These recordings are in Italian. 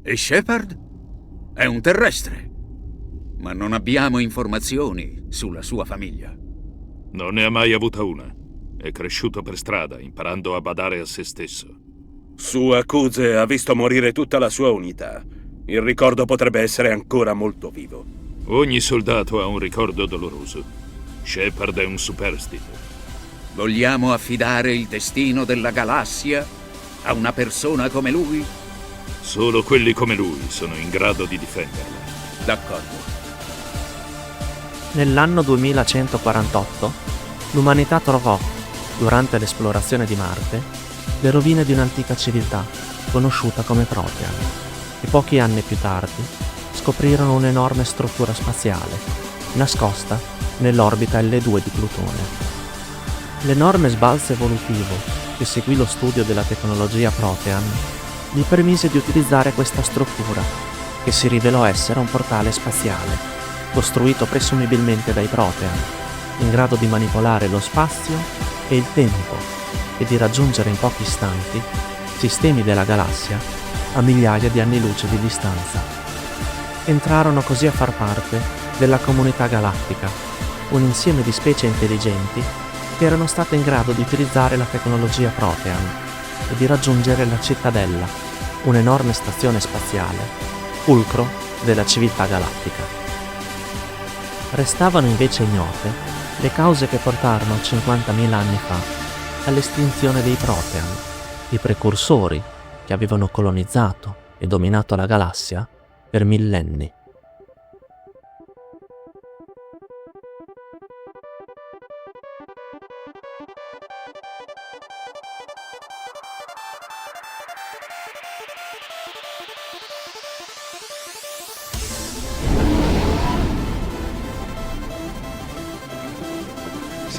E Shepard? È un terrestre, ma non abbiamo informazioni sulla sua famiglia. Non ne ha mai avuta una. È cresciuto per strada, imparando a badare a se stesso. Su Akuze ha visto morire tutta la sua unità. Il ricordo potrebbe essere ancora molto vivo. Ogni soldato ha un ricordo doloroso. Shepard è un superstite. Vogliamo affidare il destino della galassia a una persona come lui? Solo quelli come lui sono in grado di difenderla. D'accordo. Nell'anno 2148, l'umanità trovò, durante l'esplorazione di Marte, le rovine di un'antica civiltà, conosciuta come Protean, e pochi anni più tardi scoprirono un'enorme struttura spaziale, nascosta nell'orbita L2 di Plutone. L'enorme sbalzo evolutivo che seguì lo studio della tecnologia Protean gli permise di utilizzare questa struttura, che si rivelò essere un portale spaziale, costruito presumibilmente dai Protean, in grado di manipolare lo spazio e il tempo e di raggiungere in pochi istanti sistemi della galassia a migliaia di anni luce di distanza. Entrarono così a far parte della comunità galattica, un insieme di specie intelligenti che erano state in grado di utilizzare la tecnologia Protean e di raggiungere la Cittadella, un'enorme stazione spaziale, fulcro della civiltà galattica. Restavano invece ignote le cause che portarono 50.000 anni fa all'estinzione dei Protean, i precursori che avevano colonizzato e dominato la galassia per millenni.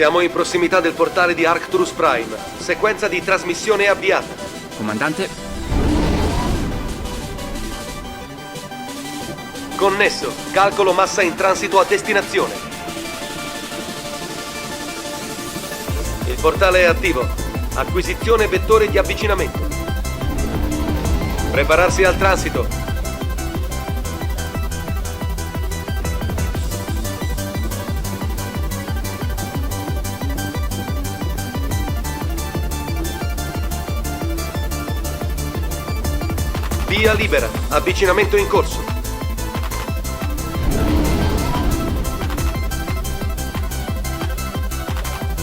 Siamo in prossimità del portale di Arcturus Prime. Sequenza di trasmissione avviata. Comandante? Connesso. Calcolo massa in transito a destinazione. Il portale è attivo. Acquisizione vettore di avvicinamento. Prepararsi al transito. Via libera. Avvicinamento in corso.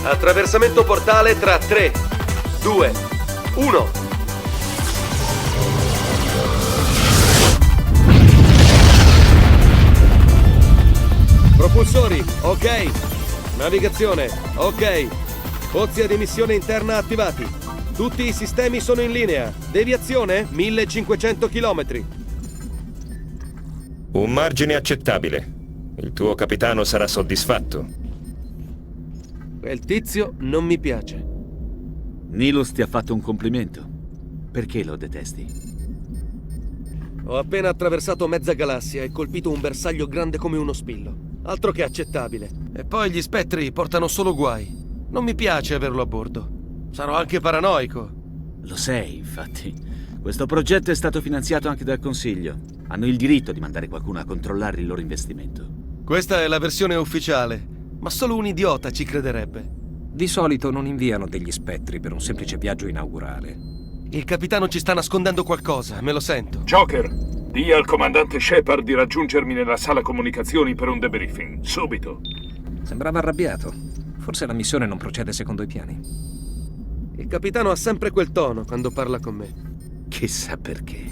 Attraversamento portale tra 3, 2, 1. Propulsori, ok. Navigazione, ok. Pozzi ad emissione interna attivati. Tutti i sistemi sono in linea. Deviazione 1500 km. Un margine accettabile. Il tuo capitano sarà soddisfatto. Quel tizio non mi piace. Nilus ti ha fatto un complimento. Perché lo detesti? Ho appena attraversato mezza galassia e colpito un bersaglio grande come uno spillo. Altro che accettabile. E poi gli spettri portano solo guai. Non mi piace averlo a bordo. Sarò anche paranoico. Lo sei, infatti. Questo progetto è stato finanziato anche dal Consiglio. Hanno il diritto di mandare qualcuno a controllare il loro investimento. Questa è la versione ufficiale, ma solo un idiota ci crederebbe. Di solito non inviano degli spettri per un semplice viaggio inaugurale. Il capitano ci sta nascondendo qualcosa, me lo sento. Joker, di al comandante Shepard di raggiungermi nella sala comunicazioni per un debriefing. Subito. Sembrava arrabbiato. Forse la missione non procede secondo i piani. Il capitano ha sempre quel tono quando parla con me. Chissà perché.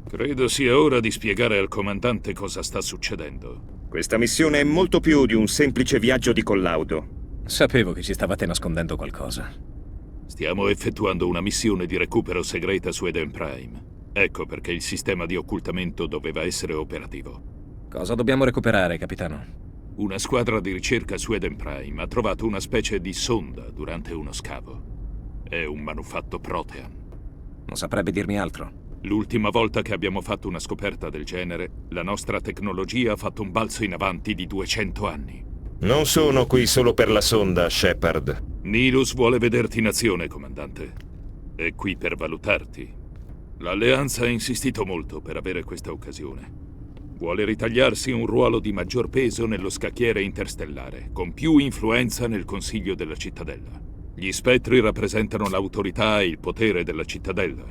Credo sia ora di spiegare al comandante cosa sta succedendo. Questa missione è molto più di un semplice viaggio di collaudo. Sapevo che ci stavate nascondendo qualcosa. Stiamo effettuando una missione di recupero segreta su Eden Prime. Ecco perché il sistema di occultamento doveva essere operativo. Cosa dobbiamo recuperare, capitano? Una squadra di ricerca su Eden Prime ha trovato una specie di sonda durante uno scavo. È un manufatto Protean. Non saprebbe dirmi altro. L'ultima volta che abbiamo fatto una scoperta del genere, la nostra tecnologia ha fatto un balzo in avanti di 200 anni. Non sono qui solo per la sonda, Shepard. Nilus vuole vederti in azione, comandante. È qui per valutarti. L'Alleanza ha insistito molto per avere questa occasione. Vuole ritagliarsi un ruolo di maggior peso nello scacchiere interstellare, con più influenza nel Consiglio della Cittadella. Gli spettri rappresentano l'autorità e il potere della Cittadella.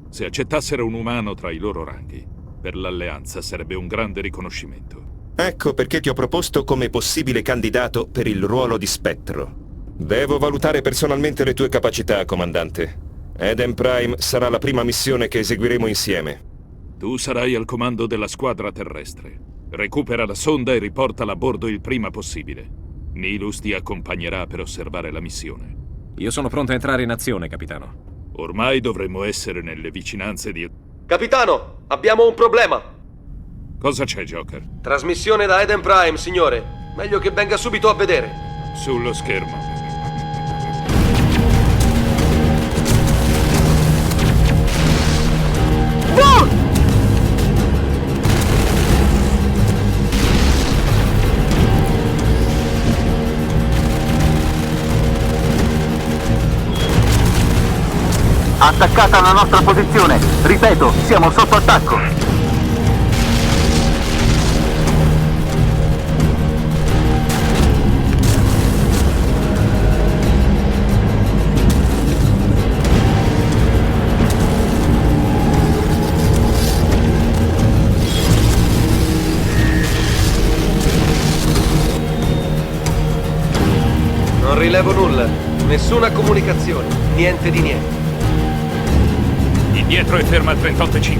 Se accettassero un umano tra i loro ranghi, per l'Alleanza sarebbe un grande riconoscimento. Ecco perché ti ho proposto come possibile candidato per il ruolo di spettro. Devo valutare personalmente le tue capacità, comandante. Eden Prime sarà la prima missione che eseguiremo insieme. Tu sarai al comando della squadra terrestre. Recupera la sonda e riportala a bordo il prima possibile. Nilus ti accompagnerà per osservare la missione. Io sono pronto a entrare in azione, capitano. Ormai dovremmo essere nelle vicinanze di... Capitano, abbiamo un problema. Cosa c'è, Joker? Trasmissione da Eden Prime, signore. Meglio che venga subito a vedere. Sullo schermo. Attaccata la nostra posizione. Ripeto, siamo sotto attacco. Non rilevo nulla. Nessuna comunicazione. Niente di niente. Indietro e ferma al 38,5.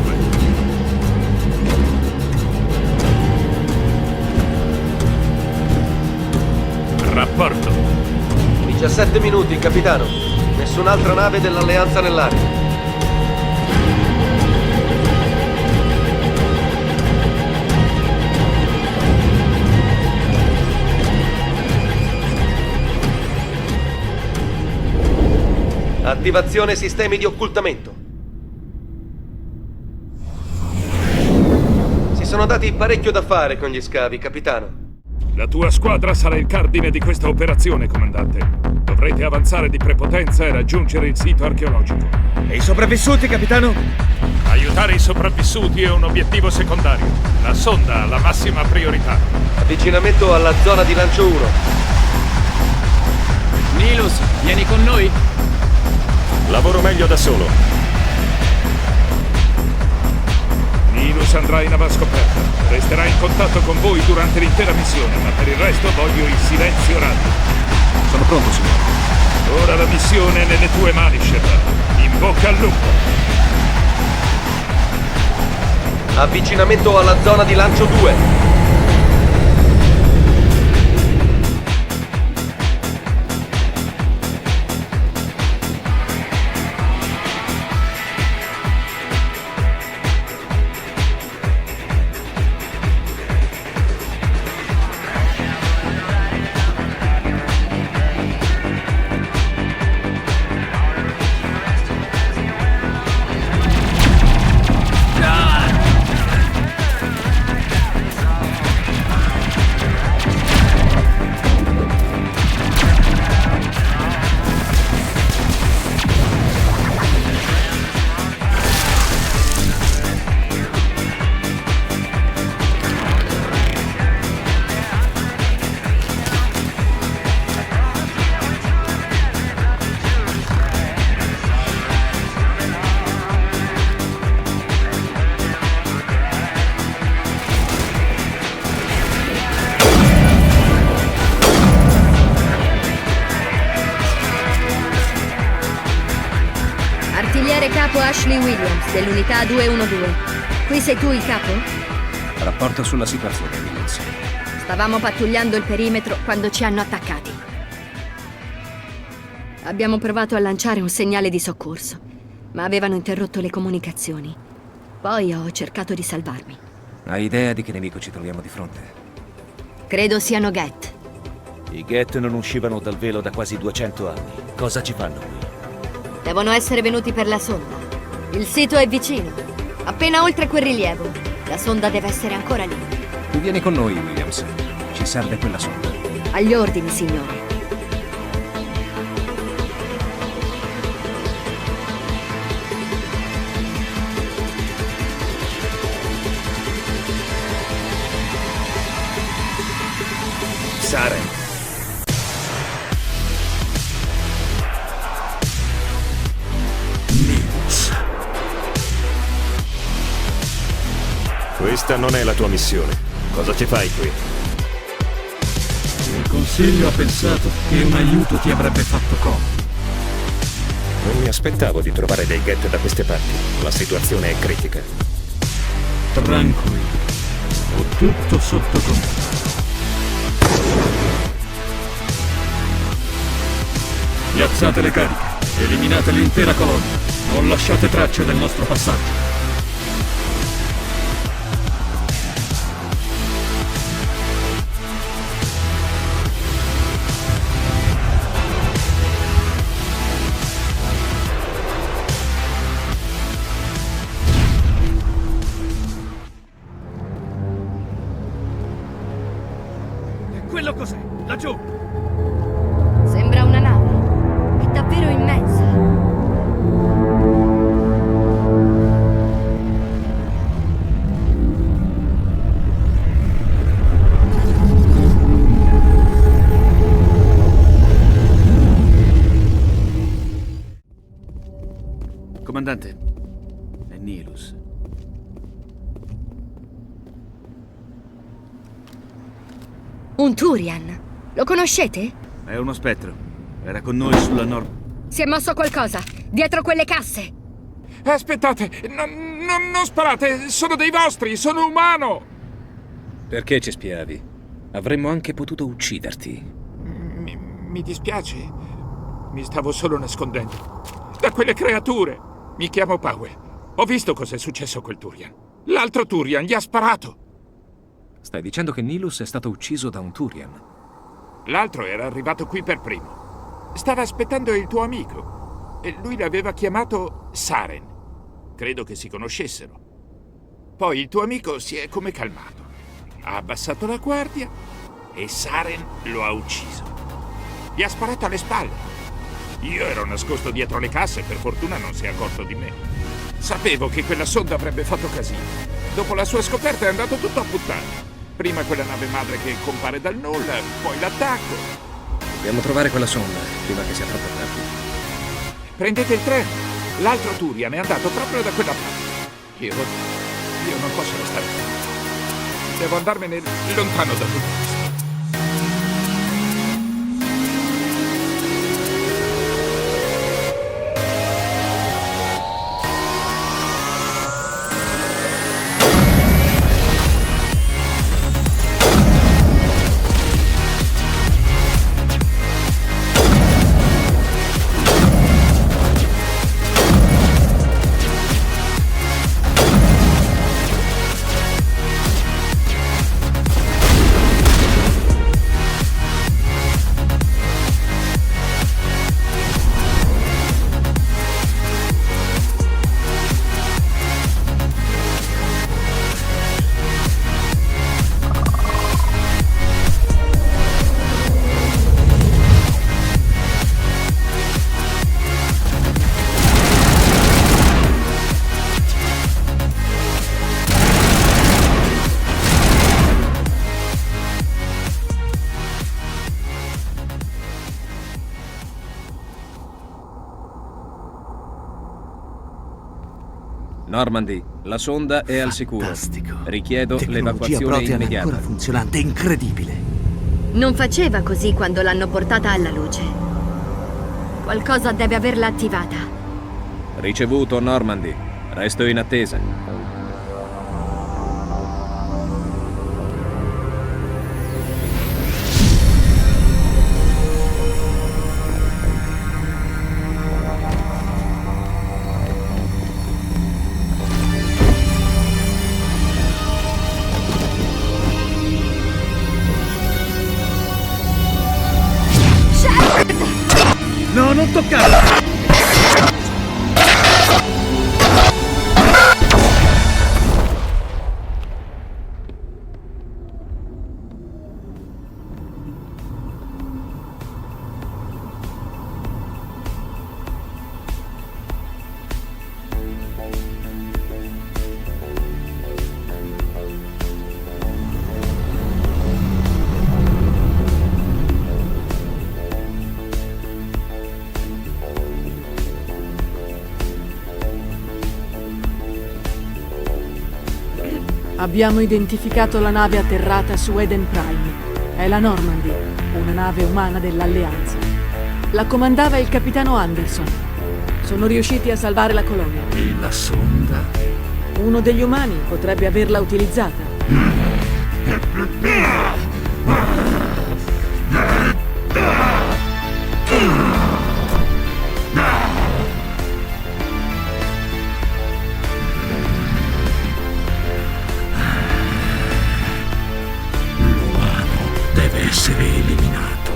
Rapporto. 17 minuti, capitano. Nessun'altra nave dell'Alleanza nell'area. Attivazione sistemi di occultamento. Si sono dati parecchio da fare con gli scavi, capitano. La tua squadra sarà il cardine di questa operazione, comandante. Dovrete avanzare di prepotenza e raggiungere il sito archeologico. E i sopravvissuti, capitano? Aiutare i sopravvissuti è un obiettivo secondario. La sonda ha la massima priorità. Avvicinamento alla zona di lancio 1. Nilus, vieni con noi? Lavoro meglio da solo. Nilus andrà in avanscoperta. Resterà in contatto con voi durante l'intera missione, ma per il resto voglio il silenzio radio. Sono pronto, signore. Ora la missione è nelle tue mani, Shepard. In bocca al lupo. Avvicinamento alla zona di lancio 2. Artigliere capo Ashley Williams, dell'unità 212. Qui sei tu il capo? Rapporto sulla situazione, Williams. Stavamo pattugliando il perimetro quando ci hanno attaccati. Abbiamo provato a lanciare un segnale di soccorso, ma avevano interrotto le comunicazioni. Poi ho cercato di salvarmi. Hai idea di che nemico ci troviamo di fronte? Credo siano Geth. I Geth non uscivano dal velo da quasi 200 anni. Cosa ci fanno qui? Devono essere venuti per la sonda. Il sito è vicino, appena oltre quel rilievo. La sonda deve essere ancora lì. Tu vieni con noi, Williams. Ci serve quella sonda. Agli ordini, signore. Questa non è la tua missione. Cosa ci fai qui? Il Consiglio ha pensato che un aiuto ti avrebbe fatto comodo. Non mi aspettavo di trovare dei Geth da queste parti. La situazione è critica. Tranquillo, ho tutto sotto controllo. Piazzate le cariche, eliminate l'intera colonia, non lasciate tracce del nostro passaggio. Quello cos'è? Laggiù! Sembra una nave. È davvero immensa. Comandante, è Nilus. Un Turian. Lo conoscete? È uno spettro. Era con noi sulla nord. Si è mosso qualcosa. Dietro quelle casse. Aspettate, non sparate, sono dei vostri, sono umano! Perché ci spiavi? Avremmo anche potuto ucciderti. Mi dispiace, mi stavo solo nascondendo. Da quelle creature! Mi chiamo Powell. Ho visto cos'è successo a quel Turian. L'altro Turian gli ha sparato. Stai dicendo che Nilus è stato ucciso da un Turian? L'altro era arrivato qui per primo. Stava aspettando il tuo amico e lui l'aveva chiamato Saren. Credo che si conoscessero. Poi il tuo amico si è come calmato. Ha abbassato la guardia e Saren lo ha ucciso. Gli ha sparato alle spalle. Io ero nascosto dietro le casse e per fortuna non si è accorto di me. Sapevo che quella sonda avrebbe fatto casino. Dopo la sua scoperta è andato tutto a puttane. Prima quella nave madre che compare dal nulla, poi l'attacco. Dobbiamo trovare quella sonda prima che sia troppo tardi. Prendete il treno. L'altro Turian è andato proprio da quella parte. Io non posso restare qui. Devo andarmene lontano da tutto questo. Normandy, la sonda è al sicuro. Fantastico. Richiedo Tecnologia l'evacuazione Protean immediata. ancora funzionante, incredibile. Non faceva così quando l'hanno portata alla luce. Qualcosa deve averla attivata. Ricevuto, Normandy. Resto in attesa. No, non toccarla! Abbiamo identificato la nave atterrata su Eden Prime. È la Normandy, una nave umana dell'Alleanza. La comandava il capitano Anderson. Sono riusciti a salvare la colonia. E la sonda? Uno degli umani potrebbe averla utilizzata. Deve essere eliminato.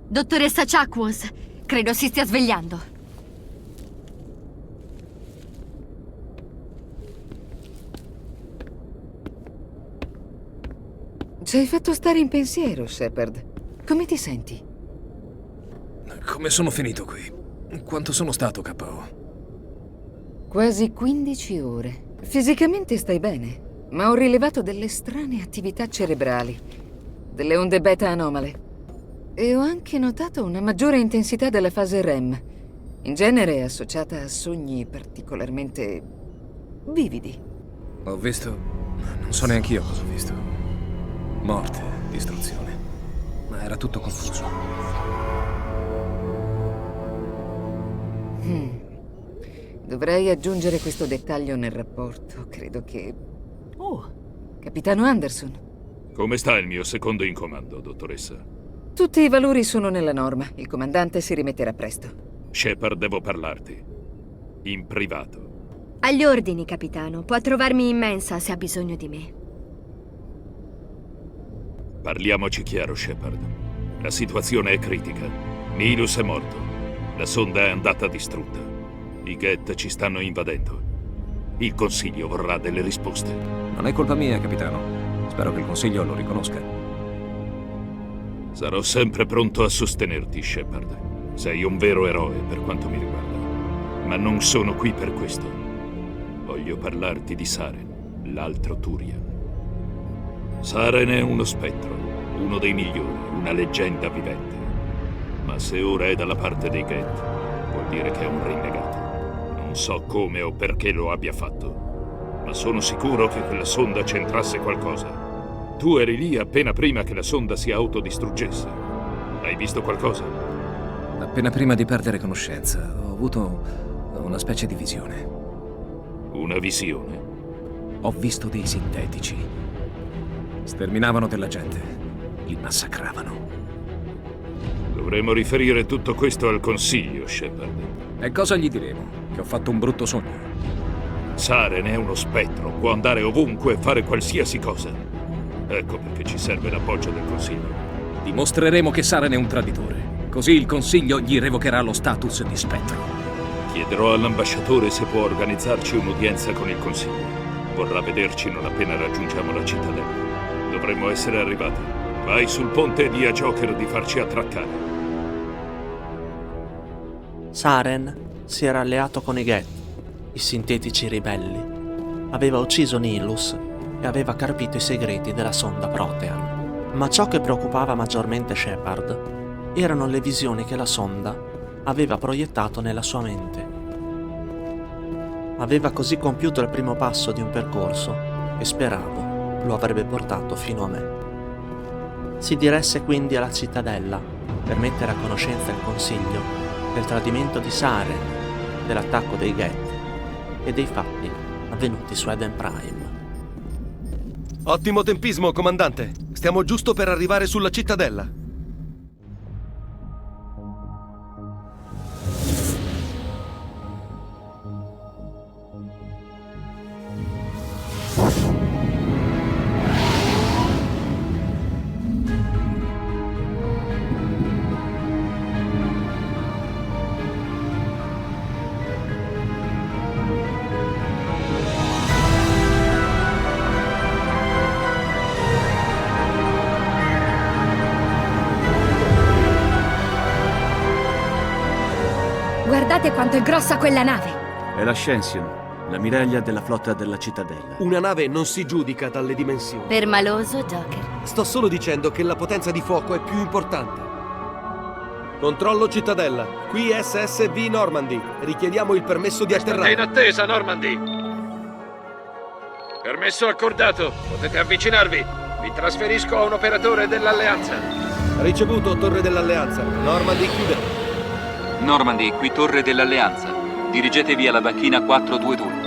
Dottoressa Chuckwas, credo si stia svegliando. Ci hai fatto stare in pensiero, Shepard. Come ti senti? Come sono finito qui? Quanto sono stato KO? Quasi 15 ore. Fisicamente stai bene, ma ho rilevato delle strane attività cerebrali, delle onde beta anomale. E ho anche notato una maggiore intensità della fase REM, in genere associata a sogni particolarmente vividi. Ho visto... non so neanche io cosa ho visto. Morte, distruzione. Ma era tutto confuso. Dovrei aggiungere questo dettaglio nel rapporto. Credo che... Oh, Capitano Anderson. Come sta il mio secondo in comando, dottoressa? Tutti i valori sono nella norma. Il comandante si rimetterà presto. Shepard, devo parlarti. In privato. agli ordini, capitano. Può trovarmi in mensa se ha bisogno di me. Parliamoci chiaro, Shepard. La situazione è critica. Nilus è morto. La sonda è andata distrutta. I Geth ci stanno invadendo. Il Consiglio vorrà delle risposte. Non è colpa mia, capitano. Spero che il Consiglio lo riconosca. Sarò sempre pronto a sostenerti, Shepard. Sei un vero eroe per quanto mi riguarda. Ma non sono qui per questo. Voglio parlarti di Saren, l'altro Turian. Saren è uno spettro, uno dei migliori, una leggenda vivente. Ma se ora è dalla parte dei Geth, vuol dire che è un rinnegato. Non so come o perché lo abbia fatto, ma sono sicuro che quella sonda c'entrasse qualcosa. Tu eri lì appena prima che la sonda si autodistruggesse. Hai visto qualcosa? Appena prima di perdere conoscenza, ho avuto una specie di visione. Una visione? Ho visto dei sintetici. Sterminavano della gente. Li massacravano. Dovremmo riferire tutto questo al Consiglio, Shepard. E cosa gli diremo? Che ho fatto un brutto sogno? Saren è uno spettro, può andare ovunque e fare qualsiasi cosa. Ecco perché ci serve l'appoggio del Consiglio. Dimostreremo che Saren è un traditore. Così il Consiglio gli revocherà lo status di spettro. Chiederò all'ambasciatore se può organizzarci un'udienza con il Consiglio. Vorrà vederci non appena raggiungiamo la cittadella. Dovremmo essere arrivati. Vai sul ponte e di a Joker di farci attraccare. Saren si era alleato con i Geth, i sintetici ribelli. Aveva ucciso Nilus e aveva carpito i segreti della sonda Protean. Ma ciò che preoccupava maggiormente Shepard erano le visioni che la sonda aveva proiettato nella sua mente. Aveva così compiuto il primo passo di un percorso che speravo lo avrebbe portato fino a me. Si diresse quindi alla cittadella per mettere a conoscenza il Consiglio del tradimento di Saren, dell'attacco dei Geth e dei fatti avvenuti su Eden Prime. Ottimo tempismo, comandante. Stiamo giusto per arrivare sulla cittadella. Guardate quanto è grossa quella nave! È l'Ascension, la miraglia della flotta della cittadella. Una nave non si giudica dalle dimensioni. Permaloso, Joker. Sto solo dicendo che la potenza di fuoco è più importante. Controllo cittadella. Qui SSV Normandy. Richiediamo il permesso di atterrare. State in attesa, Normandy. Permesso accordato. Potete avvicinarvi. Vi trasferisco a un operatore dell'Alleanza. Ricevuto, Torre dell'Alleanza. Normandy chiude. Normandy, qui Torre dell'Alleanza. Dirigetevi alla banchina 422.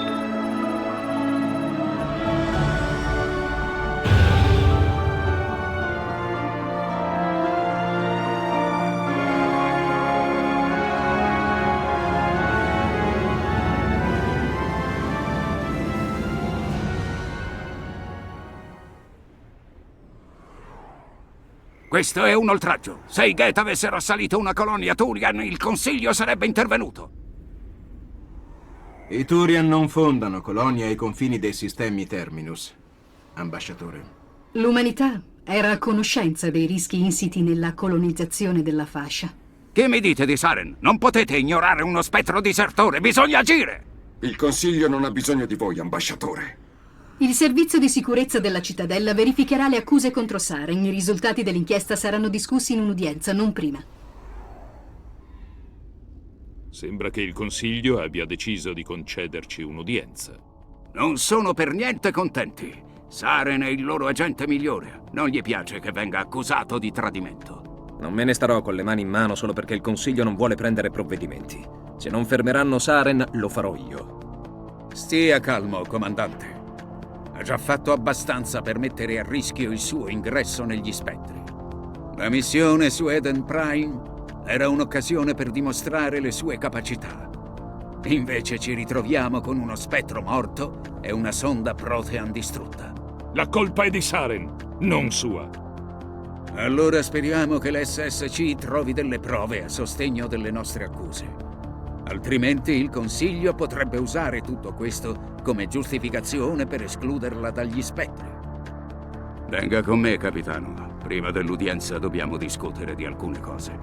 Questo è un oltraggio. Se i Geth avessero assalito una colonia Turian, il Consiglio sarebbe intervenuto. I Turian non fondano colonie ai confini dei sistemi Terminus, ambasciatore. L'umanità era a conoscenza dei rischi insiti nella colonizzazione della fascia. Che mi dite di Saren? Non potete ignorare uno spettro disertore, bisogna agire! Il Consiglio non ha bisogno di voi, ambasciatore. Il servizio di sicurezza della cittadella verificherà le accuse contro Saren. I risultati dell'inchiesta saranno discussi in un'udienza, non prima. Sembra che il Consiglio abbia deciso di concederci un'udienza. Non sono per niente contenti. Saren è il loro agente migliore. Non gli piace che venga accusato di tradimento. Non me ne starò con le mani in mano solo perché il Consiglio non vuole prendere provvedimenti. Se non fermeranno Saren, lo farò io. Stia calmo, comandante. Ha già fatto abbastanza per mettere a rischio il suo ingresso negli spettri. La missione su Eden Prime era un'occasione per dimostrare le sue capacità. Invece ci ritroviamo con uno spettro morto e una sonda Protean distrutta. La colpa è di Saren, non sua. Allora speriamo che l'SSC trovi delle prove a sostegno delle nostre accuse. Altrimenti il Consiglio potrebbe usare tutto questo come giustificazione per escluderla dagli spettri. Venga con me, capitano. Prima dell'udienza dobbiamo discutere di alcune cose.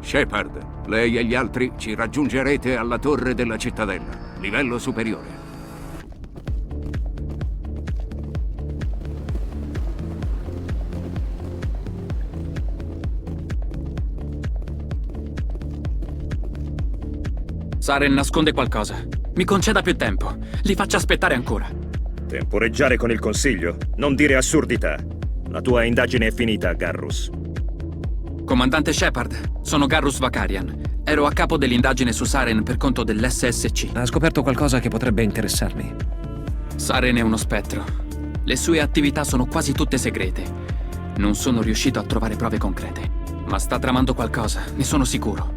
Shepard, lei e gli altri ci raggiungerete alla torre della cittadella, livello superiore. Saren nasconde qualcosa. Mi conceda più tempo. Li faccia aspettare ancora. Temporeggiare con il Consiglio? Non dire assurdità. La tua indagine è finita, Garrus. Comandante Shepard, sono Garrus Vakarian. Ero a capo dell'indagine su Saren per conto dell'SSC. Ha scoperto qualcosa che potrebbe interessarmi. Saren è uno spettro. Le sue attività sono quasi tutte segrete. Non sono riuscito a trovare prove concrete. Ma sta tramando qualcosa, ne sono sicuro.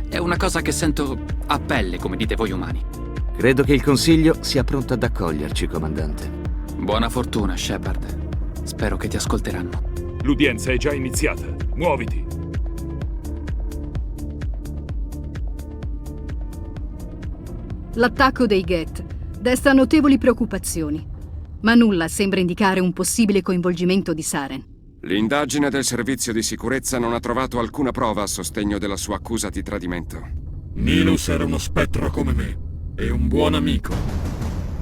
È una cosa che sento a pelle, come dite voi umani. Credo che il Consiglio sia pronto ad accoglierci, comandante. Buona fortuna, Shepard. Spero che ti ascolteranno. L'udienza è già iniziata. Muoviti. L'attacco dei Geth desta notevoli preoccupazioni, ma nulla sembra indicare un possibile coinvolgimento di Saren. L'indagine del servizio di sicurezza non ha trovato alcuna prova a sostegno della sua accusa di tradimento. Nilus era uno spettro come me e un buon amico.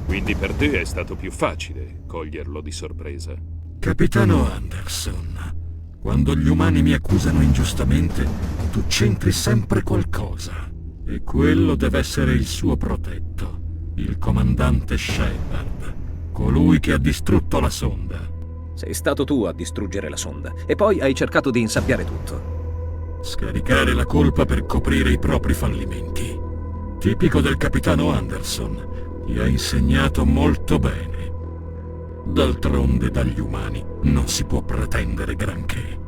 Quindi per te è stato più facile coglierlo di sorpresa. Capitano Anderson, quando gli umani mi accusano ingiustamente, tu c'entri sempre qualcosa. E quello deve essere il suo protetto, il comandante Shepard, colui che ha distrutto la sonda. Sei stato tu a distruggere la sonda e poi hai cercato di insabbiare tutto. Scaricare la colpa per coprire i propri fallimenti. Tipico del capitano Anderson. Ti ha insegnato molto bene. D'altronde dagli umani non si può pretendere granché.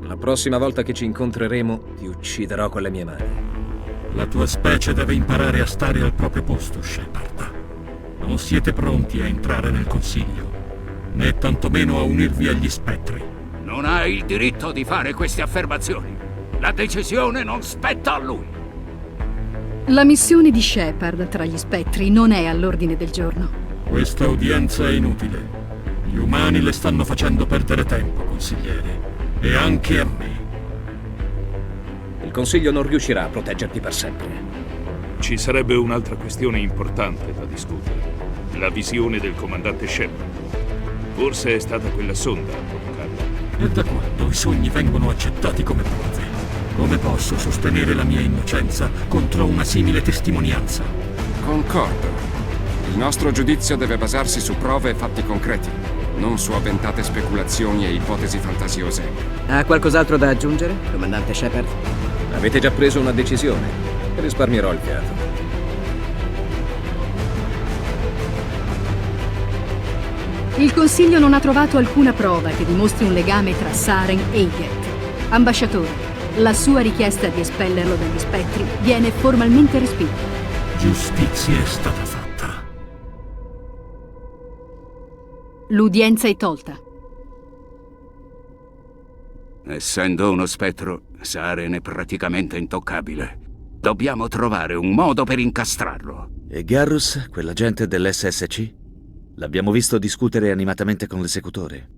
La prossima volta che ci incontreremo ti ucciderò con le mie mani. La tua specie deve imparare a stare al proprio posto, Shepard. Non siete pronti a entrare nel Consiglio, né tantomeno a unirvi agli spettri. Non ha il diritto di fare queste affermazioni. La decisione non spetta a lui. La missione di Shepard tra gli spettri non è all'ordine del giorno. Questa udienza è inutile. Gli umani le stanno facendo perdere tempo, consigliere. E anche a me. Il Consiglio non riuscirà a proteggerti per sempre. Ci sarebbe un'altra questione importante da discutere. La visione del comandante Shepard. Forse è stata quella sonda a provocarla. E da quando i sogni vengono accettati come prove? Come posso sostenere la mia innocenza contro una simile testimonianza? Concordo. Il nostro giudizio deve basarsi su prove e fatti concreti, non su avventate speculazioni e ipotesi fantasiose. Ha qualcos'altro da aggiungere, comandante Shepard? Avete già preso una decisione. Risparmierò il fiato. Il Consiglio non ha trovato alcuna prova che dimostri un legame tra Saren e i Geth. Ambasciatore, la sua richiesta di espellerlo dagli spettri viene formalmente respinta. Giustizia è stata fatta. L'udienza è tolta. Essendo uno spettro, Saren è praticamente intoccabile. Dobbiamo trovare un modo per incastrarlo. E Garrus, quell'agente dell'SSC? L'abbiamo visto discutere animatamente con l'esecutore.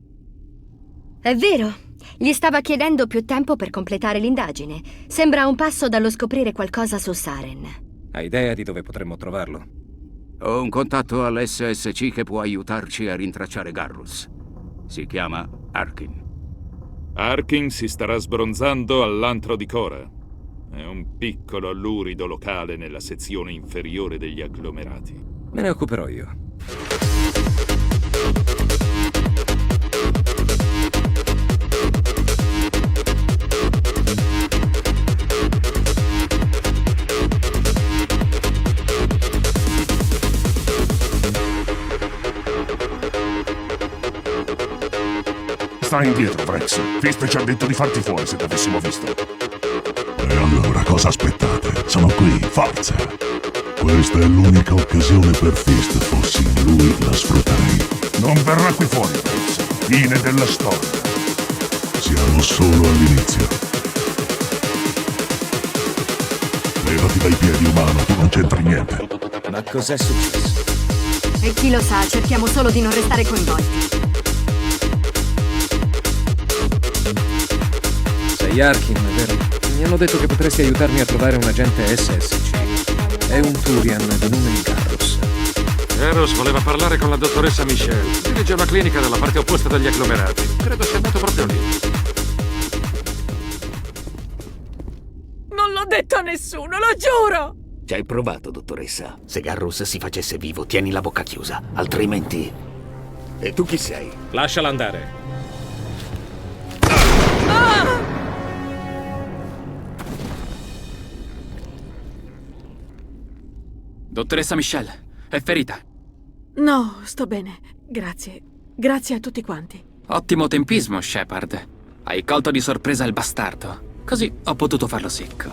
È vero. Gli stava chiedendo più tempo per completare l'indagine. Sembra a un passo dallo scoprire qualcosa su Saren. Hai idea di dove potremmo trovarlo? Ho un contatto all'SSC che può aiutarci a rintracciare Garrus. Si chiama Arkin. Arkin si starà sbronzando all'antro di Cora. È un piccolo, lurido locale nella sezione inferiore degli agglomerati. Me ne occuperò io. Stai indietro, Vrex. Fist ci ha detto di farti fuori se t'avessimo visto. E allora cosa aspettate? Sono qui, forza! Questa è l'unica occasione per Fist. Fossi lui, la sfrutterei. Non verrà qui fuori, Vrex. Fine della storia. Siamo solo all'inizio. Levati dai piedi, umano, tu non c'entri niente. Ma cos'è successo? E chi lo sa, cerchiamo solo di non restare coinvolti. Sei Arkin, è vero? Mi hanno detto che potresti aiutarmi a trovare un agente SSC. È un Turian di nome Garrus. Garrus voleva parlare con la dottoressa Michelle. Dirige una clinica dalla parte opposta degli agglomerati. Credo sia andato proprio lì. Non l'ho detto a nessuno, lo giuro! Ci hai provato, dottoressa. Se Garrus si facesse vivo, tieni la bocca chiusa. Altrimenti... E tu chi sei? Lasciala andare. Dottoressa Michelle, è ferita. No, sto bene. Grazie. Grazie a tutti quanti. Ottimo tempismo, Shepard. Hai colto di sorpresa il bastardo. Così ho potuto farlo secco.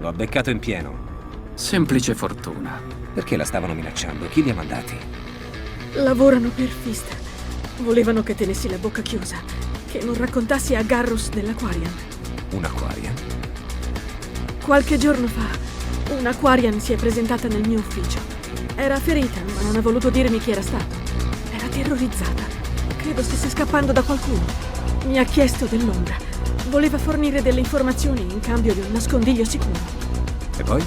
L'ho beccato in pieno. Semplice fortuna. Perché la stavano minacciando? Chi li ha mandati? Lavorano per Fist. Volevano che tenessi la bocca chiusa. Che non raccontassi a Garrus dell'Aquarian. Un Aquarian? Qualche giorno fa, un Aquarian si è presentata nel mio ufficio. Era ferita, ma non ha voluto dirmi chi era stato. Era terrorizzata. Credo stesse scappando da qualcuno. Mi ha chiesto dell'ombra. Voleva fornire delle informazioni in cambio di un nascondiglio sicuro. E poi?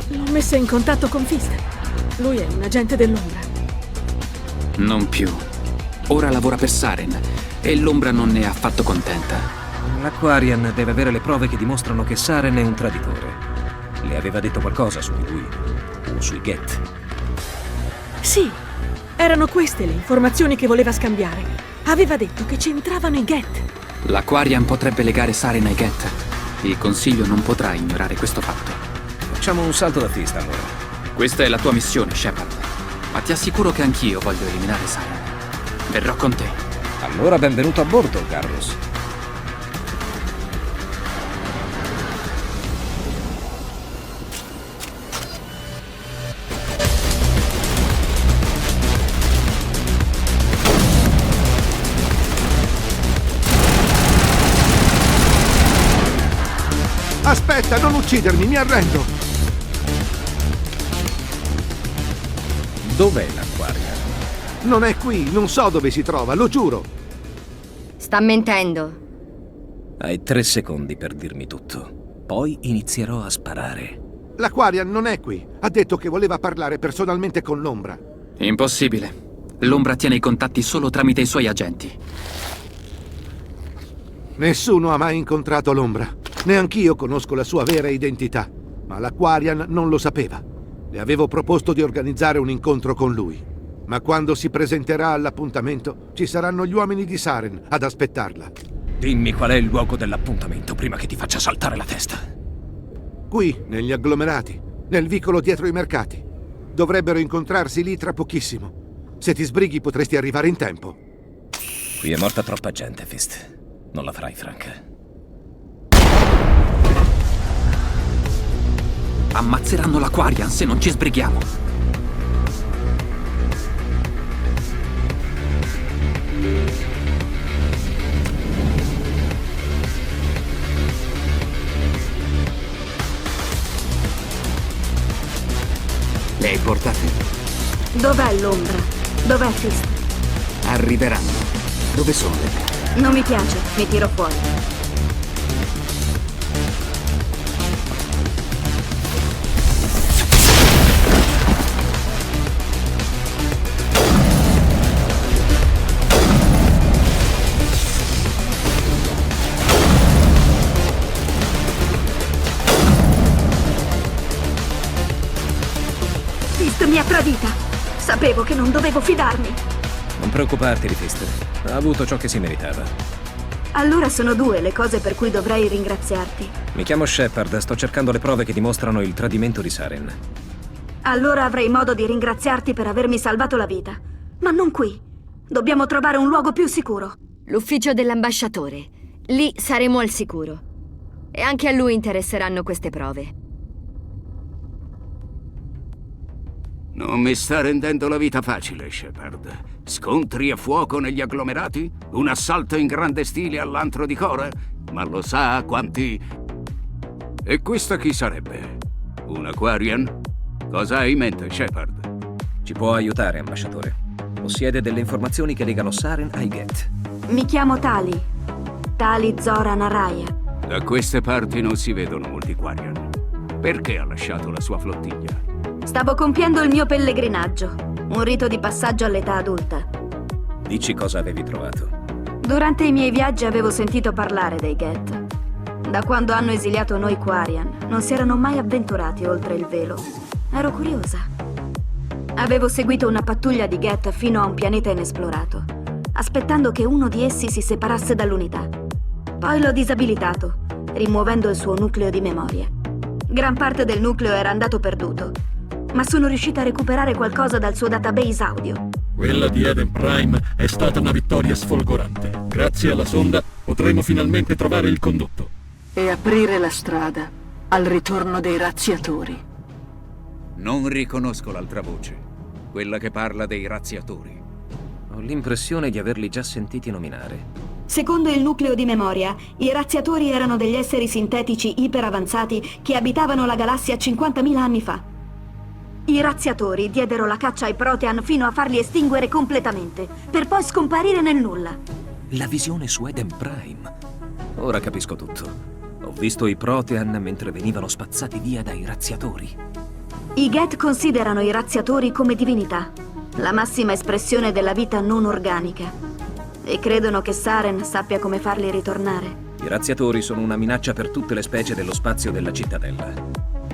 L'ho messa in contatto con Fist. Lui è un agente dell'ombra. Non più. Ora lavora per Saren e l'ombra non ne è affatto contenta. L'Aquarian deve avere le prove che dimostrano che Saren è un traditore. Le aveva detto qualcosa su di lui? O sui Geth? Sì, erano queste le informazioni che voleva scambiare. Aveva detto che c'entravano i Geth. L'Aquarian potrebbe legare Saren ai Geth. Il Consiglio non potrà ignorare questo fatto. Facciamo un salto da Fist allora. Questa è la tua missione, Shepard. Ma ti assicuro che anch'io voglio eliminare Saren. Verrò con te. Allora benvenuto a bordo, Garrus. Aspetta, non uccidermi, mi arrendo! Dov'è l'Aquarian? Non è qui, non so dove si trova, lo giuro! Sta mentendo. Hai 3 secondi per dirmi tutto. Poi inizierò a sparare. L'Aquarian non è qui. Ha detto che voleva parlare personalmente con l'ombra. Impossibile. L'ombra tiene i contatti solo tramite i suoi agenti. Nessuno ha mai incontrato l'ombra. Neanch'io conosco la sua vera identità, ma l'Aquarian non lo sapeva. Le avevo proposto di organizzare un incontro con lui, ma quando si presenterà all'appuntamento ci saranno gli uomini di Saren ad aspettarla. Dimmi qual è il luogo dell'appuntamento prima che ti faccia saltare la testa. Qui, negli agglomerati, nel vicolo dietro i mercati. Dovrebbero incontrarsi lì tra pochissimo. Se ti sbrighi potresti arrivare in tempo. Qui è morta troppa gente, Fist. Non la farai franca. Ammazzeranno l'Aquarian se non ci sbrighiamo. Le hai portate? Dov'è l'ombra? Dov'è Fist? Arriveranno. Dove sono le prove? Non mi piace, mi tiro fuori. Fist mi ha tradita. Sapevo che non dovevo fidarmi. Non preoccuparti, Fist. Ha avuto ciò che si meritava. Allora sono due le cose per cui dovrei ringraziarti. Mi chiamo Shepard, sto cercando le prove che dimostrano il tradimento di Saren. Allora avrei modo di ringraziarti per avermi salvato la vita. Ma non qui. Dobbiamo trovare un luogo più sicuro. L'ufficio dell'ambasciatore. Lì saremo al sicuro. E anche a lui interesseranno queste prove. Non mi sta rendendo la vita facile, Shepard. Scontri a fuoco negli agglomerati? Un assalto in grande stile all'antro di Cora? Ma lo sa quanti... E questa chi sarebbe? Un Aquarian? Cosa hai in mente, Shepard? Ci può aiutare, ambasciatore. Possiede delle informazioni che legano Saren ai Geth. Mi chiamo Tali. Tali Zoran Araya. Da queste parti non si vedono molti Aquarian. Perché ha lasciato la sua flottiglia? Stavo compiendo il mio pellegrinaggio, un rito di passaggio all'età adulta. Dici cosa avevi trovato. Durante i miei viaggi avevo sentito parlare dei Geth. Da quando hanno esiliato noi Quarian, non si erano mai avventurati oltre il velo. Ero curiosa. Avevo seguito una pattuglia di Geth fino a un pianeta inesplorato, aspettando che uno di essi si separasse dall'unità. Poi l'ho disabilitato, rimuovendo il suo nucleo di memorie. Gran parte del nucleo era andato perduto, ma sono riuscita a recuperare qualcosa dal suo database audio. Quella di Eden Prime è stata una vittoria sfolgorante. Grazie alla sonda potremo finalmente trovare il condotto. E aprire la strada al ritorno dei razziatori. Non riconosco l'altra voce, quella che parla dei razziatori. Ho l'impressione di averli già sentiti nominare. Secondo il nucleo di memoria, i razziatori erano degli esseri sintetici iperavanzati che abitavano la galassia 50.000 anni fa. I razziatori diedero la caccia ai Protean fino a farli estinguere completamente, per poi scomparire nel nulla. La visione su Eden Prime. Ora capisco tutto. Ho visto i Protean mentre venivano spazzati via dai razziatori. I Geth considerano i razziatori come divinità, la massima espressione della vita non organica, e credono che Saren sappia come farli ritornare. I razziatori sono una minaccia per tutte le specie dello spazio della cittadella.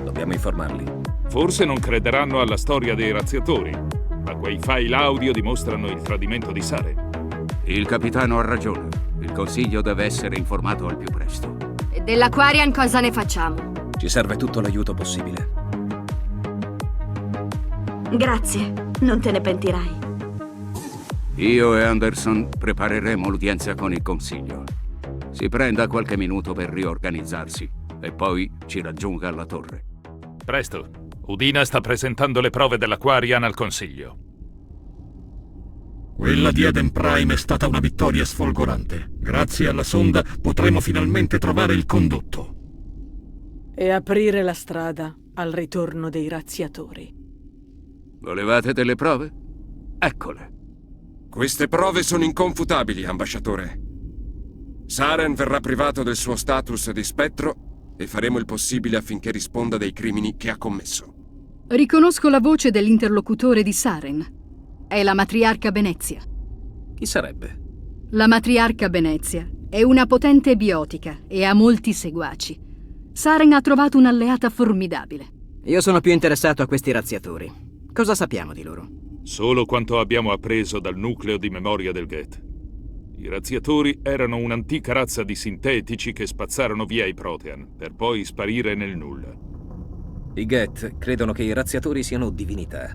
Dobbiamo informarli. Forse non crederanno alla storia dei razziatori, ma quei file audio dimostrano il tradimento di Saren. Il capitano ha ragione. Il consiglio deve essere informato al più presto. E dell'Aquarian cosa ne facciamo? Ci serve tutto l'aiuto possibile. Grazie, non te ne pentirai. Io e Anderson prepareremo l'udienza con il consiglio. Si prenda qualche minuto per riorganizzarsi e poi ci raggiunga alla torre. Presto. Udina sta presentando le prove dell'Aquarian al consiglio. Quella di Eden Prime è stata una vittoria sfolgorante. Grazie alla sonda potremo finalmente trovare il condotto. E aprire la strada al ritorno dei razziatori. Volevate delle prove? Eccole. Queste prove sono inconfutabili, ambasciatore. Saren verrà privato del suo status di spettro e faremo il possibile affinché risponda dei crimini che ha commesso. Riconosco la voce dell'interlocutore di Saren. È la matriarca Venezia. Chi sarebbe? La matriarca Venezia è una potente biotica e ha molti seguaci. Saren ha trovato un'alleata formidabile. Io sono più interessato a questi razziatori. Cosa sappiamo di loro? Solo quanto abbiamo appreso dal nucleo di memoria del Geth. I razziatori erano un'antica razza di sintetici che spazzarono via i Protean, per poi sparire nel nulla. I Geth credono che i razziatori siano divinità,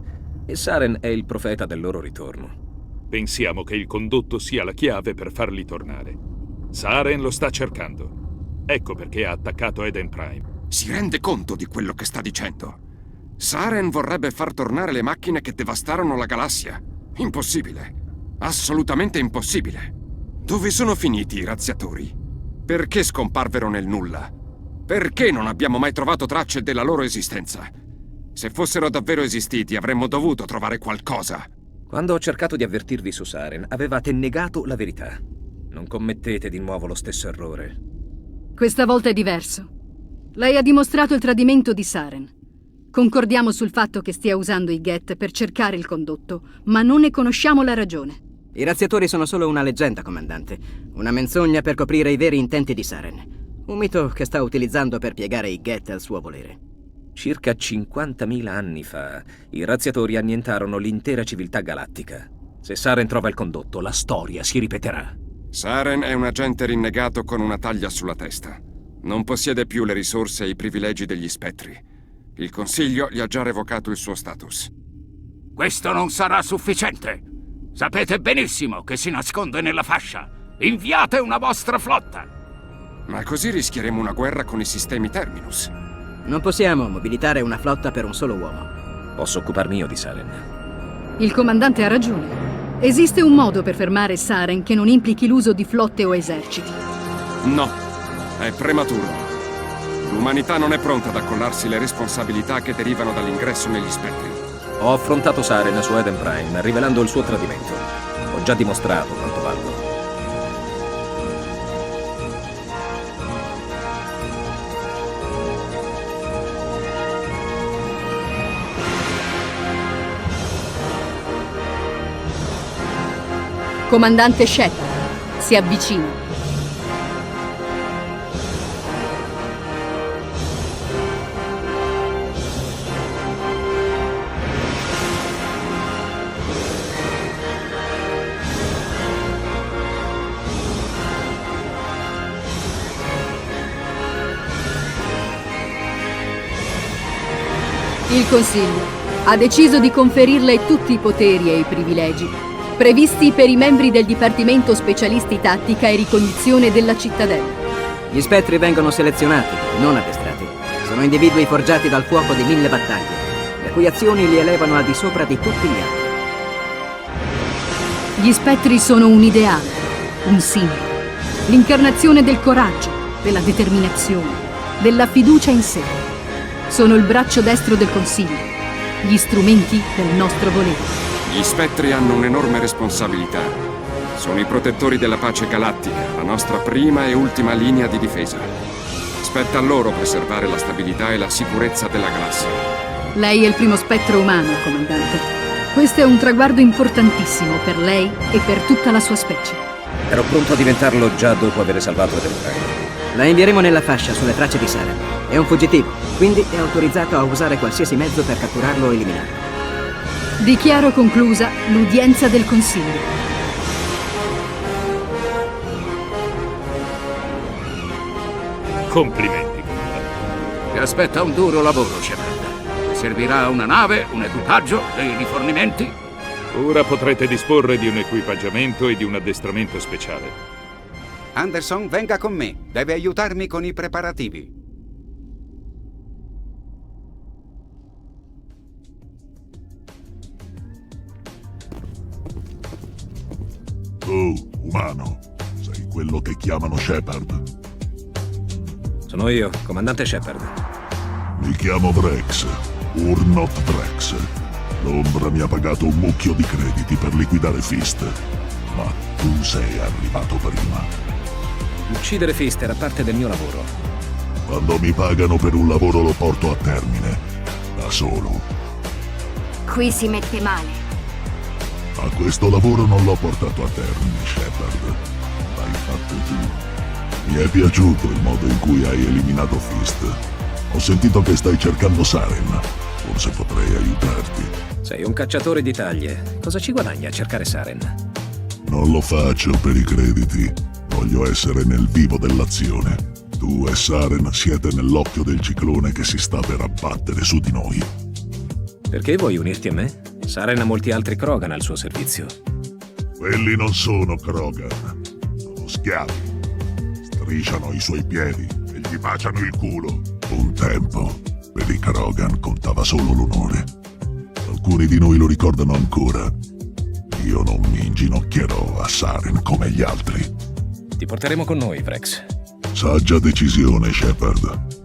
e Saren è il profeta del loro ritorno. Pensiamo che il condotto sia la chiave per farli tornare. Saren lo sta cercando. Ecco perché ha attaccato Eden Prime. Si rende conto di quello che sta dicendo? Saren vorrebbe far tornare le macchine che devastarono la galassia. Impossibile. Assolutamente impossibile. Dove sono finiti i razziatori? Perché scomparvero nel nulla? Perché non abbiamo mai trovato tracce della loro esistenza? Se fossero davvero esistiti, avremmo dovuto trovare qualcosa. Quando ho cercato di avvertirvi su Saren, avevate negato la verità. Non commettete di nuovo lo stesso errore. Questa volta è diverso. Lei ha dimostrato il tradimento di Saren. Concordiamo sul fatto che stia usando i Geth per cercare il condotto, ma non ne conosciamo la ragione. I razziatori sono solo una leggenda, comandante. Una menzogna per coprire i veri intenti di Saren. Un mito che sta utilizzando per piegare i Geth al suo volere. Circa 50.000 anni fa, i razziatori annientarono l'intera civiltà galattica. Se Saren trova il condotto, la storia si ripeterà. Saren è un agente rinnegato con una taglia sulla testa. Non possiede più le risorse e i privilegi degli spettri. Il Consiglio gli ha già revocato il suo status. Questo non sarà sufficiente. Sapete benissimo che si nasconde nella fascia. Inviate una vostra flotta. Ma così rischieremo una guerra con i sistemi Terminus. Non possiamo mobilitare una flotta per un solo uomo. Posso occuparmi io di Saren. Il comandante ha ragione. Esiste un modo per fermare Saren che non implichi l'uso di flotte o eserciti. No, è prematuro. L'umanità non è pronta ad accollarsi le responsabilità che derivano dall'ingresso negli spettri. Ho affrontato Saren su Eden Prime, rivelando il suo tradimento. Ho già dimostrato quanto valgo. Comandante Shepard, si avvicina. Il Consiglio ha deciso di conferirle tutti i poteri e i privilegi previsti per i membri del Dipartimento Specialisti Tattica e Ricognizione della Cittadella. Gli spettri vengono selezionati, non addestrati. Sono individui forgiati dal fuoco di 1000 battaglie, le cui azioni li elevano al di sopra di tutti gli altri. Gli spettri sono un ideale, un simbolo, l'incarnazione del coraggio, della determinazione, della fiducia in sé. Sono il braccio destro del Consiglio, gli strumenti del nostro volere. Gli spettri hanno un'enorme responsabilità. Sono i protettori della pace galattica, la nostra prima e ultima linea di difesa. Spetta a loro preservare la stabilità e la sicurezza della galassia. Lei è il primo spettro umano, comandante. Questo è un traguardo importantissimo per lei e per tutta la sua specie. Ero pronto a diventarlo già dopo aver salvato Eden Prime. La invieremo nella fascia sulle tracce di Saren. È un fuggitivo, quindi è autorizzato a usare qualsiasi mezzo per catturarlo o eliminarlo. Dichiaro conclusa l'udienza del Consiglio. Complimenti, comandante. Ti aspetta un duro lavoro, Shepard. Servirà una nave, un equipaggio, dei rifornimenti. Ora potrete disporre di un equipaggiamento e di un addestramento speciale. Anderson, venga con me. Deve aiutarmi con i preparativi. Tu, umano, sei quello che chiamano Shepard? Sono io, comandante Shepard. Mi chiamo Drex, Urnot Drex. L'ombra mi ha pagato un mucchio di crediti per liquidare Fist, ma tu sei arrivato prima. Uccidere Fist era parte del mio lavoro. Quando mi pagano per un lavoro lo porto a termine, da solo. Qui si mette male. Ma questo lavoro non l'ho portato a termine, Shepard. L'hai fatto tu. Mi è piaciuto il modo in cui hai eliminato Fist. Ho sentito che stai cercando Saren. Forse potrei aiutarti. Sei un cacciatore di taglie. Cosa ci guadagna a cercare Saren? Non lo faccio per i crediti. Voglio essere nel vivo dell'azione. Tu e Saren siete nell'occhio del ciclone che si sta per abbattere su di noi. Perché vuoi unirti a me? Saren ha molti altri Krogan al suo servizio. Quelli non sono Krogan. Sono schiavi. Strisciano i suoi piedi e gli baciano il culo. Un tempo, per i Krogan contava solo l'onore. Alcuni di noi lo ricordano ancora. Io non mi inginocchierò a Saren come gli altri. Ti porteremo con noi, Vrex. Saggia decisione, Shepard.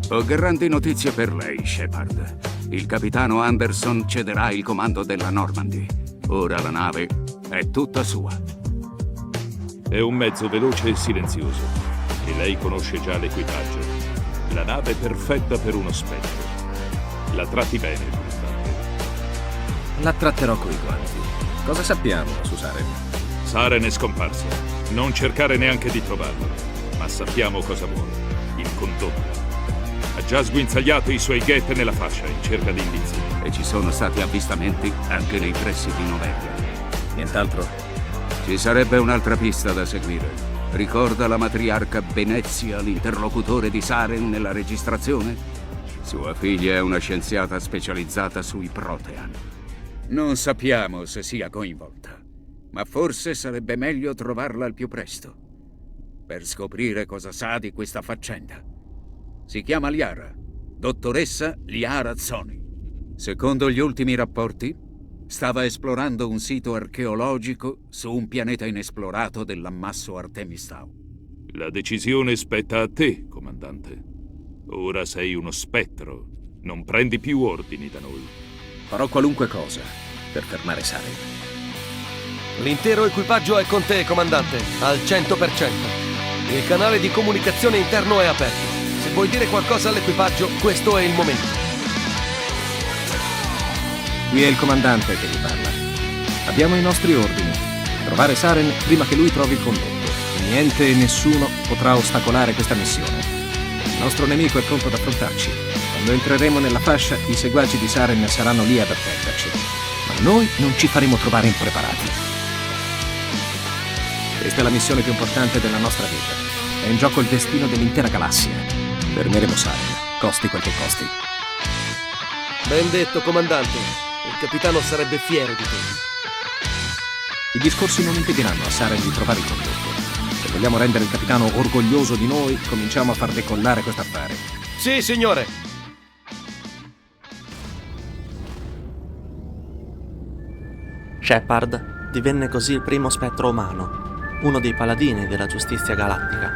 Ho grandi notizie per lei, Shepard. Il capitano Anderson cederà il comando della Normandy. Ora la nave è tutta sua. È un mezzo veloce e silenzioso. E lei conosce già l'equipaggio. La nave è perfetta per uno spettro. La tratti bene, comandante. La tratterò coi guanti. Cosa sappiamo su Saren? Saren è scomparso. Non cercare neanche di trovarlo. Ma sappiamo cosa vuole. Il condotto. Ha già sguinzagliato i suoi ghet nella fascia in cerca di indizi. E ci sono stati avvistamenti anche nei pressi di Novelia. Nient'altro? Ci sarebbe un'altra pista da seguire. Ricorda la matriarca Venezia, l'interlocutore di Saren nella registrazione? Sua figlia è una scienziata specializzata sui Protean. Non sappiamo se sia coinvolta, ma forse sarebbe meglio trovarla al più presto, per scoprire cosa sa di questa faccenda. Si chiama Liara, dottoressa Liara Zoni. Secondo gli ultimi rapporti, stava esplorando un sito archeologico su un pianeta inesplorato dell'ammasso Artemis Tau. La decisione spetta a te, comandante. Ora sei uno spettro. Non prendi più ordini da noi. Farò qualunque cosa per fermare Saren. L'intero equipaggio è con te, comandante, al 100%. Il canale di comunicazione interno è aperto. Se vuoi dire qualcosa all'equipaggio, questo è il momento. Qui è il comandante che vi parla. Abbiamo i nostri ordini. Trovare Saren prima che lui trovi il condotto. Niente e nessuno potrà ostacolare questa missione. Il nostro nemico è pronto ad affrontarci. Quando entreremo nella fascia, i seguaci di Saren saranno lì ad attenderci. Ma noi non ci faremo trovare impreparati. Questa è la missione più importante della nostra vita. È in gioco il destino dell'intera galassia. Fermeremo Saren, costi quel che costi. Ben detto, comandante. Il capitano sarebbe fiero di te. I discorsi non impediranno a Saren di trovare il condotto. Se vogliamo rendere il capitano orgoglioso di noi, cominciamo a far decollare questo affare. Sì, signore! Shepard divenne così il primo spettro umano, uno dei paladini della giustizia galattica,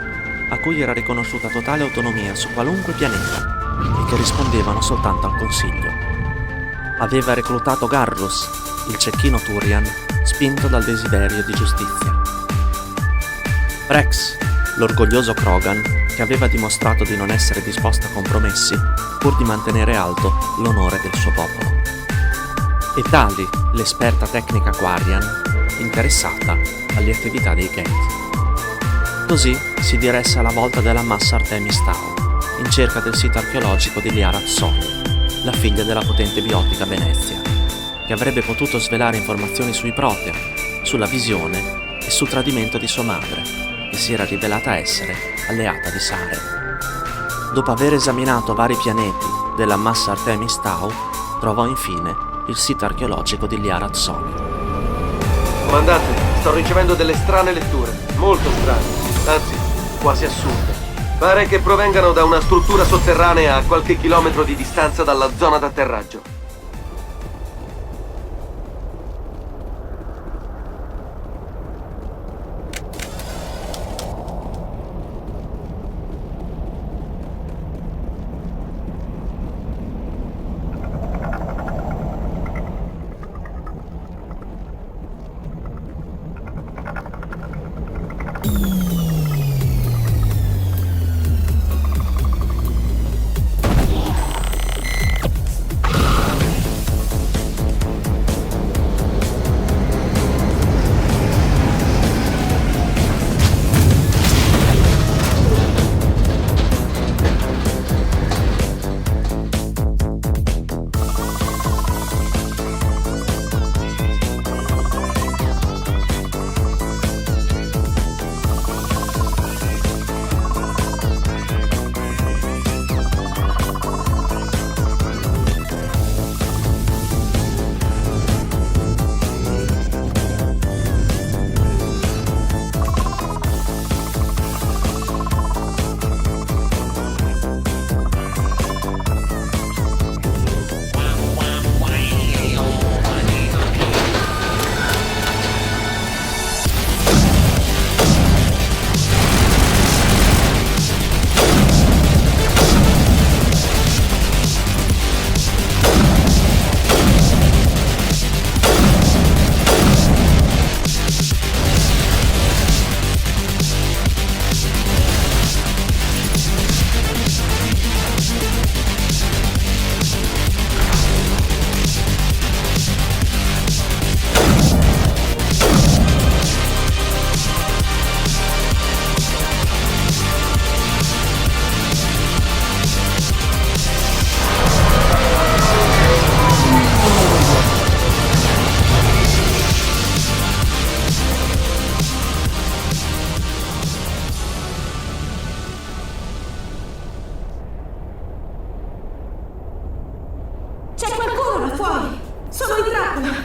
a cui era riconosciuta totale autonomia su qualunque pianeta e che rispondevano soltanto al consiglio. Aveva reclutato Garrus, il cecchino Turian, spinto dal desiderio di giustizia. Rex, l'orgoglioso Krogan, che aveva dimostrato di non essere disposto a compromessi pur di mantenere alto l'onore del suo popolo. E Tali, l'esperta tecnica Quarian, interessata alle attività dei Geth. Così si diresse alla volta della massa Artemis Tau, in cerca del sito archeologico di Liara Zoni, la figlia della potente biotica Venezia, che avrebbe potuto svelare informazioni sui Protean, sulla visione e sul tradimento di sua madre, che si era rivelata essere alleata di Saren. Dopo aver esaminato vari pianeti della massa Artemis Tau, trovò infine il sito archeologico di Liara Zoni. Comandante, sto ricevendo delle strane letture, molto strane, anzi, quasi assurde. Pare che provengano da una struttura sotterranea a qualche chilometro di distanza dalla zona d'atterraggio.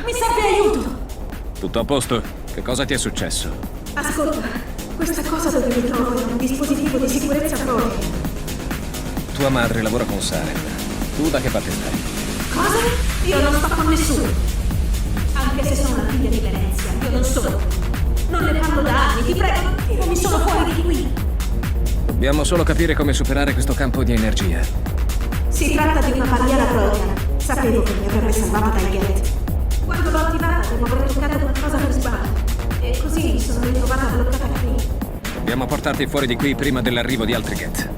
Mi serve aiuto! Tutto a posto? Che cosa ti è successo? Ascolta, questa cosa dove mi trovo è un dispositivo di sicurezza proprio. Tua madre lavora con Saren. Tu da che parte stai? Cosa? Io non sto con nessuno. Anche se sono la figlia di Venezia, io non sono. Non ne parlo da anni, ti prego, tirami solo fuori di qui. Dobbiamo solo capire come superare questo campo di energia. Si tratta di una barriera Protean. Sapevo che mi avrebbe salvata dai Geth. Quando l'ho attivata devo aver toccato qualcosa per sbaglio. E così mi sono ritrovata bloccata qui. Dobbiamo portarti fuori di qui prima dell'arrivo di altri Geth.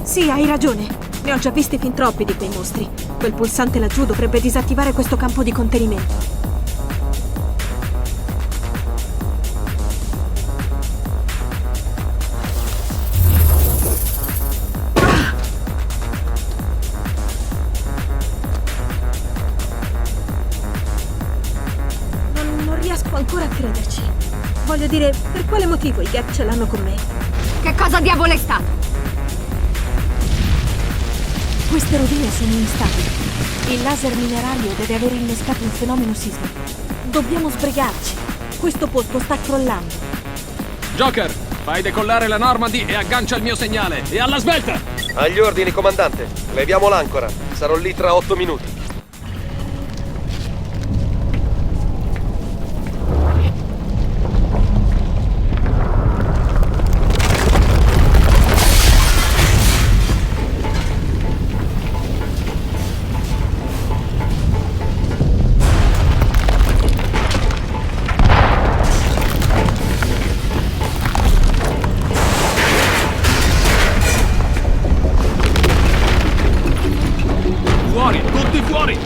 Sì, hai ragione. Ne ho già visti fin troppi di quei mostri. Quel pulsante laggiù dovrebbe disattivare questo campo di contenimento. Non riesco ancora a crederci. Voglio dire, per quale motivo i Geth ce l'hanno con me? Che cosa diavolo è stato? Queste rovine sono instabili. Il laser minerario deve aver innescato un fenomeno sismico. Dobbiamo sbrigarci. Questo posto sta crollando. Joker, fai decollare la Normandy e aggancia il mio segnale. E alla svelta! Agli ordini, comandante. Leviamo l'ancora. Sarò lì tra 8 minuti. Fuori, tutti fuori!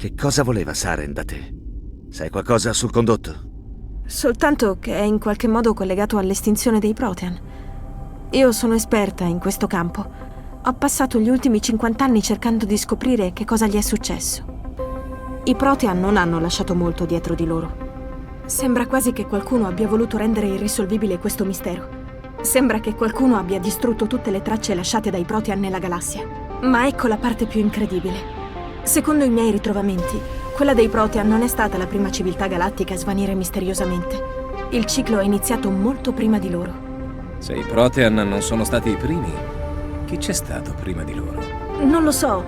Che cosa voleva Saren da te? Sai qualcosa sul condotto? Soltanto che è in qualche modo collegato all'estinzione dei Protean. Io sono esperta in questo campo. Ho passato gli ultimi 50 anni cercando di scoprire che cosa gli è successo. I Protean non hanno lasciato molto dietro di loro. Sembra quasi che qualcuno abbia voluto rendere irrisolvibile questo mistero. Sembra che qualcuno abbia distrutto tutte le tracce lasciate dai Protean nella galassia. Ma ecco la parte più incredibile. Secondo i miei ritrovamenti, quella dei Protean non è stata la prima civiltà galattica a svanire misteriosamente. Il ciclo è iniziato molto prima di loro. Se i Protean non sono stati i primi, chi c'è stato prima di loro? Non lo so.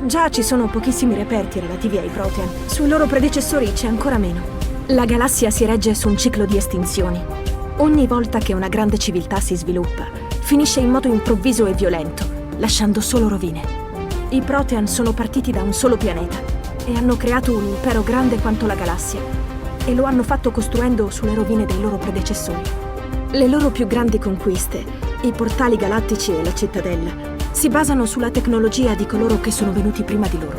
Già ci sono pochissimi reperti relativi ai Protean. Sui loro predecessori c'è ancora meno. La galassia si regge su un ciclo di estinzioni. Ogni volta che una grande civiltà si sviluppa, finisce in modo improvviso e violento, lasciando solo rovine. I Protean sono partiti da un solo pianeta e hanno creato un impero grande quanto la galassia e lo hanno fatto costruendo sulle rovine dei loro predecessori. Le loro più grandi conquiste, i portali galattici e la cittadella, si basano sulla tecnologia di coloro che sono venuti prima di loro.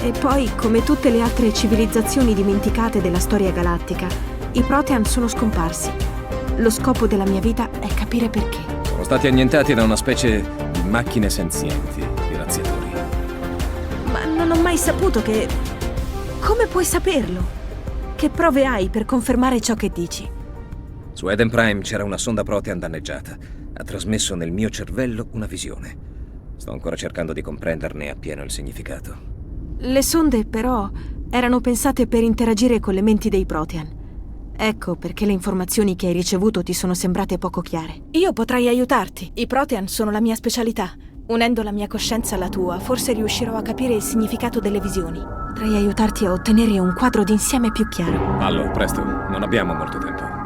E poi, come tutte le altre civilizzazioni dimenticate della storia galattica, i Protean sono scomparsi. Lo scopo della mia vita è capire perché. Sono stati annientati da una specie di macchine senzienti, i razziatori. Ma non ho mai saputo che... Come puoi saperlo? Che prove hai per confermare ciò che dici? Su Eden Prime c'era una sonda Protean danneggiata. Ha trasmesso nel mio cervello una visione. Sto ancora cercando di comprenderne appieno il significato. Le sonde, però, erano pensate per interagire con le menti dei Protean. Ecco perché le informazioni che hai ricevuto ti sono sembrate poco chiare. Io potrei aiutarti. I Protean sono la mia specialità. Unendo la mia coscienza alla tua, forse riuscirò a capire il significato delle visioni. Potrei aiutarti a ottenere un quadro d'insieme più chiaro. Allora, presto, non abbiamo molto tempo.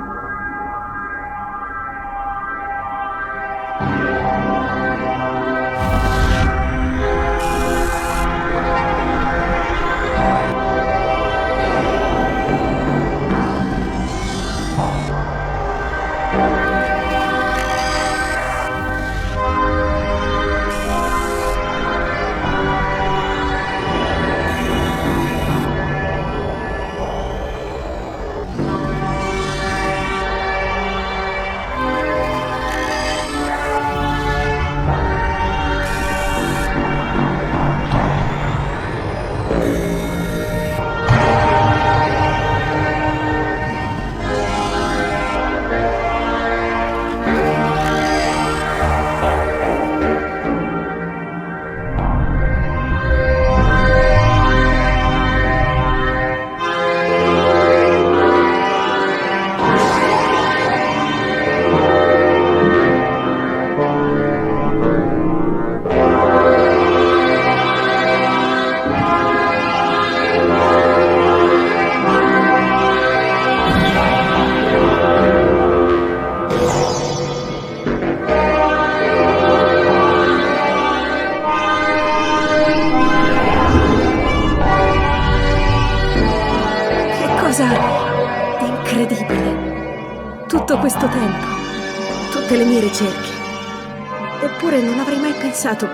incredibile. Tutto questo tempo, tutte le mie ricerche. Eppure non avrei mai pensato...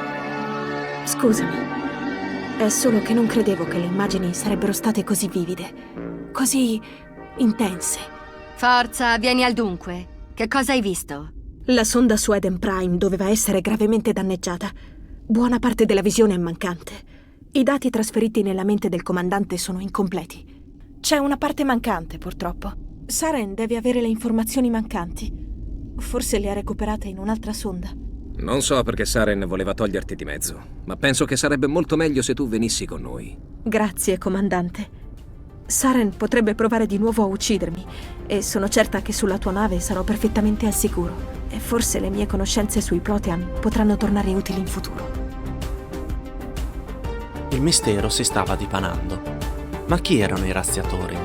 Scusami. È solo che non credevo che le immagini sarebbero state così vivide, così intense. Forza, vieni al dunque. Che cosa hai visto? La sonda su Eden Prime doveva essere gravemente danneggiata. Buona parte della visione è mancante. I dati trasferiti nella mente del comandante sono incompleti. C'è una parte mancante, purtroppo. Saren deve avere le informazioni mancanti. Forse le ha recuperate in un'altra sonda. Non so perché Saren voleva toglierti di mezzo, ma penso che sarebbe molto meglio se tu venissi con noi. Grazie, comandante. Saren potrebbe provare di nuovo a uccidermi e sono certa che sulla tua nave sarò perfettamente al sicuro. E forse le mie conoscenze sui Protean potranno tornare utili in futuro. Il mistero si stava dipanando. Ma chi erano i razziatori?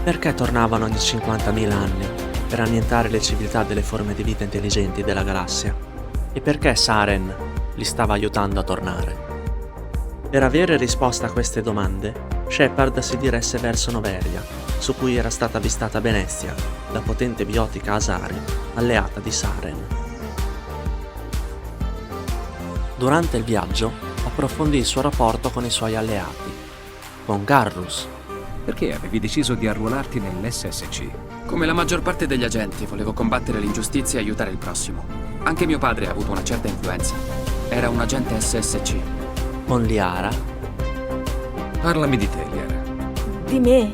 Perché tornavano ogni 50.000 anni per annientare le civiltà delle forme di vita intelligenti della galassia? E perché Saren li stava aiutando a tornare? Per avere risposta a queste domande, Shepard si diresse verso Noveria, su cui era stata avvistata Venezia, la potente biotica Asari, alleata di Saren. Durante il viaggio, approfondì il suo rapporto con i suoi alleati, con Garrus. Perché avevi deciso di arruolarti nell'SSC? Come la maggior parte degli agenti, volevo combattere l'ingiustizia e aiutare il prossimo. Anche mio padre ha avuto una certa influenza. Era un agente SSC. Con Liara. Parlami di te, Liara. Di me?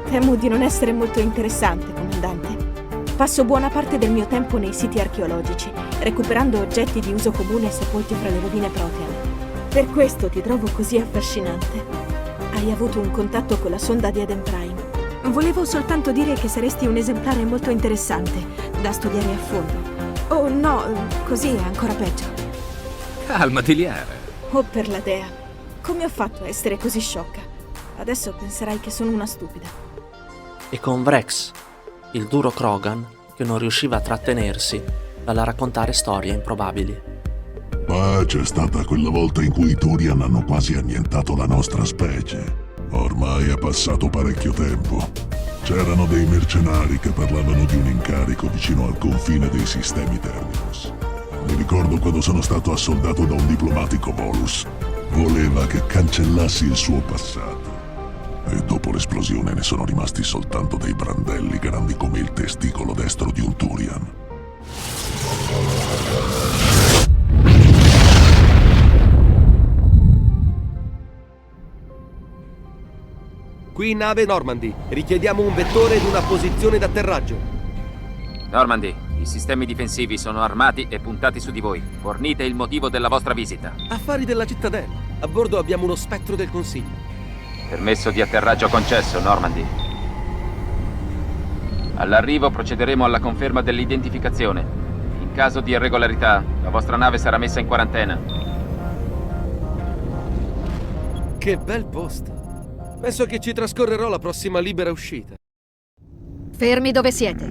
Temo di non essere molto interessante, comandante. Passo buona parte del mio tempo nei siti archeologici, recuperando oggetti di uso comune sepolti fra le rovine Protean. Per questo ti trovo così affascinante. Hai avuto un contatto con la sonda di Eden Prime. Volevo soltanto dire che saresti un esemplare molto interessante, da studiare a fondo. Oh no, così è ancora peggio. Calmati, Liara. Oh, per la dea. Come ho fatto a essere così sciocca? Adesso penserai che sono una stupida. E con Vrex, il duro Krogan che non riusciva a trattenersi dalla raccontare storie improbabili. Ma c'è stata quella volta in cui i Turian hanno quasi annientato la nostra specie. Ormai è passato parecchio tempo. C'erano dei mercenari che parlavano di un incarico vicino al confine dei sistemi Terminus. Mi ricordo quando sono stato assoldato da un diplomatico Volus. Voleva che cancellassi il suo passato. E dopo l'esplosione ne sono rimasti soltanto dei brandelli grandi come il testicolo destro di un Turian. Qui nave Normandy. Richiediamo un vettore ed una posizione d'atterraggio. Normandy, i sistemi difensivi sono armati e puntati su di voi. Fornite il motivo della vostra visita. Affari della cittadella. A bordo abbiamo uno spettro del Consiglio. Permesso di atterraggio concesso, Normandy. All'arrivo procederemo alla conferma dell'identificazione. In caso di irregolarità, la vostra nave sarà messa in quarantena. Che bel posto. Penso che ci trascorrerò la prossima libera uscita. Fermi dove siete.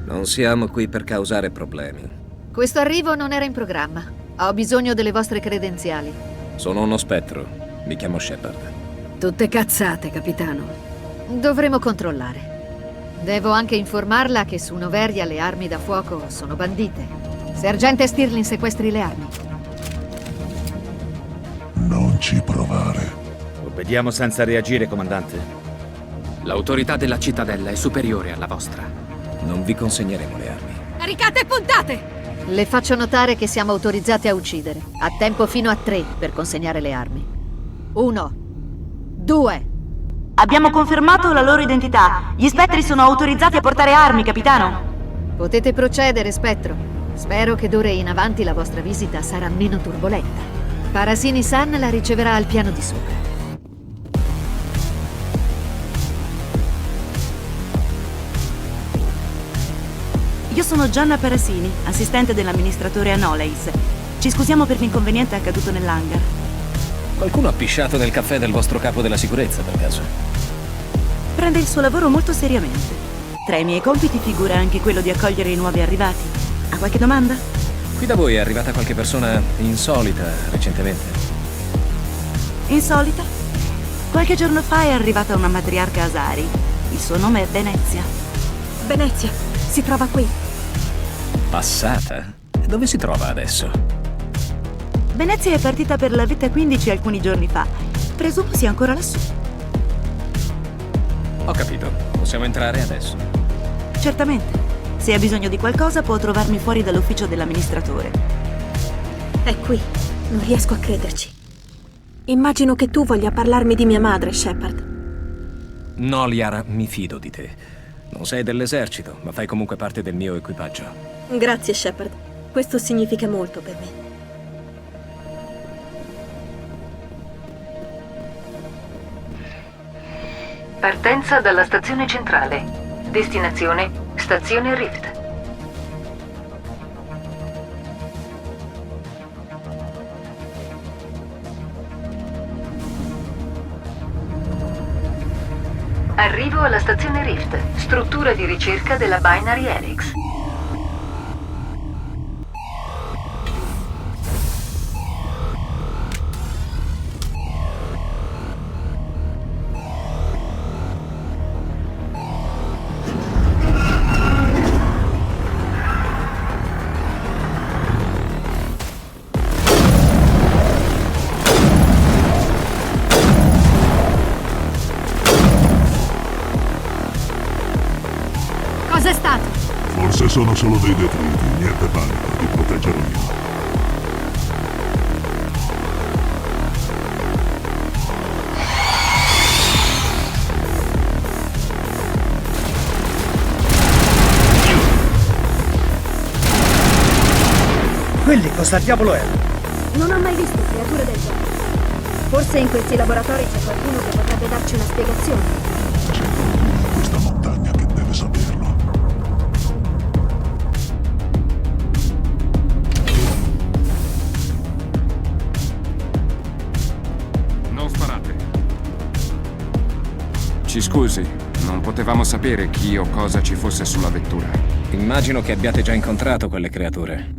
Non siamo qui per causare problemi. Questo arrivo non era in programma. Ho bisogno delle vostre credenziali. Sono uno spettro. Mi chiamo Shepard. Tutte cazzate, capitano. Dovremo controllare. Devo anche informarla che su Noveria le armi da fuoco sono bandite. Sergente Stirling sequestri le armi. Non ci provare. Obbediamo senza reagire, comandante. L'autorità della cittadella è superiore alla vostra. Non vi consegneremo le armi. Caricate e puntate! Le faccio notare che siamo autorizzati a uccidere. Ha tempo fino a 3 per consegnare le armi. 1, 2. Abbiamo confermato la loro identità. Gli spettri sono autorizzati a portare armi, capitano. Potete procedere, spettro. Spero che d'ora in avanti la vostra visita sarà meno turbolenta. Parasini San la riceverà al piano di sopra. Io sono Gianna Parasini, assistente dell'amministratore Anoleis. Ci scusiamo per l'inconveniente accaduto nell'hangar. Qualcuno ha pisciato nel caffè del vostro capo della sicurezza, per caso? Prende il suo lavoro molto seriamente. Tra i miei compiti figura anche quello di accogliere i nuovi arrivati. Ha qualche domanda? Qui da voi è arrivata qualche persona insolita recentemente? Insolita? Qualche giorno fa è arrivata una matriarca Asari. Il suo nome è Venezia. Venezia, si trova qui. Passata? Dove si trova adesso? Venezia è partita per la vetta 15 alcuni giorni fa. Presumo sia ancora lassù. Ho capito. Possiamo entrare adesso? Certamente. Se ha bisogno di qualcosa può trovarmi fuori dall'ufficio dell'amministratore. È qui. Non riesco a crederci. Immagino che tu voglia parlarmi di mia madre, Shepard. No, Liara, mi fido di te. Non sei dell'esercito, ma fai comunque parte del mio equipaggio. Grazie, Shepard. Questo significa molto per me. Partenza dalla stazione centrale. Destinazione stazione Rift. Arrivo alla stazione Rift, struttura di ricerca della Binary Helix. Cos'è stato? Forse sono solo dei detriti, niente panico, ti proteggerò io. Quelli cosa diavolo erano? Non ho mai visto creature del genere. Forse in questi laboratori c'è qualcuno che potrebbe darci una spiegazione. C'è qualcuno in questa montagna che deve saperlo. Non sparate. Ci scusi, non potevamo sapere chi o cosa ci fosse sulla vettura. Immagino che abbiate già incontrato quelle creature.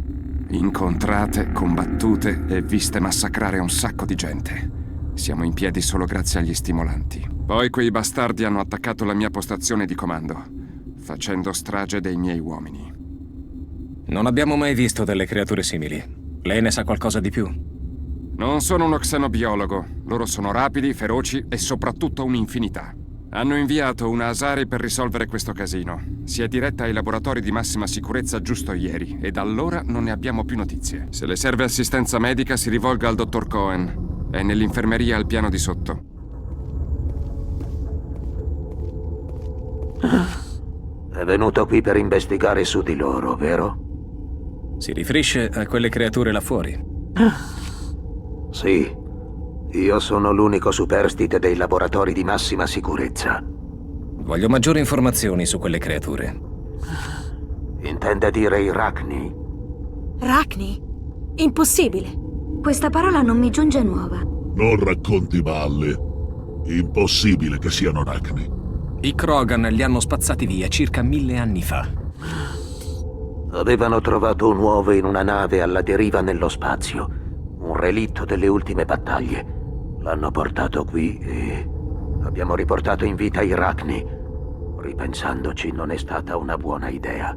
Incontrate, combattute e viste massacrare un sacco di gente. Siamo in piedi solo grazie agli stimolanti. Poi quei bastardi hanno attaccato la mia postazione di comando, facendo strage dei miei uomini. Non abbiamo mai visto delle creature simili. Lei ne sa qualcosa di più? Non sono uno xenobiologo. Loro sono rapidi, feroci e soprattutto un'infinità. Hanno inviato una Asari per risolvere questo casino. Si è diretta ai laboratori di massima sicurezza giusto ieri e da allora non ne abbiamo più notizie. Se le serve assistenza medica si rivolga al dottor Cohen. È nell'infermeria al piano di sotto. È venuto qui per investigare su di loro, vero? Si riferisce a quelle creature là fuori? Sì. Io sono l'unico superstite dei laboratori di massima sicurezza. Voglio maggiori informazioni su quelle creature. Intende dire i Rachni? Rachni? Impossibile. Questa parola non mi giunge nuova. Non racconti balle. Impossibile che siano Rachni. I Krogan li hanno spazzati via circa 1000 anni fa. Avevano trovato un uovo in una nave alla deriva nello spazio. Un relitto delle ultime battaglie. L'hanno portato qui e abbiamo riportato in vita i Rachni. Ripensandoci, non è stata una buona idea.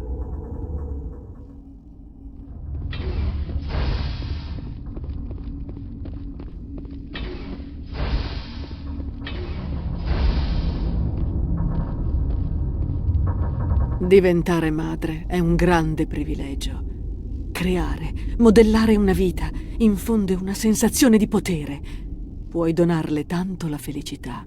Diventare madre è un grande privilegio. Creare, modellare una vita, infonde una sensazione di potere. Puoi donarle tanto la felicità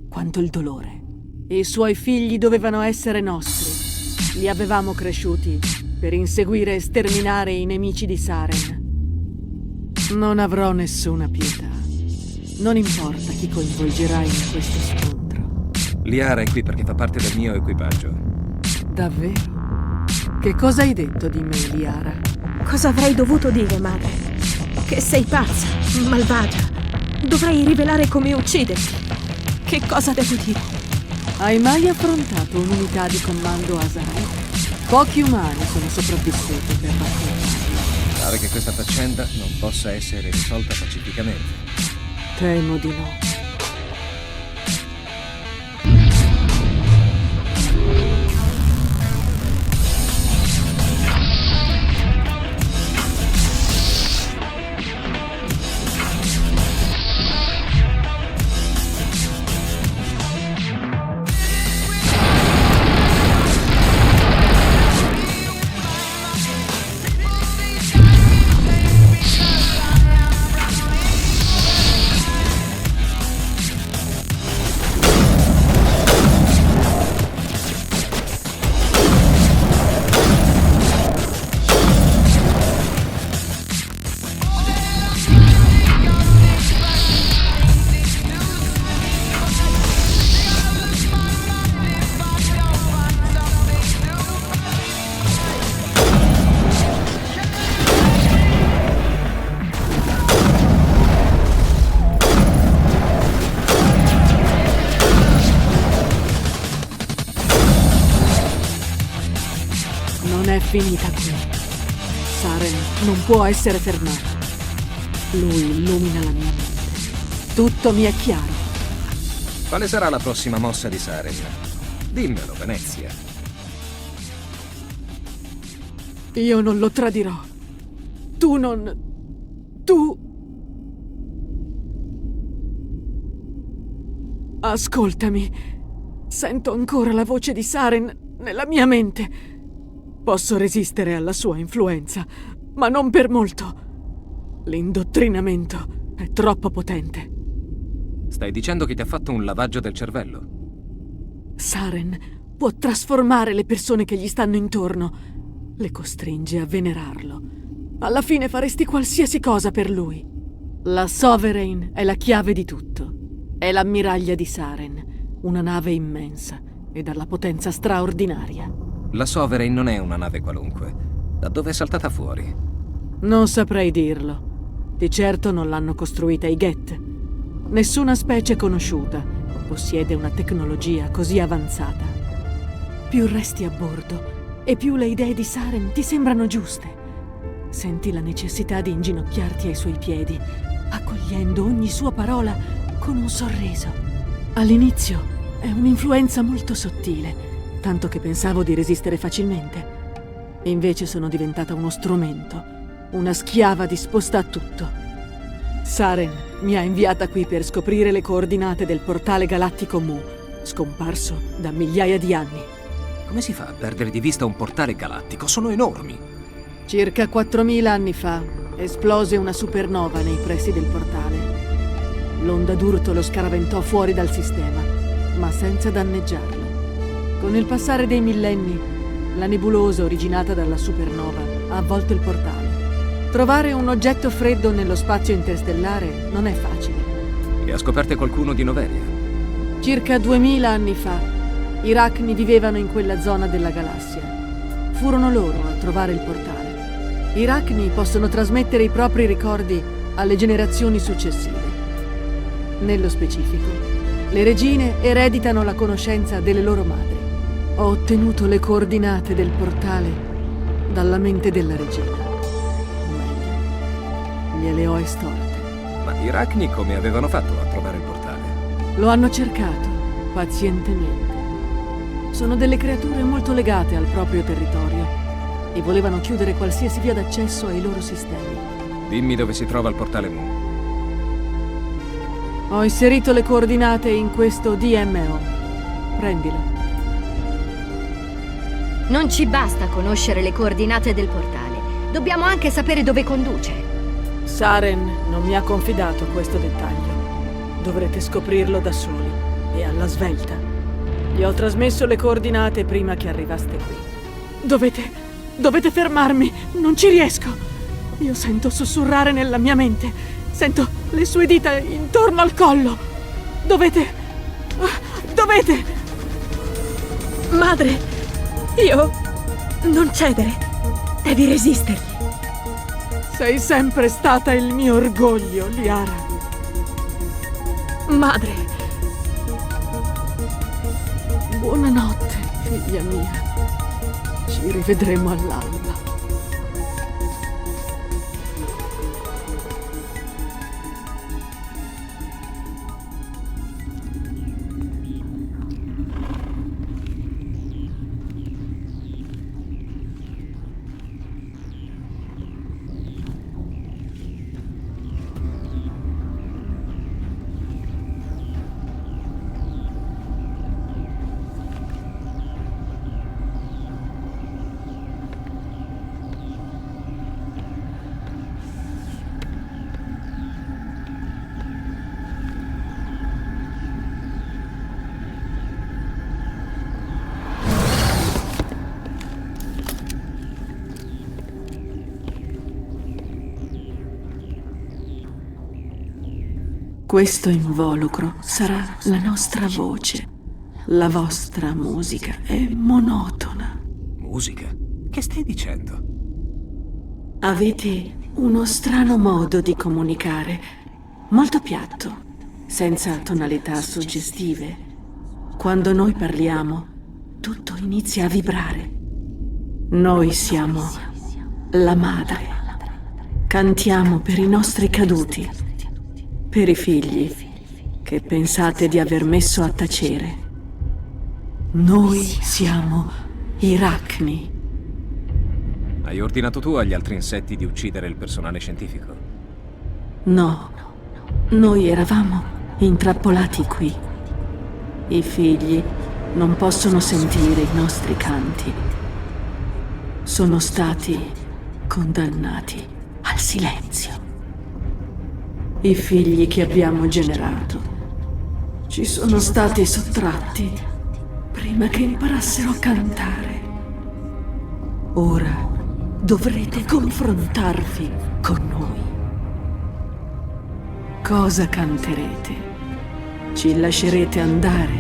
quanto il dolore. I suoi figli dovevano essere nostri. Li avevamo cresciuti per inseguire e sterminare i nemici di Saren. Non avrò nessuna pietà. Non importa chi coinvolgerai in questo scontro. Liara è qui perché fa parte del mio equipaggio. Davvero? Che cosa hai detto di me, Liara? Cosa avrei dovuto dire, madre? Che sei pazza, malvagia. Dovrei rivelare come ucciderti. Che cosa devo dire? Hai mai affrontato un'unità di comando Asari? Pochi umani sono sopravvissuti per raccontarlo. Pare che questa faccenda non possa essere risolta pacificamente. Temo di no. non è finita qui. Saren non può essere fermato. Lui illumina la mia mente. Tutto mi è chiaro. Quale sarà la prossima mossa di Saren? Dimmelo, Venezia. Io non lo tradirò. Tu non... Tu... Ascoltami. Sento ancora la voce di Saren nella mia mente. Posso resistere alla sua influenza, ma non per molto. L'indottrinamento è troppo potente. Stai dicendo che ti ha fatto un lavaggio del cervello? Saren può trasformare le persone che gli stanno intorno. Le costringe a venerarlo. Alla fine faresti qualsiasi cosa per lui. La Sovereign è la chiave di tutto. È l'ammiraglia di Saren, una nave immensa e dalla potenza straordinaria. La Sovereign non è una nave qualunque. Da dove è saltata fuori? Non saprei dirlo. Di certo non l'hanno costruita i Geth. Nessuna specie conosciuta possiede una tecnologia così avanzata. Più resti a bordo e più le idee di Saren ti sembrano giuste. Senti la necessità di inginocchiarti ai suoi piedi, accogliendo ogni sua parola con un sorriso. All'inizio è un'influenza molto sottile, tanto che pensavo di resistere facilmente. Invece sono diventata uno strumento, una schiava disposta a tutto. Saren mi ha inviata qui per scoprire le coordinate del portale galattico Mu, scomparso da migliaia di anni. Come si fa a perdere di vista un portale galattico? Sono enormi. Circa 4.000 anni fa esplose una supernova nei pressi del portale. L'onda d'urto lo scaraventò fuori dal sistema, ma senza danneggiarlo. Con il passare dei millenni, la nebulosa originata dalla supernova ha avvolto il portale. Trovare un oggetto freddo nello spazio interstellare non è facile. E ha scoperto qualcuno di Noveria? Circa 2000 anni fa, i Rachni vivevano in quella zona della galassia. Furono loro a trovare il portale. I Rachni possono trasmettere i propri ricordi alle generazioni successive. Nello specifico, le regine ereditano la conoscenza delle loro madri. Ho ottenuto le coordinate del portale dalla mente della regina. Gliele ho estorte. Ma i Rachni come avevano fatto a trovare il portale? Lo hanno cercato, pazientemente. Sono delle creature molto legate al proprio territorio e volevano chiudere qualsiasi via d'accesso ai loro sistemi. Dimmi dove si trova il portale Mu. Ho inserito le coordinate in questo DMO. Prendilo. Non ci basta conoscere le coordinate del portale. Dobbiamo anche sapere dove conduce. Saren non mi ha confidato questo dettaglio. Dovrete scoprirlo da soli e alla svelta. Gli ho trasmesso le coordinate prima che arrivaste qui. Dovete fermarmi, non ci riesco. Io sento sussurrare nella mia mente. Sento le sue dita intorno al collo. Dovete... Madre, io... non cedere. Devi resistergli. Sei sempre stata il mio orgoglio, Liara. Madre. Buonanotte, figlia mia. Ci rivedremo all'alba. Questo involucro sarà la nostra voce. La vostra musica è monotona. Musica? Che stai dicendo? Avete uno strano modo di comunicare, molto piatto, senza tonalità suggestive. Quando noi parliamo, tutto inizia a vibrare. Noi siamo la madre. Cantiamo per i nostri caduti, per i figli che pensate di aver messo a tacere. Noi siamo i Rachni. Hai ordinato tu agli altri insetti di uccidere il personale scientifico? No, noi eravamo intrappolati qui. I figli non possono sentire i nostri canti. Sono stati condannati al silenzio. I figli che abbiamo generato ci sono stati sottratti prima che imparassero a cantare. Ora dovrete confrontarvi con noi. Cosa canterete? Ci lascerete andare?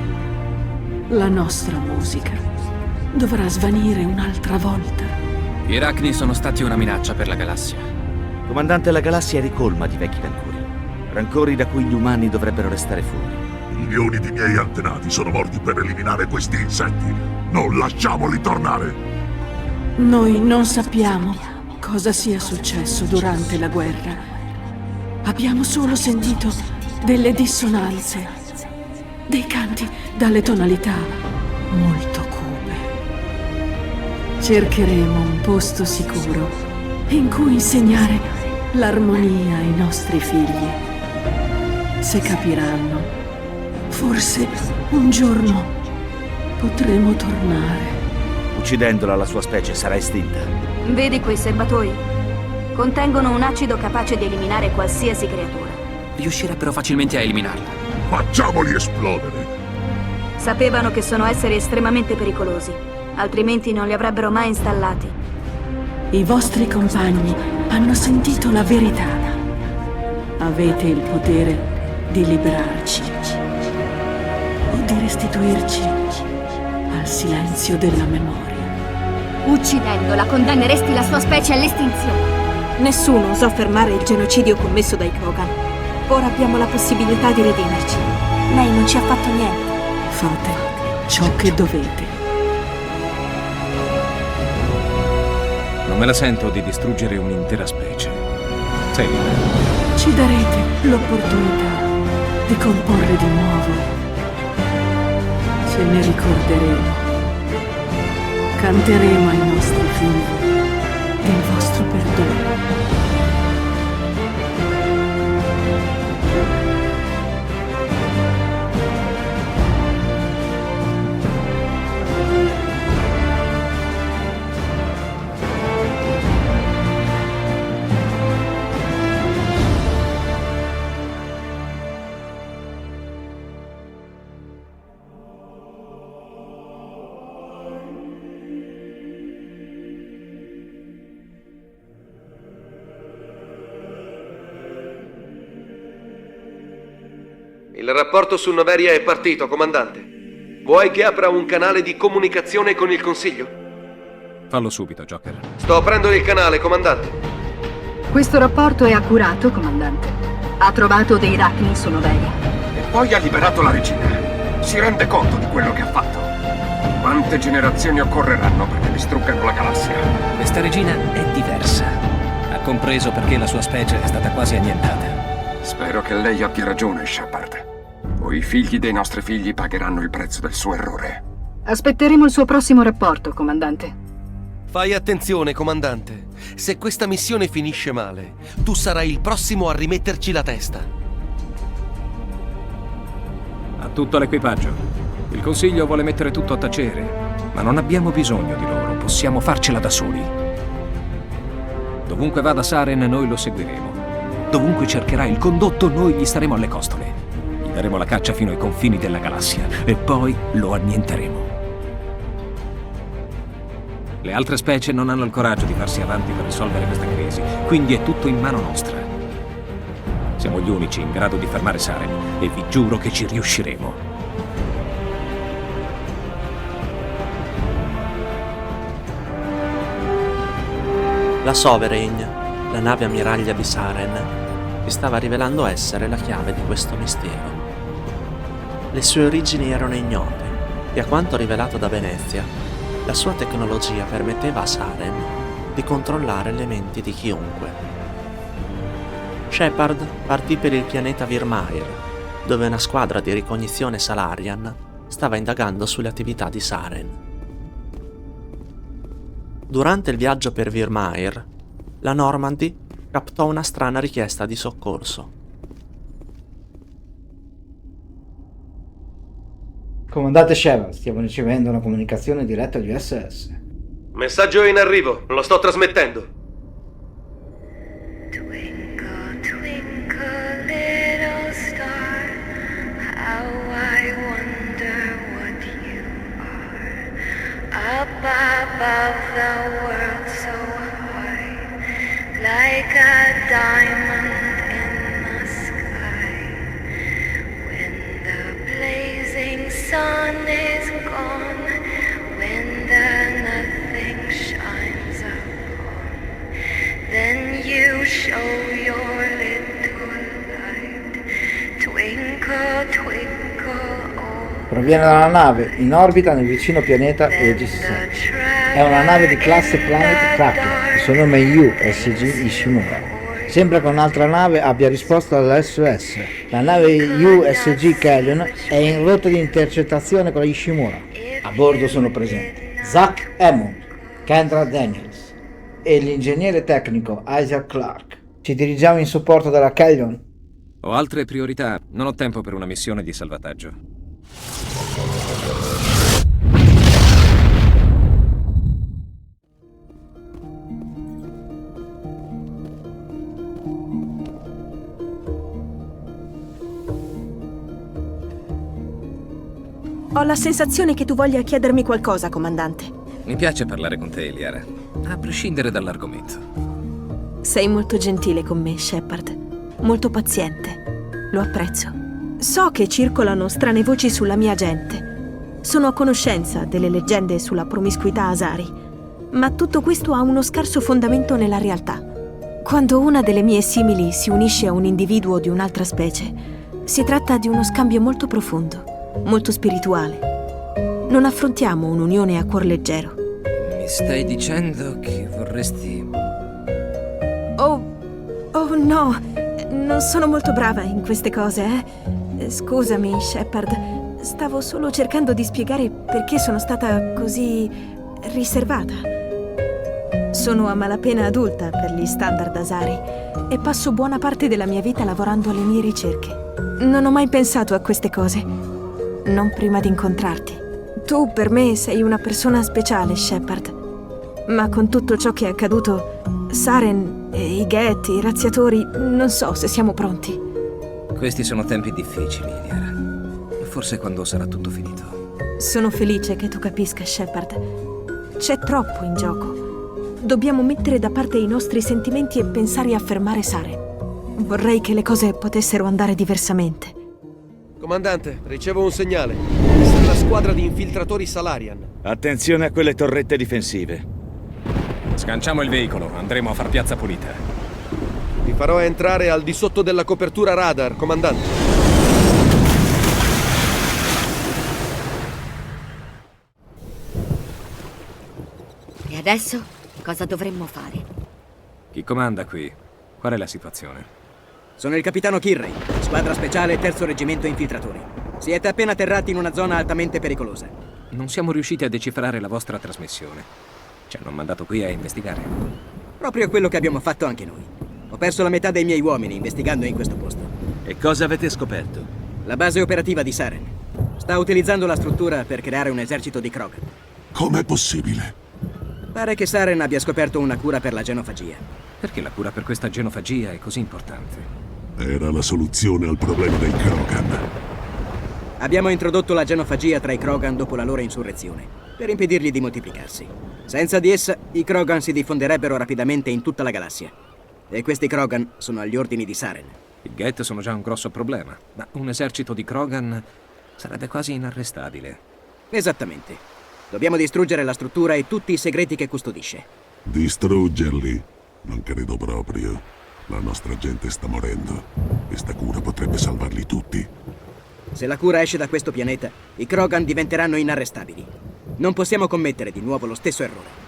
La nostra musica dovrà svanire un'altra volta. I Rachni sono stati una minaccia per la galassia. Comandante, la galassia è ricolma di vecchi rancori da cui gli umani dovrebbero restare fuori. Milioni di miei antenati sono morti per eliminare questi insetti. Non lasciamoli tornare! Noi non sappiamo cosa sia successo durante la guerra. Abbiamo solo sentito delle dissonanze, dei canti dalle tonalità molto cupe. Cercheremo un posto sicuro in cui insegnare l'armonia ai nostri figli. Se capiranno, forse un giorno potremo tornare. Uccidendola, la sua specie sarà estinta. Vedi quei serbatoi? Contengono un acido capace di eliminare qualsiasi creatura. Riuscirebbero facilmente a eliminarla. Facciamoli esplodere! Sapevano che sono esseri estremamente pericolosi, altrimenti non li avrebbero mai installati. I vostri compagni hanno sentito la verità. Avete il potere di liberarci o di restituirci al silenzio della memoria. Uccidendola condanneresti la sua specie all'estinzione. Nessuno osò fermare il genocidio commesso dai Krogan. Ora abbiamo la possibilità di redimerci. Lei non ci ha fatto niente. Fate ciò che dovete. Non me la sento di distruggere un'intera specie. Selina. Ci darete l'opportunità di comporre di nuovo. Ce ne ricorderemo. Canteremo ai nostri figli del vostro perdono. Il rapporto su Noveria è partito, comandante. Vuoi che apra un canale di comunicazione con il Consiglio? Fallo subito, Joker. Sto aprendo il canale, comandante. Questo rapporto è accurato, comandante. Ha trovato dei Rachni su Noveria. E poi ha liberato la regina. Si rende conto di quello che ha fatto? Quante generazioni occorreranno perché distruggano la galassia? Questa regina è diversa. Ha compreso perché la sua specie è stata quasi annientata. Spero che lei abbia ragione, Shepard. O i figli dei nostri figli pagheranno il prezzo del suo errore. Aspetteremo il suo prossimo rapporto, comandante. Fai attenzione, comandante. Se questa missione finisce male, tu sarai il prossimo a rimetterci la testa. A tutto l'equipaggio. Il Consiglio vuole mettere tutto a tacere, ma non abbiamo bisogno di loro, possiamo farcela da soli. Dovunque vada Saren, noi lo seguiremo. Dovunque cercherà il condotto, noi gli staremo alle costole. Gli daremo la caccia fino ai confini della galassia e poi lo annienteremo. Le altre specie non hanno il coraggio di farsi avanti per risolvere questa crisi, quindi è tutto in mano nostra. Siamo gli unici in grado di fermare Saren e vi giuro che ci riusciremo. La Sovereign, la nave ammiraglia di Saren, si stava rivelando essere la chiave di questo mistero. Le sue origini erano ignote e, a quanto rivelato da Venezia, La sua tecnologia permetteva a Saren di controllare le menti di chiunque. Shepard partì per il pianeta Virmire, dove una squadra di ricognizione Salarian stava indagando sulle attività di Saren. Durante il viaggio per Virmire, la Normandy captò una strana richiesta di soccorso. Comandante Shepard, stiamo ricevendo una comunicazione diretta agli SS. Messaggio in arrivo, lo sto trasmettendo. Twinkle, twinkle, little star, how I wonder what you are. Up above the world so high, like a diamond in the sky. When the blazing sun is gone, when the nothing shines upon, then you show your little light. Twinkle, twinkle, oh. Proviene da una nave in orbita nel vicino pianeta Aegis 6. È una nave di classe Planet Kraken, il suo nome è USG Ishimura. Sembra che un'altra nave abbia risposto all'SOS. La nave USG Kellion è in rotta di intercettazione con la Ishimura. A bordo sono presenti Zach Hammond, Kendra Daniels e l'ingegnere tecnico Isaac Clarke. Ci dirigiamo in supporto della Kellion. Ho altre priorità, non ho tempo per una missione di salvataggio. Ho la sensazione che tu voglia chiedermi qualcosa, comandante. Mi piace parlare con te, Liara, a prescindere dall'argomento. Sei molto gentile con me, Shepard. Molto paziente. Lo apprezzo. So che circolano strane voci sulla mia gente. Sono a conoscenza delle leggende sulla promiscuità Asari. Ma tutto questo ha uno scarso fondamento nella realtà. Quando una delle mie simili si unisce a un individuo di un'altra specie, si tratta di uno scambio molto profondo. Molto spirituale. Non affrontiamo un'unione a cuor leggero. Mi stai dicendo che vorresti... Oh no, non sono molto brava in queste cose, eh. Scusami, Shepard. Stavo solo cercando di spiegare perché sono stata così riservata. Sono a malapena adulta per gli standard Asari e passo buona parte della mia vita lavorando alle mie ricerche. Non ho mai pensato a queste cose. Non prima di incontrarti. Tu per me sei una persona speciale, Shepard. Ma con tutto ciò che è accaduto, Saren e i Geth, i razziatori, non so se siamo pronti. Questi sono tempi difficili, Liara. Forse quando sarà tutto finito. Sono felice che tu capisca, Shepard. C'è troppo in gioco. Dobbiamo mettere da parte i nostri sentimenti e pensare a fermare Saren. Vorrei che le cose potessero andare diversamente. Comandante, ricevo un segnale. È la squadra di infiltratori Salarian. Attenzione a quelle torrette difensive. Sganciamo il veicolo, andremo a far piazza pulita. Vi farò entrare al di sotto della copertura radar, comandante. E adesso cosa dovremmo fare? Chi comanda qui? Qual è la situazione? Sono il capitano Kirray, squadra speciale 3° reggimento infiltratori. Siete appena atterrati in una zona altamente pericolosa. Non siamo riusciti a decifrare la vostra trasmissione. Ci hanno mandato qui a investigare. Proprio quello che abbiamo fatto anche noi. Ho perso la metà dei miei uomini investigando in questo posto. E cosa avete scoperto? La base operativa di Saren. Sta utilizzando la struttura per creare un esercito di Krogan. Com'è possibile? Pare che Saren abbia scoperto una cura per la genofagia. Perché la cura per questa genofagia è così importante? Era la soluzione al problema dei Krogan. Abbiamo introdotto la genofagia tra i Krogan dopo la loro insurrezione, per impedirgli di moltiplicarsi. Senza di essa, i Krogan si diffonderebbero rapidamente in tutta la galassia. E questi Krogan sono agli ordini di Saren. I Geth sono già un grosso problema, ma un esercito di Krogan sarebbe quasi inarrestabile. Esattamente. Dobbiamo distruggere la struttura e tutti i segreti che custodisce. Distruggerli? Non credo proprio. La nostra gente sta morendo. Questa cura potrebbe salvarli tutti. Se la cura esce da questo pianeta, i Krogan diventeranno inarrestabili. Non possiamo commettere di nuovo lo stesso errore.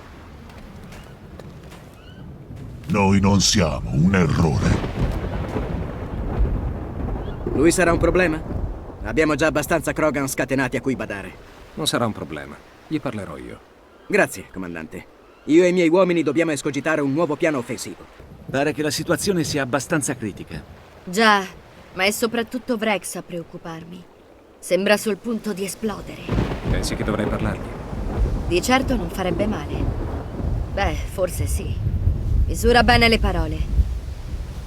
Noi non siamo un errore. Lui sarà un problema? Abbiamo già abbastanza Krogan scatenati a cui badare. Non sarà un problema. Gli parlerò io. Grazie, comandante. Io e i miei uomini dobbiamo escogitare un nuovo piano offensivo. Pare che la situazione sia abbastanza critica. Già, ma è soprattutto Vrex a preoccuparmi. Sembra sul punto di esplodere. Pensi che dovrei parlargli? Di certo non farebbe male. Beh, forse sì. Misura bene le parole.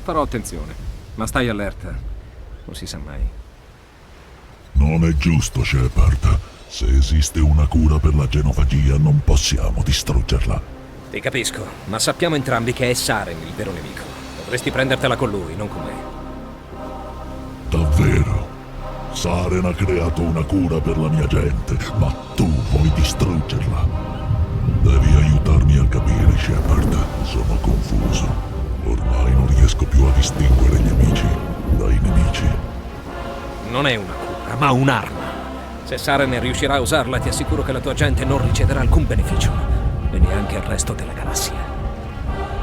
Farò attenzione, ma stai allerta. Non si sa mai. Non è giusto, Shepard. Se esiste una cura per la genofagia, non possiamo distruggerla. Ti capisco, ma sappiamo entrambi che è Saren il vero nemico. Dovresti prendertela con lui, non con me. Davvero? Saren ha creato una cura per la mia gente, ma tu vuoi distruggerla. Devi aiutarmi a capire, Shepard. Sono confuso. Ormai non riesco più a distinguere gli amici dai nemici. Non è una cura, ma un'arma. Se Saren riuscirà a usarla, ti assicuro che la tua gente non riceverà alcun beneficio. E neanche il resto della galassia.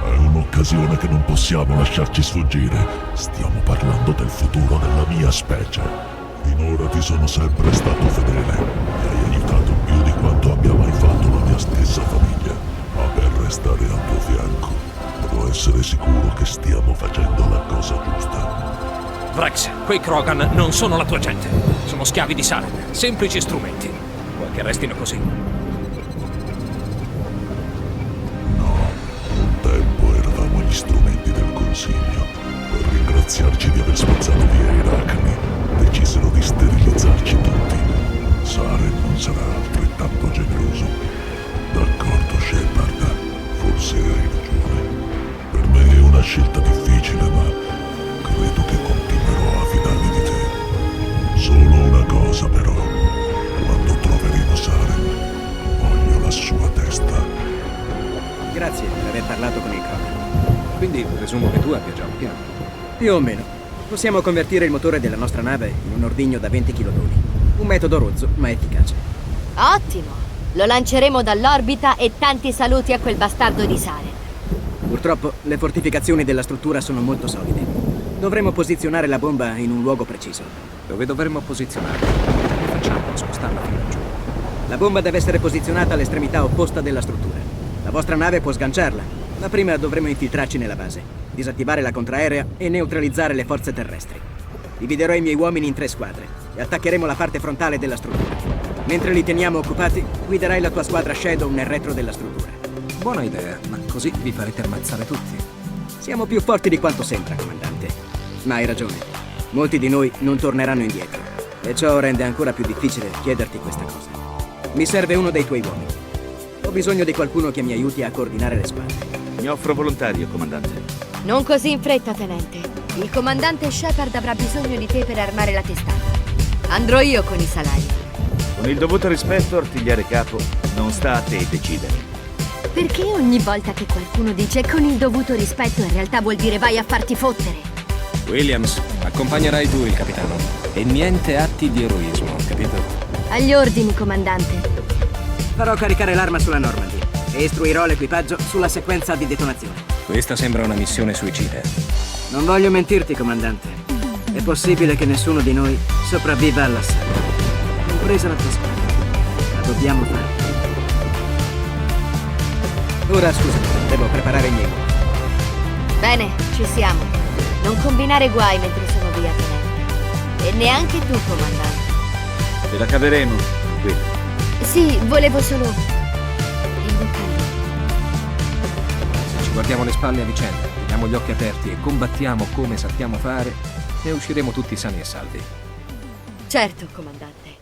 È un'occasione che non possiamo lasciarci sfuggire. Stiamo parlando del futuro della mia specie. Finora ti sono sempre stato fedele. Mi hai aiutato più di quanto abbia mai fatto la mia stessa famiglia. Ma per restare al tuo fianco, devo essere sicuro che stiamo facendo la cosa giusta. Vrex, quei Krogan non sono la tua gente. Sono schiavi di Saren, semplici strumenti. Vuoi che restino così? Un tempo eravamo gli strumenti del Consiglio. Per ringraziarci di aver spazzato via i Rachni, decisero di sterilizzarci tutti. Saren non sarà altrettanto generoso. D'accordo, Shepard. Forse hai ragione. Per me è una scelta difficile, ma credo che continuerò a fidarmi di te. Solo una cosa, però. Quando troveremo Saren, voglio la sua testa. Grazie per aver parlato con il Krogan. Quindi presumo che tu abbia già un piano. Più o meno. Possiamo convertire il motore della nostra nave in un ordigno da 20 kN. Un metodo rozzo, ma efficace. Ottimo! Lo lanceremo dall'orbita e tanti saluti a quel bastardo di Saren. Purtroppo, le fortificazioni della struttura sono molto solide. Dovremo posizionare la bomba in un luogo preciso. Dove dovremmo posizionarla? Come facciamo a spostarla fino a giù? La bomba deve essere posizionata all'estremità opposta della struttura. La vostra nave può sganciarla, ma prima dovremo infiltrarci nella base, disattivare la contraerea e neutralizzare le forze terrestri. Dividerò i miei uomini in 3 squadre e attaccheremo la parte frontale della struttura. Mentre li teniamo occupati, guiderai la tua squadra Shadow nel retro della struttura. Buona idea, ma così vi farete ammazzare tutti. Siamo più forti di quanto sembra, comandante. Ma hai ragione. Molti di noi non torneranno indietro. E ciò rende ancora più difficile chiederti questa cosa. Mi serve uno dei tuoi uomini. Ho bisogno di qualcuno che mi aiuti a coordinare le squadre. Mi offro volontario, comandante. Non così in fretta, tenente. Il comandante Shepard avrà bisogno di te per armare la testata. Andrò io con i salari. Con il dovuto rispetto, artigliere capo, non sta a te decidere. Perché ogni volta che qualcuno dice con il dovuto rispetto in realtà vuol dire vai a farti fottere? Williams, accompagnerai tu il capitano. E niente atti di eroismo, capito? Agli ordini, comandante. Farò caricare l'arma sulla Normandy e istruirò l'equipaggio sulla sequenza di detonazione. Questa sembra una missione suicida. Non voglio mentirti, comandante. È possibile che nessuno di noi sopravviva all'assalto. Compresa la tua squadra. Ma dobbiamo farlo. Ora, scusa, devo preparare i miei uomini. Bene, ci siamo. Non combinare guai mentre sono via, tenente. E neanche tu, comandante. Ce la caveremo, qui. Sì, volevo solo... Se ci guardiamo le spalle a vicenda, teniamo gli occhi aperti e combattiamo come sappiamo fare, ne usciremo tutti sani e salvi. Certo, comandante.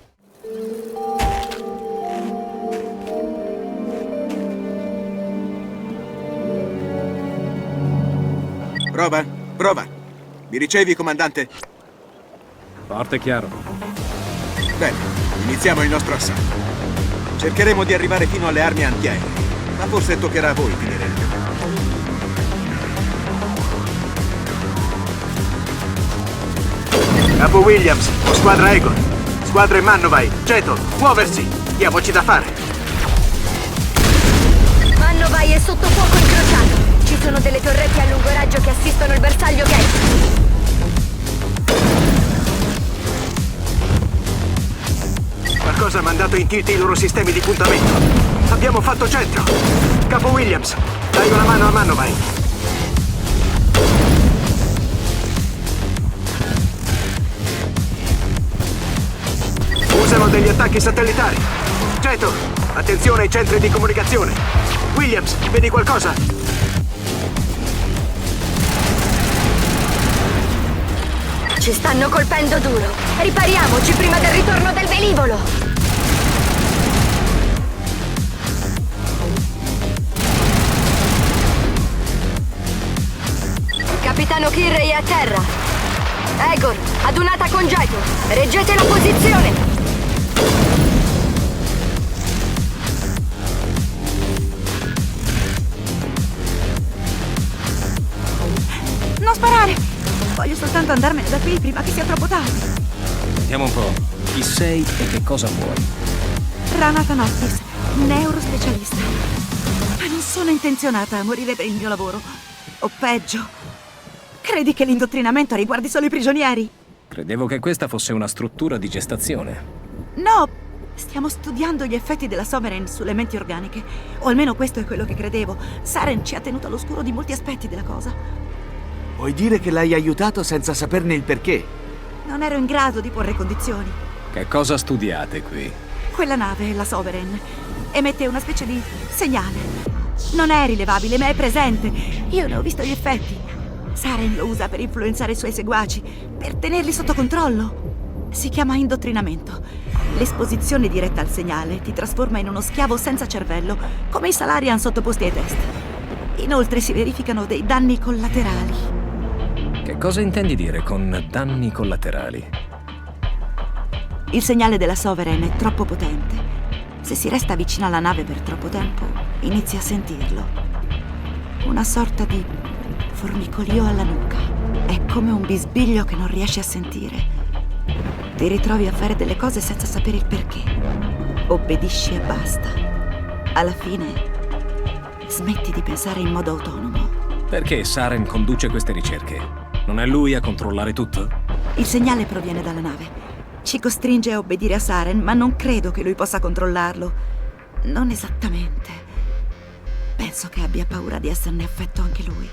Prova, prova. Mi ricevi, comandante? Forte e chiaro. Bene, iniziamo il nostro assalto. Cercheremo di arrivare fino alle armi antiaeree, ma forse toccherà a voi finire il gioco. Capo Williams, o squadra Egon. Squadre Mannovai, Ceto, muoversi! Diamoci da fare! sotto fuoco incrociato. Ci sono delle torrette a lungo raggio che assistono il bersaglio Geth. Qualcosa ha mandato in tilt i loro sistemi di puntamento. Abbiamo fatto centro. Capo Williams, dai una mano a mano, vai. Usano degli attacchi satellitari. Ceto, attenzione ai centri di comunicazione. Williams, vedi qualcosa? Ci stanno colpendo duro. Ripariamoci prima del ritorno del velivolo. Capitano Kirray è a terra. Egor, adunata con Jeto. Reggete la posizione. Non sparare! Voglio soltanto andarmene da qui prima che sia troppo tardi. Sentiamo un po'. Chi sei e che cosa vuoi? Rana Thanoptis, neurospecialista. Ma non sono intenzionata a morire per il mio lavoro. O peggio. Credi che l'indottrinamento riguardi solo i prigionieri? Credevo che questa fosse una struttura di gestazione. No! Stiamo studiando gli effetti della Sovereign sulle menti organiche. O almeno questo è quello che credevo. Saren ci ha tenuto all'oscuro di molti aspetti della cosa. Vuoi dire che l'hai aiutato senza saperne il perché? Non ero in grado di porre condizioni. Che cosa studiate qui? Quella nave, la Sovereign, emette una specie di segnale. Non è rilevabile, ma è presente. Io ne ho visto gli effetti. Saren lo usa per influenzare i suoi seguaci, per tenerli sotto controllo. Si chiama indottrinamento. L'esposizione diretta al segnale ti trasforma in uno schiavo senza cervello, come i Salarian sottoposti ai test. Inoltre si verificano dei danni collaterali. Che cosa intendi dire con danni collaterali? Il segnale della Sovereign è troppo potente. Se si resta vicino alla nave per troppo tempo, inizi a sentirlo. Una sorta di formicolio alla nuca. È come un bisbiglio che non riesci a sentire. Ti ritrovi a fare delle cose senza sapere il perché. Obbedisci e basta. Alla fine smetti di pensare in modo autonomo. Perché Saren conduce queste ricerche? Non è lui a controllare tutto? Il segnale proviene dalla nave. Ci costringe a obbedire a Saren, ma non credo che lui possa controllarlo. Non esattamente. Penso che abbia paura di esserne affetto anche lui.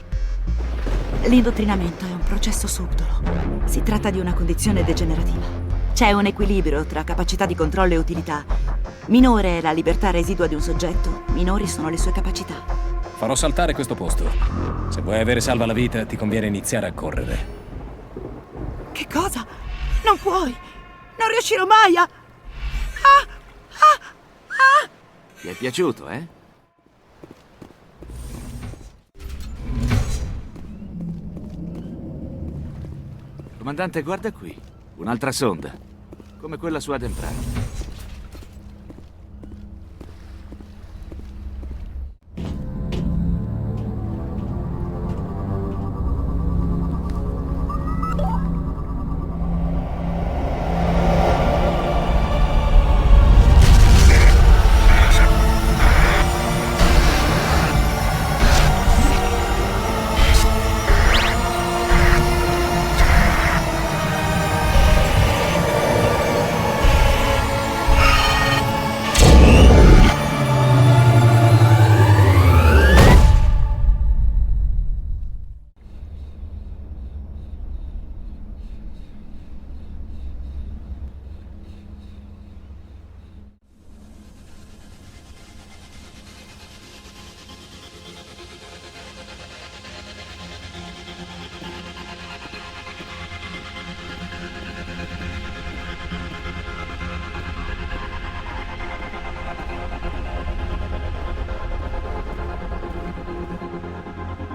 L'indottrinamento è un processo subdolo. Si tratta di una condizione degenerativa. C'è un equilibrio tra capacità di controllo e utilità. Minore è la libertà residua di un soggetto, minori sono le sue capacità. Farò saltare questo posto. Se vuoi avere salva la vita, ti conviene iniziare a correre. Che cosa? Non puoi! Non riuscirò mai a... Ti è piaciuto, eh? Comandante, guarda qui. Un'altra sonda. Come quella su Eden Prime.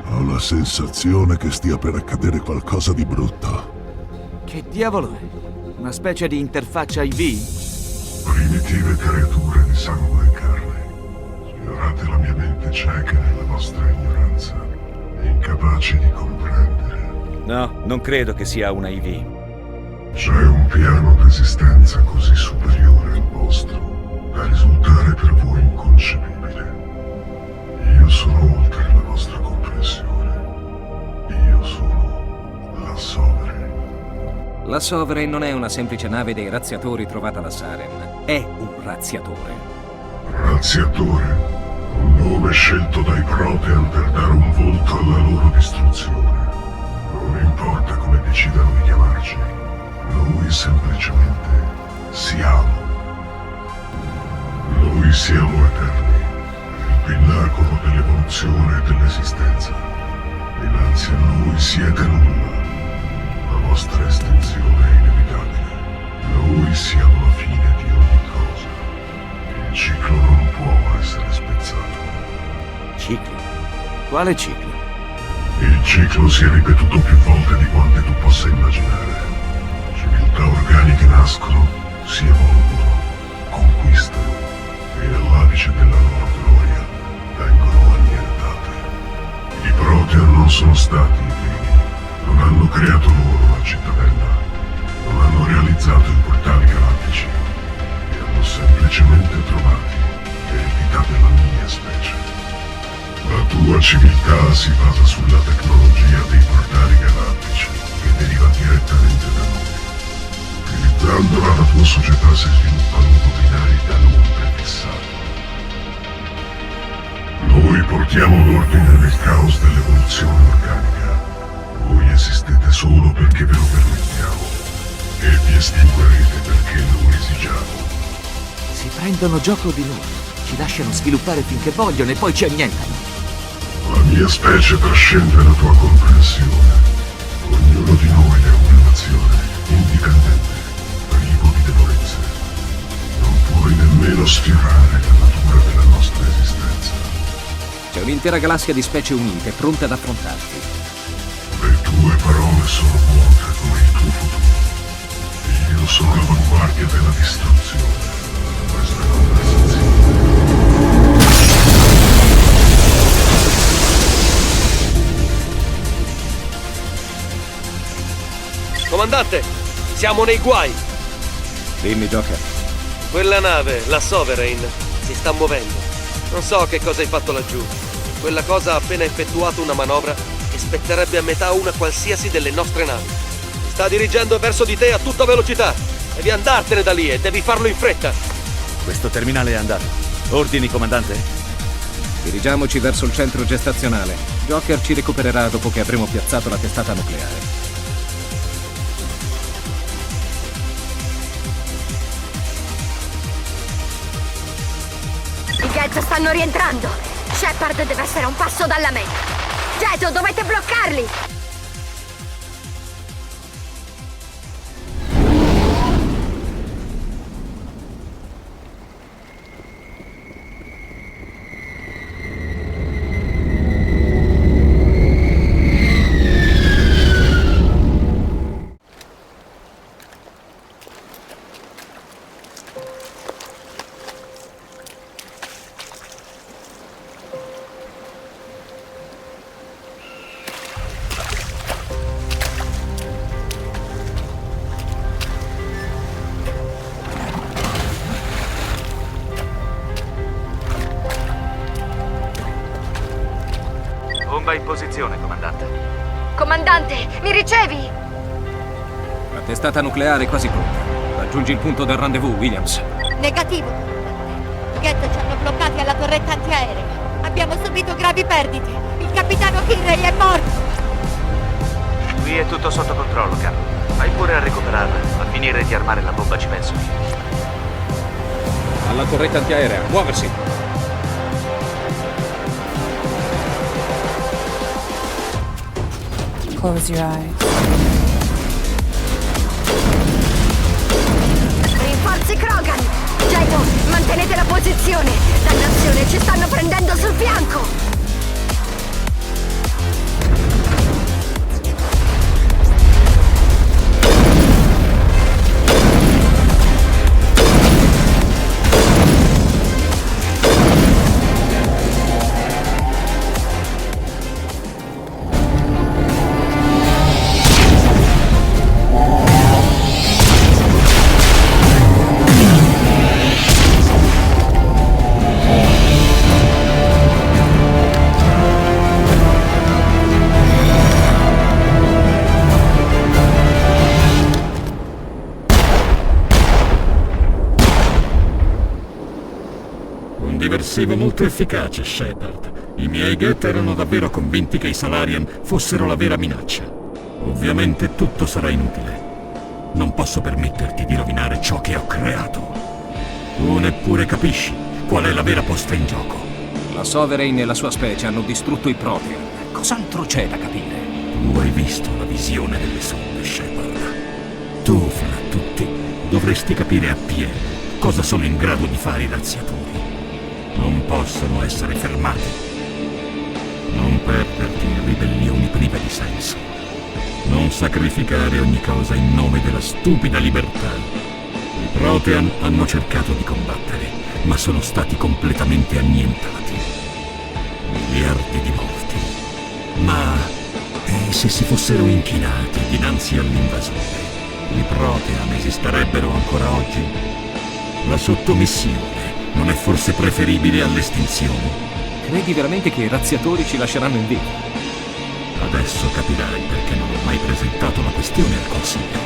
Ho la sensazione che stia per accadere qualcosa di brutto. Che diavolo è? Una specie di interfaccia IV? Primitive creature di sangue e carne. Sfiorate la mia mente cieca nella vostra ignoranza. Incapaci di comprendere. No, non credo che sia una IV. C'è un piano d'esistenza così superiore al vostro da risultare per voi inconcepibile. Io sono La Sovereign non è una semplice nave dei razziatori trovata da Saren. È un razziatore. Razziatore, un nome scelto dai Protean per dare un volto alla loro distruzione. Non importa come decidano di chiamarci, noi semplicemente siamo. Noi siamo eterni, il pinnacolo dell'evoluzione e dell'esistenza. Dinanzi a noi siete nulla. La vostra estinzione è inevitabile. Noi siamo la fine di ogni cosa. Il ciclo non può essere spezzato. Ciclo? Quale ciclo? Il ciclo si è ripetuto più volte di quante tu possa immaginare. Civiltà organiche nascono, si evolvono, conquistano e all'apice della loro gloria vengono annientate. I Protean non sono stati i primi, non hanno creato loro la cittadella, non hanno realizzato i portali galattici, li hanno semplicemente trovati e ereditati la mia specie. La tua civiltà si basa sulla tecnologia dei portali galattici che deriva direttamente da noi. Utilizzandola la tua società si sviluppa lungo binari da noi prefissati. Noi portiamo l'ordine nel caos dell'evoluzione organica. Voi esistete solo perché ve lo permettiamo e vi estinguerete perché lo esigiamo. Si prendono gioco di noi, ci lasciano sviluppare finché vogliono e poi ci annientano. La mia specie trascende la tua comprensione. Ognuno di noi è una nazione indipendente, privo di debolezze. Non puoi nemmeno sfiorare la natura della nostra esistenza. C'è un'intera galassia di specie unite, pronte ad affrontarti. Le tue parole sono vuote come il tuo futuro. Io sono l'avanguardia della distruzione. Questa è la sensazione. Comandante, siamo nei guai. Dimmi, Joker. Quella nave, la Sovereign, si sta muovendo. Non so che cosa hai fatto laggiù. Quella cosa ha appena effettuato una manovra che spetterebbe a metà una qualsiasi delle nostre navi. Si sta dirigendo verso di te a tutta velocità. Devi andartene da lì e devi farlo in fretta. Questo terminale è andato. Ordini, comandante? Dirigiamoci verso il centro gestazionale. Joker ci recupererà dopo che avremo piazzato la testata nucleare. I Geth stanno rientrando. Shepard deve essere a un passo dalla meta. Jeto, dovete bloccarli! Bomba in posizione, comandante. Comandante, mi ricevi? La testata nucleare è quasi pronta. Raggiungi il punto del rendezvous, Williams. Negativo. I Geth ci hanno bloccati alla torretta antiaerea. Abbiamo subito gravi perdite. Il capitano Kirray è morto. Qui è tutto sotto controllo, Carlo. Vai pure a recuperarla. A finire di armare la bomba ci penso. Alla torretta antiaerea, muoversi. Close your eyes. Rinforzi Krogan! Jeto, mantenete la posizione! Dannazione, ci stanno prendendo sul fianco! dimostressivo molto efficace, Shepard. I miei Geth erano davvero convinti che i Salarian fossero la vera minaccia. Ovviamente tutto sarà inutile. Non posso permetterti di rovinare ciò che ho creato. Tu neppure capisci qual è la vera posta in gioco. La Sovereign e la sua specie hanno distrutto i Protean. Cos'altro c'è da capire? Tu hai visto la visione delle sonde, Shepard. Tu, fra tutti, dovresti capire appieno cosa sono in grado di fare i razziatori. Non possono essere fermati. Non perderti in ribellioni prive di senso. Non sacrificare ogni cosa in nome della stupida libertà. I Protean hanno cercato di combattere, ma sono stati completamente annientati. Miliardi di morti. Ma e se si fossero inchinati dinanzi all'invasore? I Protean esisterebbero ancora oggi? La sottomissione non è forse preferibile all'estinzione? Credi veramente che i razziatori ci lasceranno in vita? Adesso capirai perché non ho mai presentato la questione al Consiglio.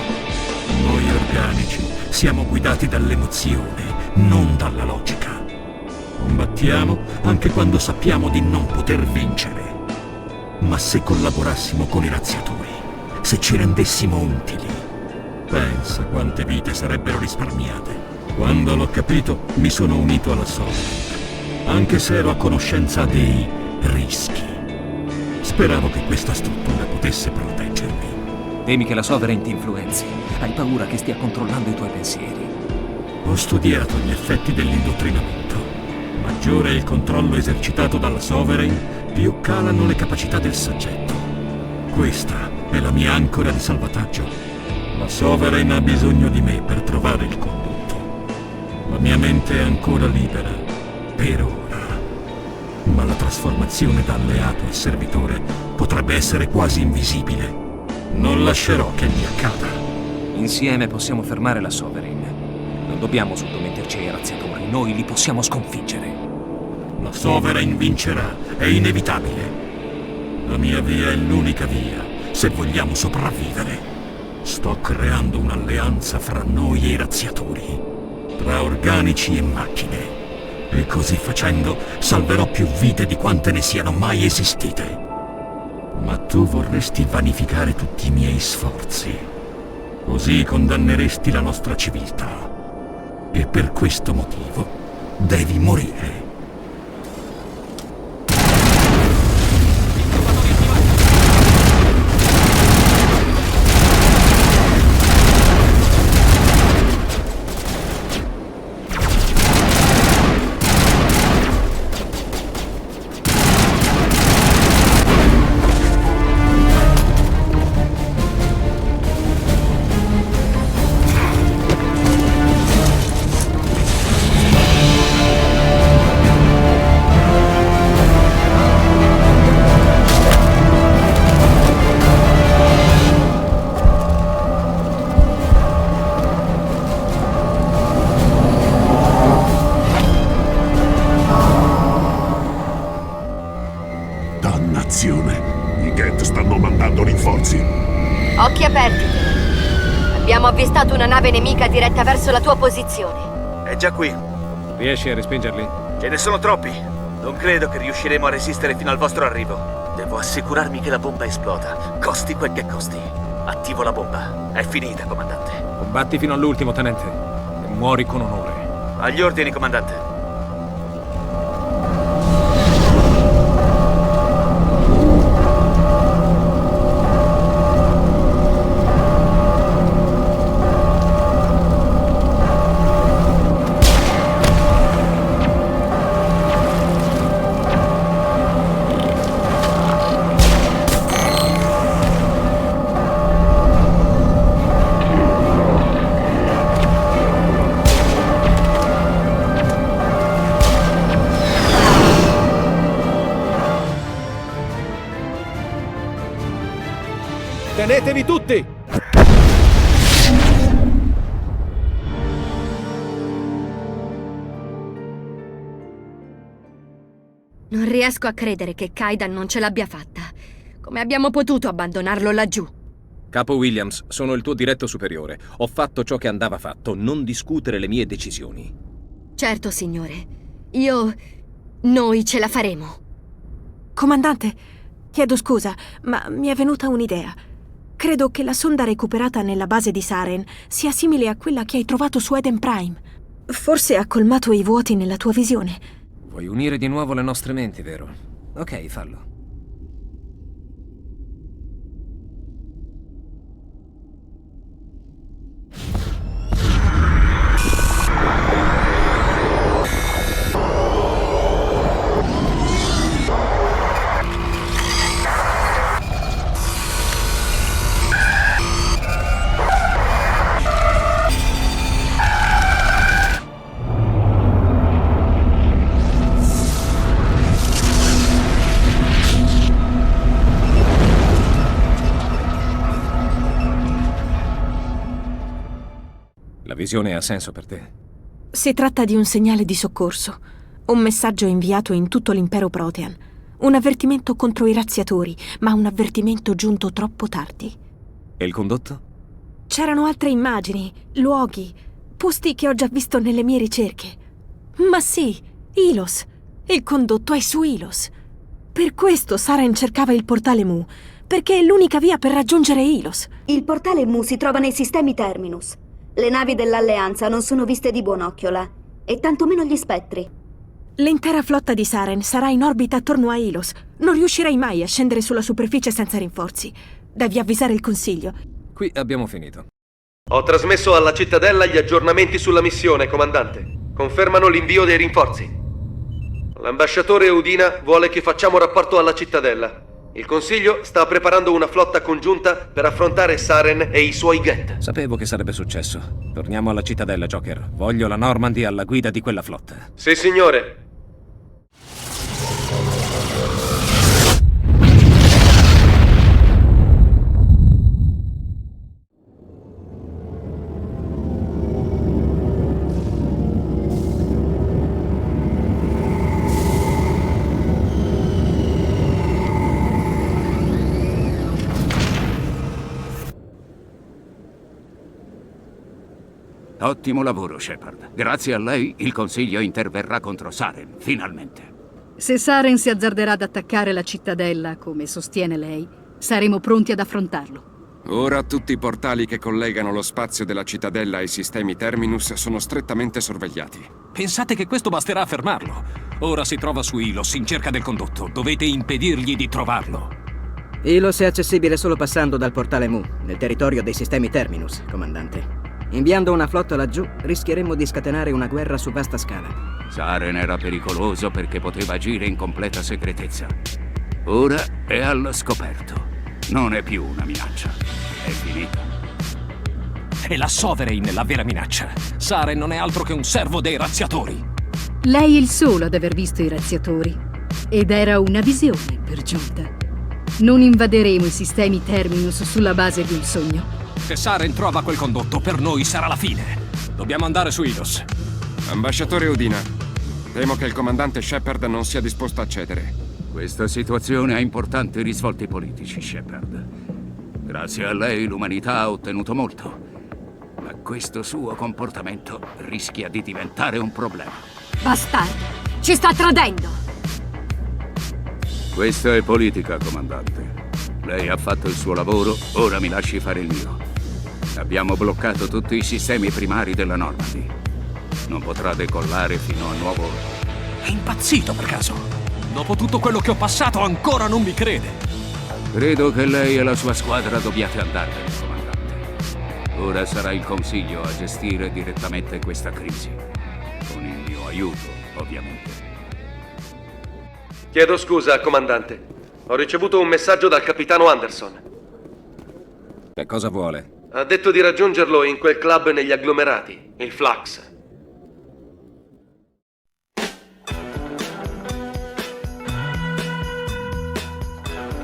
Noi organici siamo guidati dall'emozione, non dalla logica. Combattiamo anche quando sappiamo di non poter vincere. Ma se collaborassimo con i razziatori, se ci rendessimo utili, pensa quante vite sarebbero risparmiate. Quando l'ho capito, mi sono unito alla Sovereign, anche se ero a conoscenza dei rischi. Speravo che questa struttura potesse proteggermi. Temi che la Sovereign ti influenzi. Hai paura che stia controllando i tuoi pensieri. Ho studiato gli effetti dell'indottrinamento. Maggiore è il controllo esercitato dalla Sovereign, più calano le capacità del soggetto. Questa è la mia ancora di salvataggio. La Sovereign ha bisogno di me per trovare il condotto. La mia mente è ancora libera, per ora. Ma la trasformazione da alleato a servitore potrebbe essere quasi invisibile. Non lascerò che mi accada. Insieme possiamo fermare la Sovereign. Non dobbiamo sottometterci ai razziatori, noi li possiamo sconfiggere. La Sovereign vincerà, è inevitabile. La mia via è l'unica via, se vogliamo sopravvivere. Sto creando un'alleanza fra noi e i razziatori, tra organici e macchine. E così facendo salverò più vite di quante ne siano mai esistite. Ma tu vorresti vanificare tutti i miei sforzi. Così condanneresti la nostra civiltà. E per questo motivo devi morire. I Geth stanno mandando rinforzi. Occhi aperti. Abbiamo avvistato una nave nemica diretta verso la tua posizione. È già qui. Riesci a respingerli? Ce ne sono troppi. Non credo che riusciremo a resistere fino al vostro arrivo. Devo assicurarmi che la bomba esploda, costi quel che costi. Attivo la bomba. È finita, comandante. Combatti fino all'ultimo, tenente. E muori con onore. Agli ordini, comandante. Tenetevi tutti! Non riesco a credere che Kaidan non ce l'abbia fatta. Come abbiamo potuto abbandonarlo laggiù? Capo Williams, sono il tuo diretto superiore. Ho fatto ciò che andava fatto, non discutere le mie decisioni. Certo, signore. Io Noi ce la faremo. Comandante, chiedo scusa, ma mi è venuta un'idea. Credo che la sonda recuperata nella base di Saren sia simile a quella che hai trovato su Eden Prime. Forse ha colmato i vuoti nella tua visione. Vuoi unire di nuovo le nostre menti, vero? Ok, fallo. La visione ha senso per te? Si tratta di un segnale di soccorso, un messaggio inviato in tutto l'impero Protean, un avvertimento contro i razziatori, ma un avvertimento giunto troppo tardi. E il condotto? C'erano altre immagini, luoghi, posti che ho già visto nelle mie ricerche. Ma sì, Ilos. Il condotto è su Ilos. Per questo Saren cercava il portale Mu, perché è l'unica via per raggiungere Ilos. Il portale Mu si trova nei sistemi Terminus. Le navi dell'Alleanza non sono viste di buon occhio là, e tantomeno gli spettri. L'intera flotta di Saren sarà in orbita attorno a Ilos. Non riuscirei mai a scendere sulla superficie senza rinforzi. Devi avvisare il Consiglio. Qui abbiamo finito. Ho trasmesso alla Cittadella gli aggiornamenti sulla missione, comandante. Confermano l'invio dei rinforzi. L'ambasciatore Udina vuole che facciamo rapporto alla Cittadella. Il Consiglio sta preparando una flotta congiunta per affrontare Saren e i suoi Geth. Sapevo che sarebbe successo. Torniamo alla Cittadella, Joker. Voglio la Normandy alla guida di quella flotta. Sì, signore. Ottimo lavoro, Shepard. Grazie a lei, il Consiglio interverrà contro Saren, finalmente. Se Saren si azzarderà ad attaccare la cittadella, come sostiene lei, saremo pronti ad affrontarlo. Ora tutti i portali che collegano lo spazio della cittadella ai sistemi Terminus sono strettamente sorvegliati. Pensate che questo basterà a fermarlo? Ora si trova su Ilos in cerca del condotto. Dovete impedirgli di trovarlo. Ilos è accessibile solo passando dal portale Mu, nel territorio dei sistemi Terminus, comandante. Inviando una flotta laggiù, rischieremmo di scatenare una guerra su vasta scala. Saren era pericoloso perché poteva agire in completa segretezza. Ora è allo scoperto. Non è più una minaccia. È finita. È la Sovereign la vera minaccia. Saren non è altro che un servo dei razziatori. Lei è il solo ad aver visto i razziatori. Ed era una visione, per giunta. Non invaderemo i sistemi Terminus sulla base di un sogno. Se Saren trova quel condotto, per noi sarà la fine. Dobbiamo andare su Ilos. Ambasciatore Udina, temo che il comandante Shepard non sia disposto a cedere. Questa situazione ha importanti risvolti politici, Shepard. Grazie a lei l'umanità ha ottenuto molto. Ma questo suo comportamento rischia di diventare un problema. Bastardo! Ci sta tradendo! Questa è politica, comandante. Lei ha fatto il suo lavoro, ora mi lasci fare il mio. Abbiamo bloccato tutti i sistemi primari della Normandy. Non potrà decollare fino a nuovo ordine. È impazzito per caso? Dopo tutto quello che ho passato ancora non mi crede. Credo che lei e la sua squadra dobbiate andarvene, comandante. Ora sarà il Consiglio a gestire direttamente questa crisi. Con il mio aiuto, ovviamente. Chiedo scusa, comandante. Ho ricevuto un messaggio dal capitano Anderson. Che cosa vuole? Ha detto di raggiungerlo in quel club negli agglomerati, il Flux.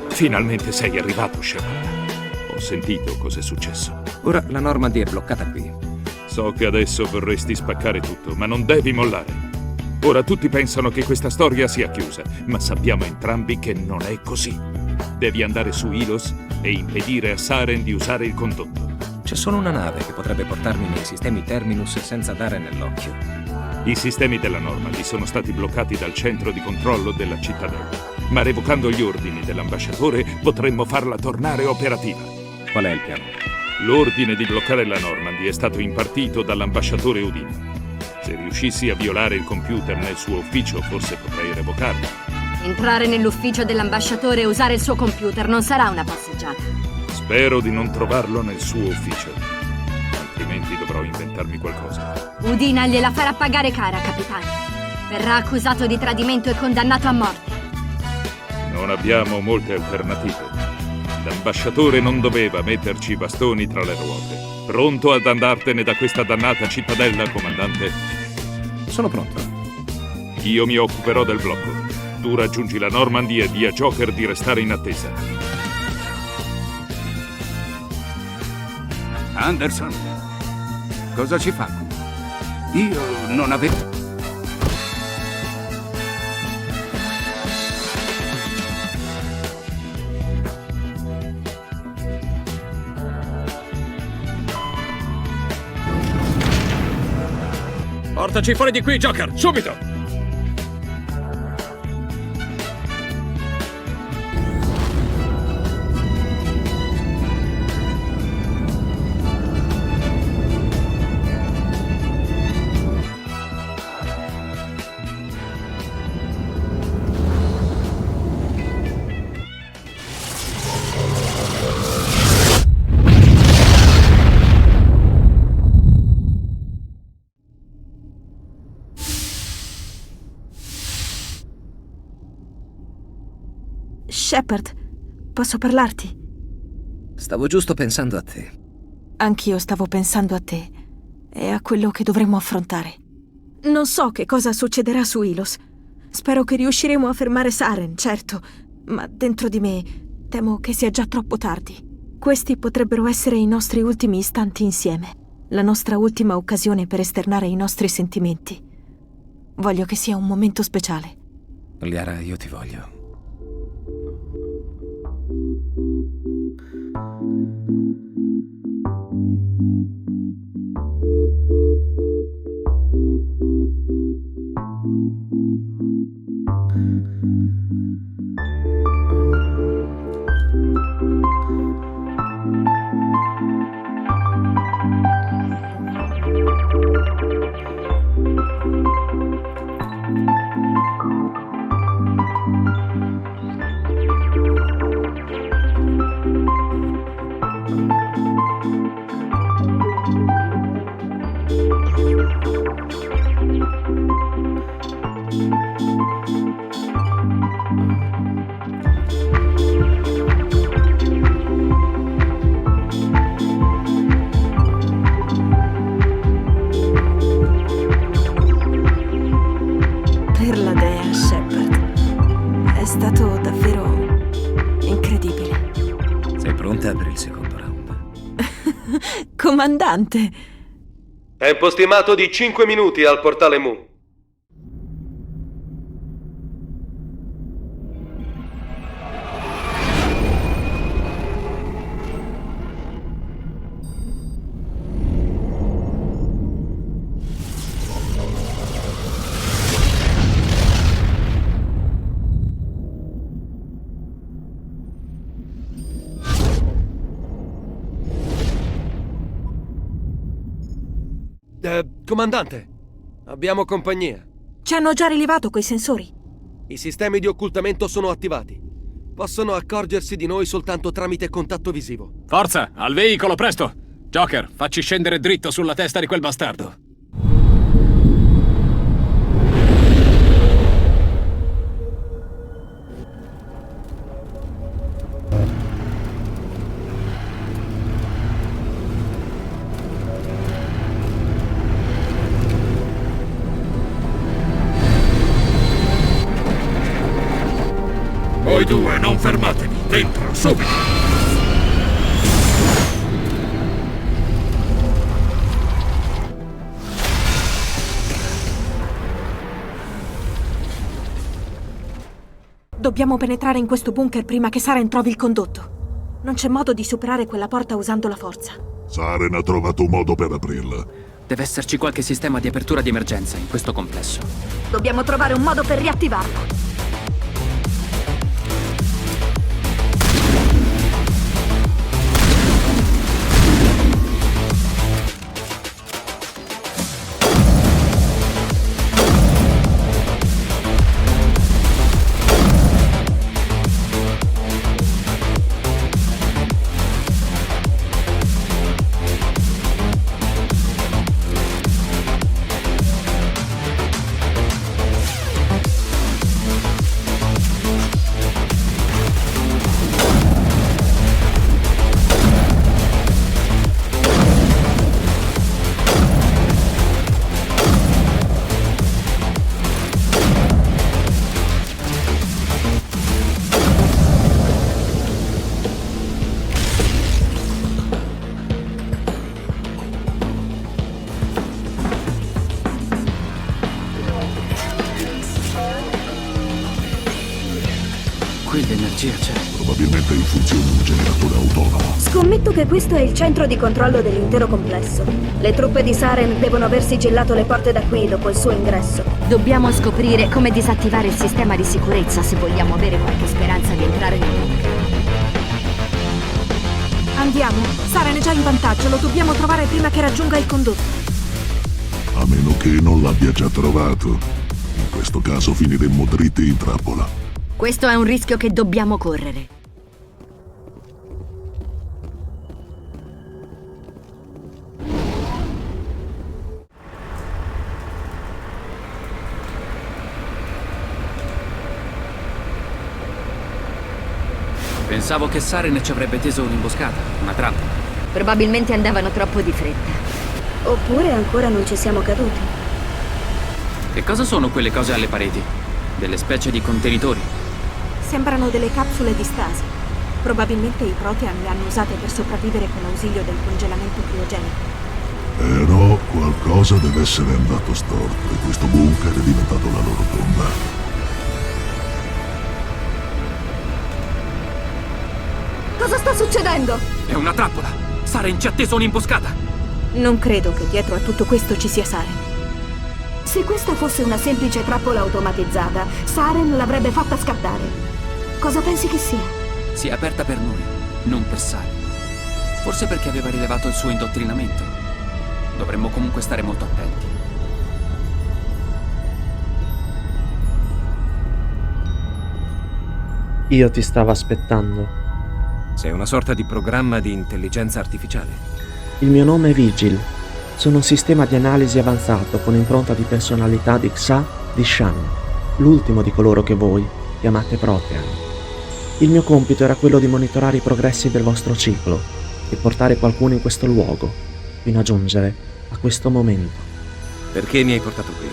Finalmente sei arrivato, Shepard. Ho sentito cos'è successo. Ora la Normandy è bloccata qui. So che adesso vorresti spaccare tutto, ma non devi mollare. Ora tutti pensano che questa storia sia chiusa, ma sappiamo entrambi che non è così. Devi andare su Ilos e impedire a Saren di usare il condotto. C'è solo una nave che potrebbe portarmi nei sistemi Terminus senza dare nell'occhio. I sistemi della Normandy sono stati bloccati dal centro di controllo della cittadella, ma revocando gli ordini dell'ambasciatore potremmo farla tornare operativa. Qual è il piano? L'ordine di bloccare la Normandy è stato impartito dall'ambasciatore Udine. Se riuscissi a violare il computer nel suo ufficio, forse potrei revocarlo. Entrare nell'ufficio dell'ambasciatore e usare il suo computer non sarà una passeggiata. Spero di non trovarlo nel suo ufficio, altrimenti dovrò inventarmi qualcosa. Udina gliela farà pagare cara, capitano. Verrà accusato di tradimento e condannato a morte. Non abbiamo molte alternative. L'ambasciatore non doveva metterci i bastoni tra le ruote. Pronto ad andartene da questa dannata cittadella, comandante? Sono pronto. Io mi occuperò del blocco. Tu raggiungi la Normandy e di a Joker di restare in attesa. Anderson, cosa ci fa qui? Io non avevo... Portaci fuori di qui, Joker, subito! Shepard, posso parlarti? Stavo giusto pensando a te. Anch'io stavo pensando a te e a quello che dovremmo affrontare. Non so che cosa succederà su Ilos. Spero che riusciremo a fermare Saren, certo, ma dentro di me temo che sia già troppo tardi. Questi potrebbero essere i nostri ultimi istanti insieme, la nostra ultima occasione per esternare i nostri sentimenti. Voglio che sia un momento speciale. Liara, io ti voglio. Per la dea, Shepard. È stato davvero incredibile. Sei pronta per il secondo round? Comandante! Tempo stimato di 5 minuti al portale Mu. Comandante, abbiamo compagnia. Ci hanno già rilevato quei sensori. I sistemi di occultamento sono attivati. Possono accorgersi di noi soltanto tramite contatto visivo. Forza, al veicolo, presto! Joker, facci scendere dritto sulla testa di quel bastardo. Voi due non fermatevi, dentro, subito! Dobbiamo penetrare in questo bunker prima che Saren trovi il condotto. Non c'è modo di superare quella porta usando la forza. Saren ha trovato un modo per aprirla. Deve esserci qualche sistema di apertura di emergenza in questo complesso. Dobbiamo trovare un modo per riattivarlo. Qui l'energia c'è. Probabilmente in funzione un generatore autonomo. Scommetto che questo è il centro di controllo dell'intero complesso. Le truppe di Saren devono aver sigillato le porte da qui dopo il suo ingresso. Dobbiamo scoprire come disattivare il sistema di sicurezza se vogliamo avere qualche speranza di entrare nel bunker. Andiamo. Saren è già in vantaggio, lo dobbiamo trovare prima che raggiunga il condotto. A meno che non l'abbia già trovato. In questo caso finiremmo dritti in trappola. Questo è un rischio che dobbiamo correre. Pensavo che Saren ci avrebbe teso un'imboscata, una trappola. Probabilmente andavano troppo di fretta. Oppure ancora non ci siamo caduti. Che cosa sono quelle cose alle pareti? Delle specie di contenitori? Sembrano delle capsule di stasi. Probabilmente i Protean le hanno usate per sopravvivere con l'ausilio del congelamento criogenico. Però qualcosa deve essere andato storto e questo bunker è diventato la loro tomba. Cosa sta succedendo? È una trappola! Saren ci ha teso un'imboscata! Non credo che dietro a tutto questo ci sia Saren. Se questa fosse una semplice trappola automatizzata, Saren l'avrebbe fatta scattare. Cosa pensi che sia? Si è aperta per noi, non per Saren. Forse perché aveva rilevato il suo indottrinamento. Dovremmo comunque stare molto attenti. Io ti stavo aspettando. Sei una sorta di programma di intelligenza artificiale. Il mio nome è Vigil. Sono un sistema di analisi avanzato con impronta di personalità di Xa di Shan, l'ultimo di coloro che voi chiamate Protean. Il mio compito era quello di monitorare i progressi del vostro ciclo e portare qualcuno in questo luogo, fino a giungere a questo momento. Perché mi hai portato qui?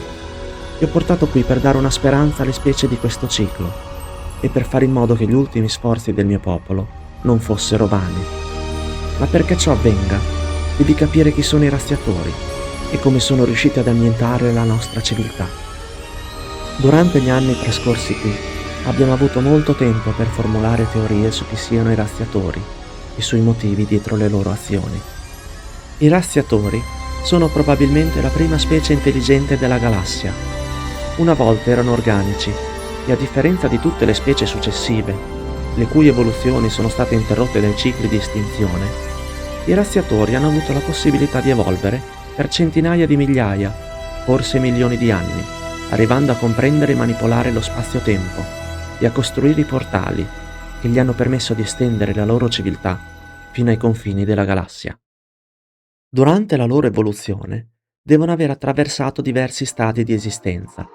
Ti ho portato qui per dare una speranza alle specie di questo ciclo e per fare in modo che gli ultimi sforzi del mio popolo non fossero vani. Ma perché ciò avvenga, devi capire chi sono i razziatori e come sono riusciti ad annientare la nostra civiltà. Durante gli anni trascorsi qui, abbiamo avuto molto tempo per formulare teorie su chi siano i razziatori e sui motivi dietro le loro azioni. I razziatori sono probabilmente la prima specie intelligente della galassia. Una volta erano organici e a differenza di tutte le specie successive, le cui evoluzioni sono state interrotte dai cicli di estinzione, i razziatori hanno avuto la possibilità di evolvere per centinaia di migliaia, forse milioni di anni, arrivando a comprendere e manipolare lo spazio-tempo e a costruire i portali che gli hanno permesso di estendere la loro civiltà fino ai confini della galassia. Durante la loro evoluzione devono aver attraversato diversi stadi di esistenza.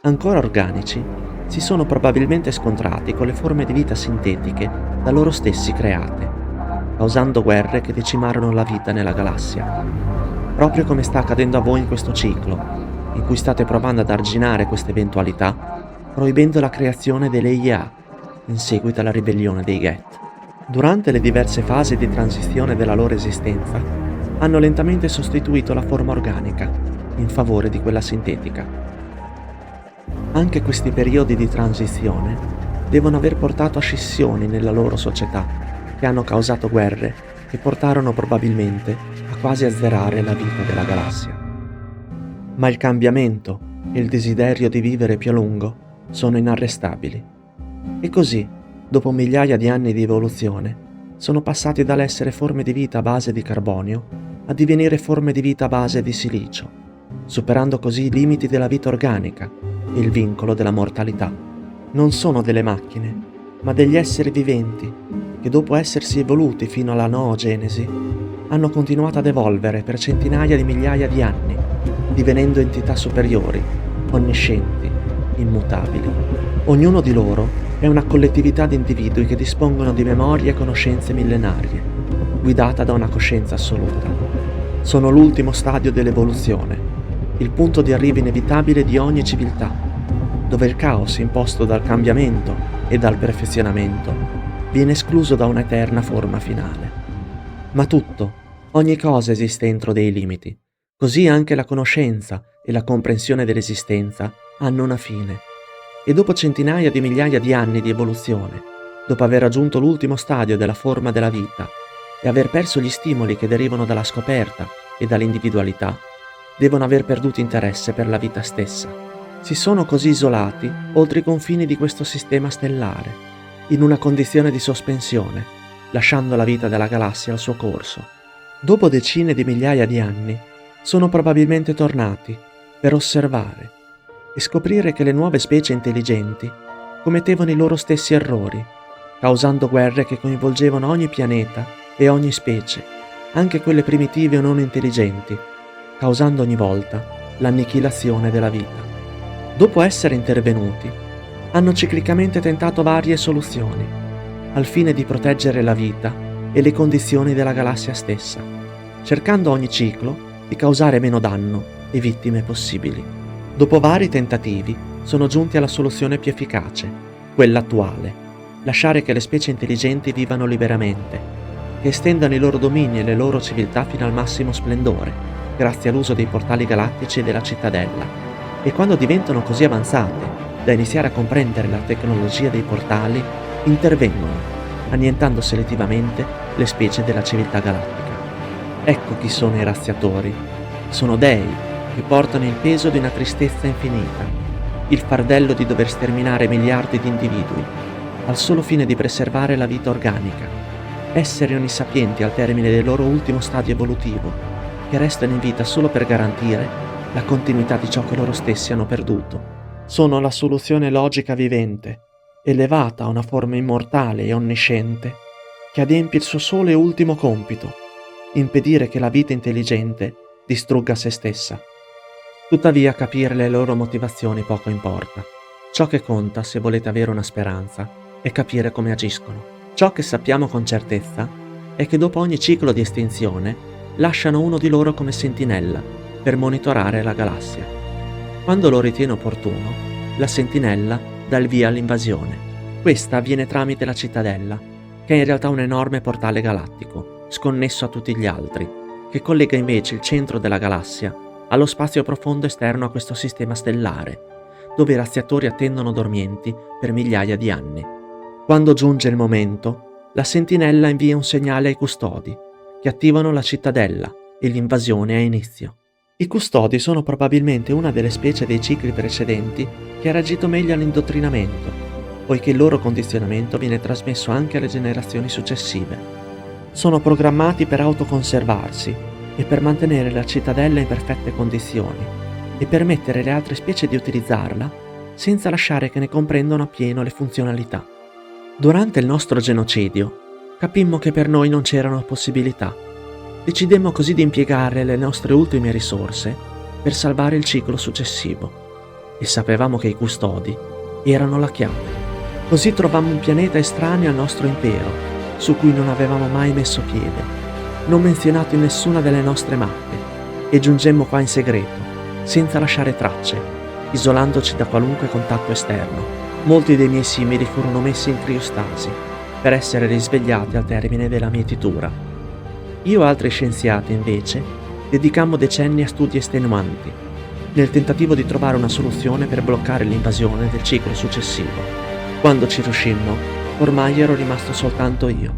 Ancora organici, si sono probabilmente scontrati con le forme di vita sintetiche da loro stessi create, causando guerre che decimarono la vita nella galassia. Proprio come sta accadendo a voi in questo ciclo, in cui state provando ad arginare questa eventualità proibendo la creazione delle IA in seguito alla ribellione dei Geth. Durante le diverse fasi di transizione della loro esistenza, hanno lentamente sostituito la forma organica in favore di quella sintetica. Anche questi periodi di transizione devono aver portato a scissioni nella loro società, che hanno causato guerre che portarono probabilmente a quasi azzerare la vita della galassia. Ma il cambiamento e il desiderio di vivere più a lungo sono inarrestabili. E così, dopo migliaia di anni di evoluzione, sono passati dall'essere forme di vita a base di carbonio a divenire forme di vita a base di silicio, superando così i limiti della vita organica e il vincolo della mortalità. Non sono delle macchine, ma degli esseri viventi che dopo essersi evoluti fino alla noogenesi hanno continuato ad evolvere per centinaia di migliaia di anni, divenendo entità superiori, onniscienti, immutabili. Ognuno di loro è una collettività di individui che dispongono di memorie e conoscenze millenarie, guidata da una coscienza assoluta. Sono l'ultimo stadio dell'evoluzione, il punto di arrivo inevitabile di ogni civiltà, dove il caos imposto dal cambiamento e dal perfezionamento viene escluso da un'eterna forma finale. Ma tutto, ogni cosa esiste entro dei limiti, così anche la conoscenza e la comprensione dell'esistenza hanno una fine. E dopo centinaia di migliaia di anni di evoluzione, dopo aver raggiunto l'ultimo stadio della forma della vita e aver perso gli stimoli che derivano dalla scoperta e dall'individualità, devono aver perduto interesse per la vita stessa. Si sono così isolati oltre i confini di questo sistema stellare, in una condizione di sospensione, lasciando la vita della galassia al suo corso. Dopo decine di migliaia di anni, sono probabilmente tornati per osservare e scoprire che le nuove specie intelligenti commettevano i loro stessi errori, causando guerre che coinvolgevano ogni pianeta e ogni specie, anche quelle primitive o non intelligenti, causando ogni volta l'annichilazione della vita. Dopo essere intervenuti, hanno ciclicamente tentato varie soluzioni, al fine di proteggere la vita e le condizioni della galassia stessa, cercando ogni ciclo di causare meno danno e vittime possibili. Dopo vari tentativi, sono giunti alla soluzione più efficace, quella attuale: lasciare che le specie intelligenti vivano liberamente, che estendano i loro domini e le loro civiltà fino al massimo splendore, grazie all'uso dei portali galattici e della cittadella. E quando diventano così avanzate da iniziare a comprendere la tecnologia dei portali, intervengono, annientando selettivamente le specie della civiltà galattica. Ecco chi sono i razziatori. Sono dei che portano il peso di una tristezza infinita, il fardello di dover sterminare miliardi di individui, al solo fine di preservare la vita organica, esseri onnisapienti al termine del loro ultimo stadio evolutivo, che restano in vita solo per garantire la continuità di ciò che loro stessi hanno perduto. Sono la soluzione logica vivente, elevata a una forma immortale e onnisciente, che adempie il suo solo e ultimo compito: impedire che la vita intelligente distrugga se stessa. Tuttavia capire le loro motivazioni poco importa. Ciò che conta, se volete avere una speranza, è capire come agiscono. Ciò che sappiamo con certezza è che dopo ogni ciclo di estinzione lasciano uno di loro come sentinella per monitorare la galassia. Quando lo ritiene opportuno, la sentinella dà il via all'invasione. Questa avviene tramite la cittadella, che è in realtà un enorme portale galattico, sconnesso a tutti gli altri, che collega invece il centro della galassia allo spazio profondo esterno a questo sistema stellare, dove i razziatori attendono dormienti per migliaia di anni. Quando giunge il momento, la sentinella invia un segnale ai custodi, che attivano la cittadella e l'invasione ha inizio. I custodi sono probabilmente una delle specie dei cicli precedenti che ha reagito meglio all'indottrinamento, poiché il loro condizionamento viene trasmesso anche alle generazioni successive. Sono programmati per autoconservarsi e per mantenere la cittadella in perfette condizioni e permettere alle altre specie di utilizzarla senza lasciare che ne comprendano appieno le funzionalità. Durante il nostro genocidio capimmo che per noi non c'erano possibilità. Decidemmo così di impiegare le nostre ultime risorse per salvare il ciclo successivo e sapevamo che i custodi erano la chiave. Così trovammo un pianeta estraneo al nostro impero, su cui non avevamo mai messo piede, non menzionato in nessuna delle nostre mappe, e giungemmo qua in segreto, senza lasciare tracce, isolandoci da qualunque contatto esterno. Molti dei miei simili furono messi in criostasi per essere risvegliati al termine della mietitura. Io e altri scienziati, invece, dedicammo decenni a studi estenuanti, nel tentativo di trovare una soluzione per bloccare l'invasione del ciclo successivo. Quando ci riuscimmo, ormai ero rimasto soltanto io.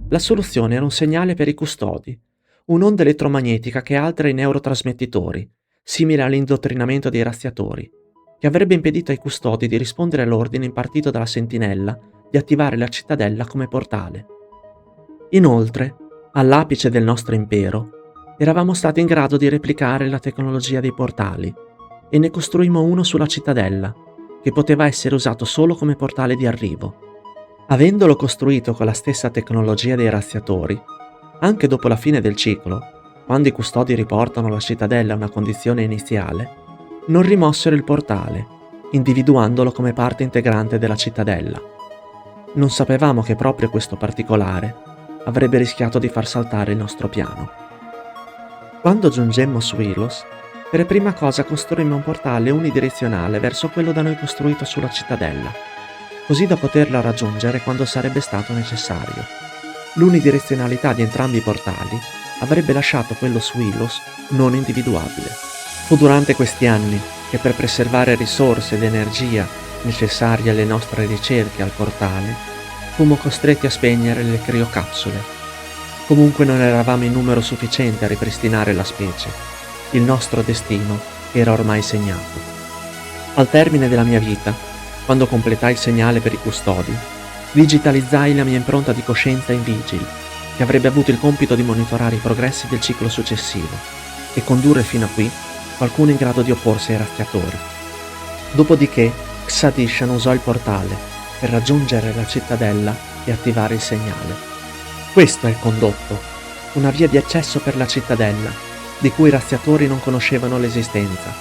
La soluzione era un segnale per i custodi, un'onda elettromagnetica che altera i neurotrasmettitori, simile all'indottrinamento dei razziatori, che avrebbe impedito ai custodi di rispondere all'ordine impartito dalla sentinella di attivare la cittadella come portale. Inoltre, all'apice del nostro impero, eravamo stati in grado di replicare la tecnologia dei portali e ne costruimmo uno sulla cittadella, che poteva essere usato solo come portale di arrivo. Avendolo costruito con la stessa tecnologia dei razziatori, anche dopo la fine del ciclo, quando i custodi riportano la cittadella a una condizione iniziale, non rimossero il portale, individuandolo come parte integrante della cittadella. Non sapevamo che proprio questo particolare avrebbe rischiato di far saltare il nostro piano. Quando giungemmo su Ilos, per prima cosa costruimmo un portale unidirezionale verso quello da noi costruito sulla cittadella, così da poterla raggiungere quando sarebbe stato necessario. L'unidirezionalità di entrambi i portali avrebbe lasciato quello su Ilos non individuabile. Fu durante questi anni che, per preservare risorse ed energia necessarie alle nostre ricerche al portale, fummo costretti a spegnere le criocapsule. Comunque non eravamo in numero sufficiente a ripristinare la specie. Il nostro destino era ormai segnato. Al termine della mia vita, quando completai il segnale per i custodi, digitalizzai la mia impronta di coscienza in Vigil, che avrebbe avuto il compito di monitorare i progressi del ciclo successivo e condurre fino a qui qualcuno in grado di opporsi ai razziatori. Dopodiché Xadishan usò il portale per raggiungere la cittadella e attivare il segnale. Questo è il condotto, una via di accesso per la cittadella, di cui i razziatori non conoscevano l'esistenza,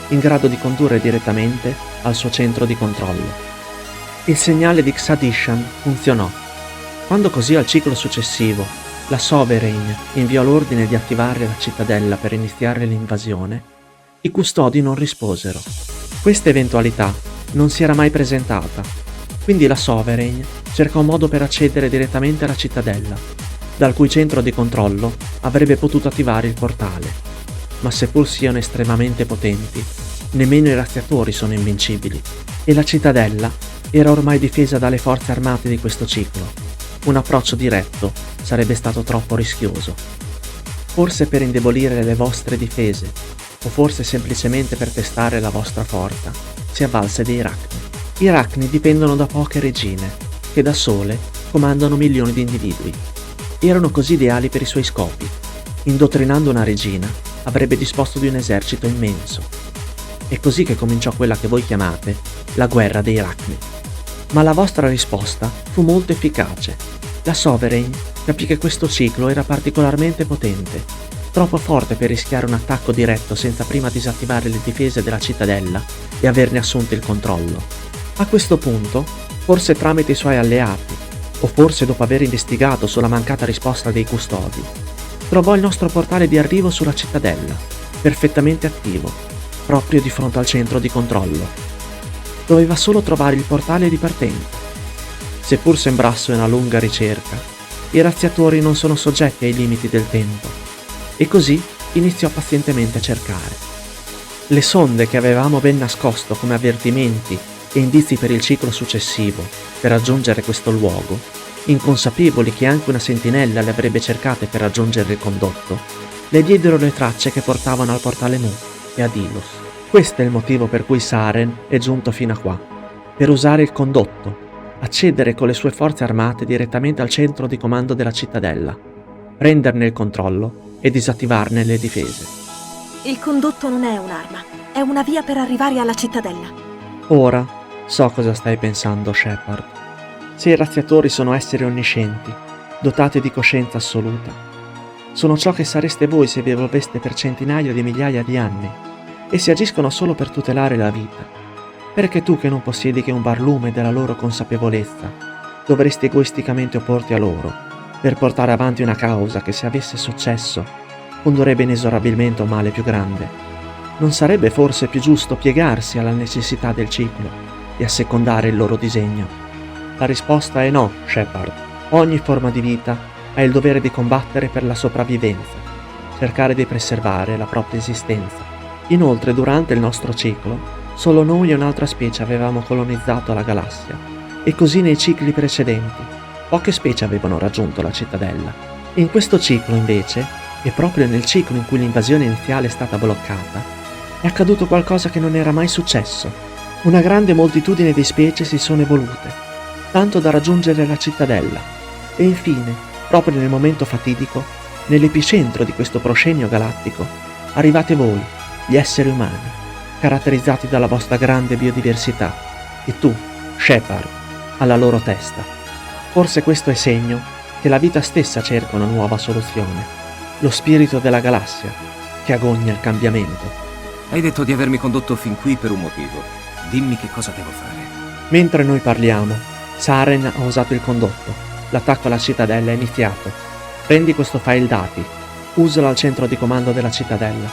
in grado di condurre direttamente al suo centro di controllo. Il segnale di Xadishan funzionò. Quando così al ciclo successivo la Sovereign inviò l'ordine di attivare la cittadella per iniziare l'invasione, i custodi non risposero. Questa eventualità non si era mai presentata, quindi la Sovereign cercò un modo per accedere direttamente alla cittadella, dal cui centro di controllo avrebbe potuto attivare il portale. Ma seppur siano estremamente potenti, nemmeno i razziatori sono invincibili, e la cittadella era ormai difesa dalle forze armate di questo ciclo. Un approccio diretto sarebbe stato troppo rischioso. Forse per indebolire le vostre difese, o forse semplicemente per testare la vostra forza, si avvalse dei Rachni. I Rachni dipendono da poche regine, che da sole comandano milioni di individui. Erano così ideali per i suoi scopi. Indottrinando una regina, avrebbe disposto di un esercito immenso. È così che cominciò quella che voi chiamate la guerra dei Rachni. Ma la vostra risposta fu molto efficace. La Sovereign capì che questo ciclo era particolarmente potente, troppo forte per rischiare un attacco diretto senza prima disattivare le difese della cittadella e averne assunto il controllo. A questo punto, forse tramite i suoi alleati, o forse dopo aver investigato sulla mancata risposta dei custodi, trovò il nostro portale di arrivo sulla cittadella, perfettamente attivo, proprio di fronte al centro di controllo. Doveva solo trovare il portale di partenza. Seppur sembrasse una lunga ricerca, i razziatori non sono soggetti ai limiti del tempo, e così iniziò pazientemente a cercare. Le sonde che avevamo ben nascosto come avvertimenti e indizi per il ciclo successivo per raggiungere questo luogo, inconsapevoli che anche una sentinella le avrebbe cercate per raggiungere il condotto, le diedero le tracce che portavano al portale Mu e ad Ilos. Questo è il motivo per cui Saren è giunto fino a qua, per usare il condotto, accedere con le sue forze armate direttamente al centro di comando della cittadella, prenderne il controllo e disattivarne le difese. Il condotto non è un'arma, è una via per arrivare alla cittadella. Ora so cosa stai pensando, Shepard. Se i razziatori sono esseri onniscienti, dotati di coscienza assoluta, sono ciò che sareste voi se vi evolveste per centinaia di migliaia di anni e si agiscono solo per tutelare la vita. Perché tu, che non possiedi che un barlume della loro consapevolezza, dovresti egoisticamente opporti a loro per portare avanti una causa che, se avesse successo, condurrebbe inesorabilmente a un male più grande? Non sarebbe forse più giusto piegarsi alla necessità del ciclo e assecondare il loro disegno? La risposta è no, Shepard. Ogni forma di vita ha il dovere di combattere per la sopravvivenza, cercare di preservare la propria esistenza. Inoltre, durante il nostro ciclo, solo noi e un'altra specie avevamo colonizzato la galassia, e così nei cicli precedenti poche specie avevano raggiunto la cittadella. In questo ciclo, invece, E proprio nel ciclo in cui l'invasione iniziale è stata bloccata, è accaduto qualcosa che non era mai successo. Una grande moltitudine di specie si sono evolute, tanto da raggiungere la cittadella. E infine, proprio nel momento fatidico, nell'epicentro di questo proscenio galattico, arrivate voi, gli esseri umani, caratterizzati dalla vostra grande biodiversità, e tu, Shepard, alla loro testa. Forse questo è segno che la vita stessa cerca una nuova soluzione. Lo spirito della galassia, che agogna il cambiamento. Hai detto di avermi condotto fin qui per un motivo. Dimmi che cosa devo fare. Mentre noi parliamo, Saren ha usato il condotto. L'attacco alla cittadella è iniziato. Prendi questo file dati, usalo al centro di comando della cittadella.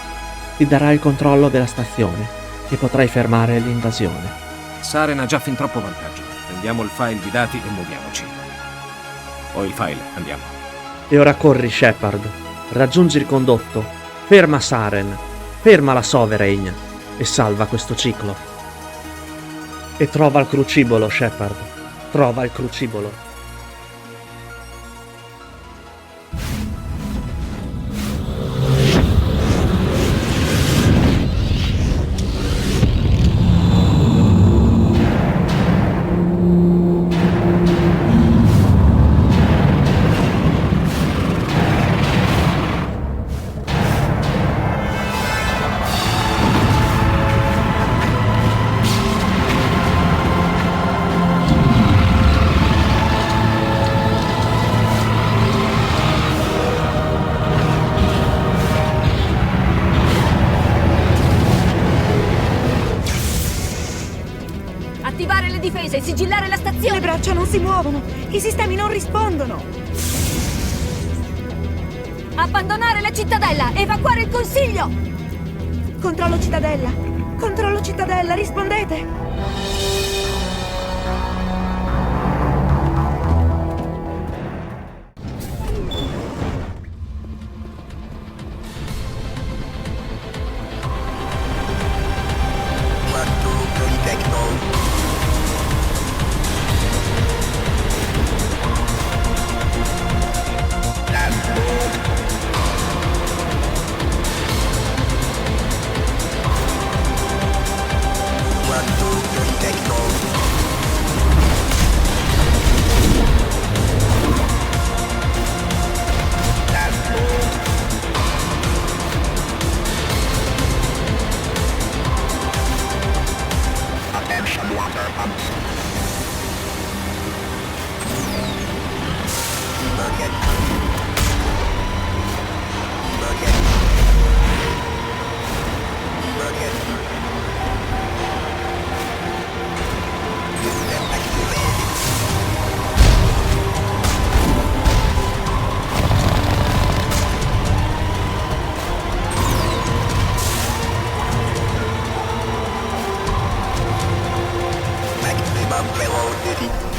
Ti darà il controllo della stazione e potrai fermare l'invasione. Saren ha già fin troppo vantaggio. Prendiamo il file di dati e muoviamoci. Ho il file, andiamo. E ora corri, Shepard. Raggiungi il condotto, ferma Saren, ferma la Sovereign e salva questo ciclo. E trova il crucibolo, Shepard. Trova il crucibolo. Attivare le difese e sigillare la stazione! Le braccia non si muovono! I sistemi non rispondono! Abbandonare la cittadella! Evacuare il consiglio! Controllo cittadella! Controllo cittadella, rispondete!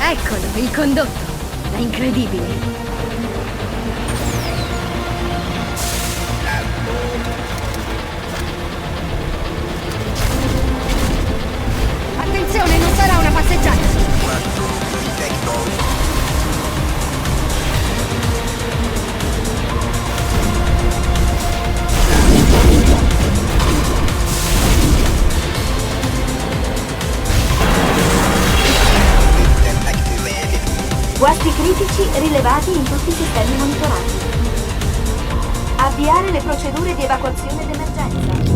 Eccolo, il condotto. È incredibile. Attenzione, non sarà una passeggiata. Guasti critici rilevati in tutti i sistemi monitorati. Avviare le procedure di evacuazione d'emergenza.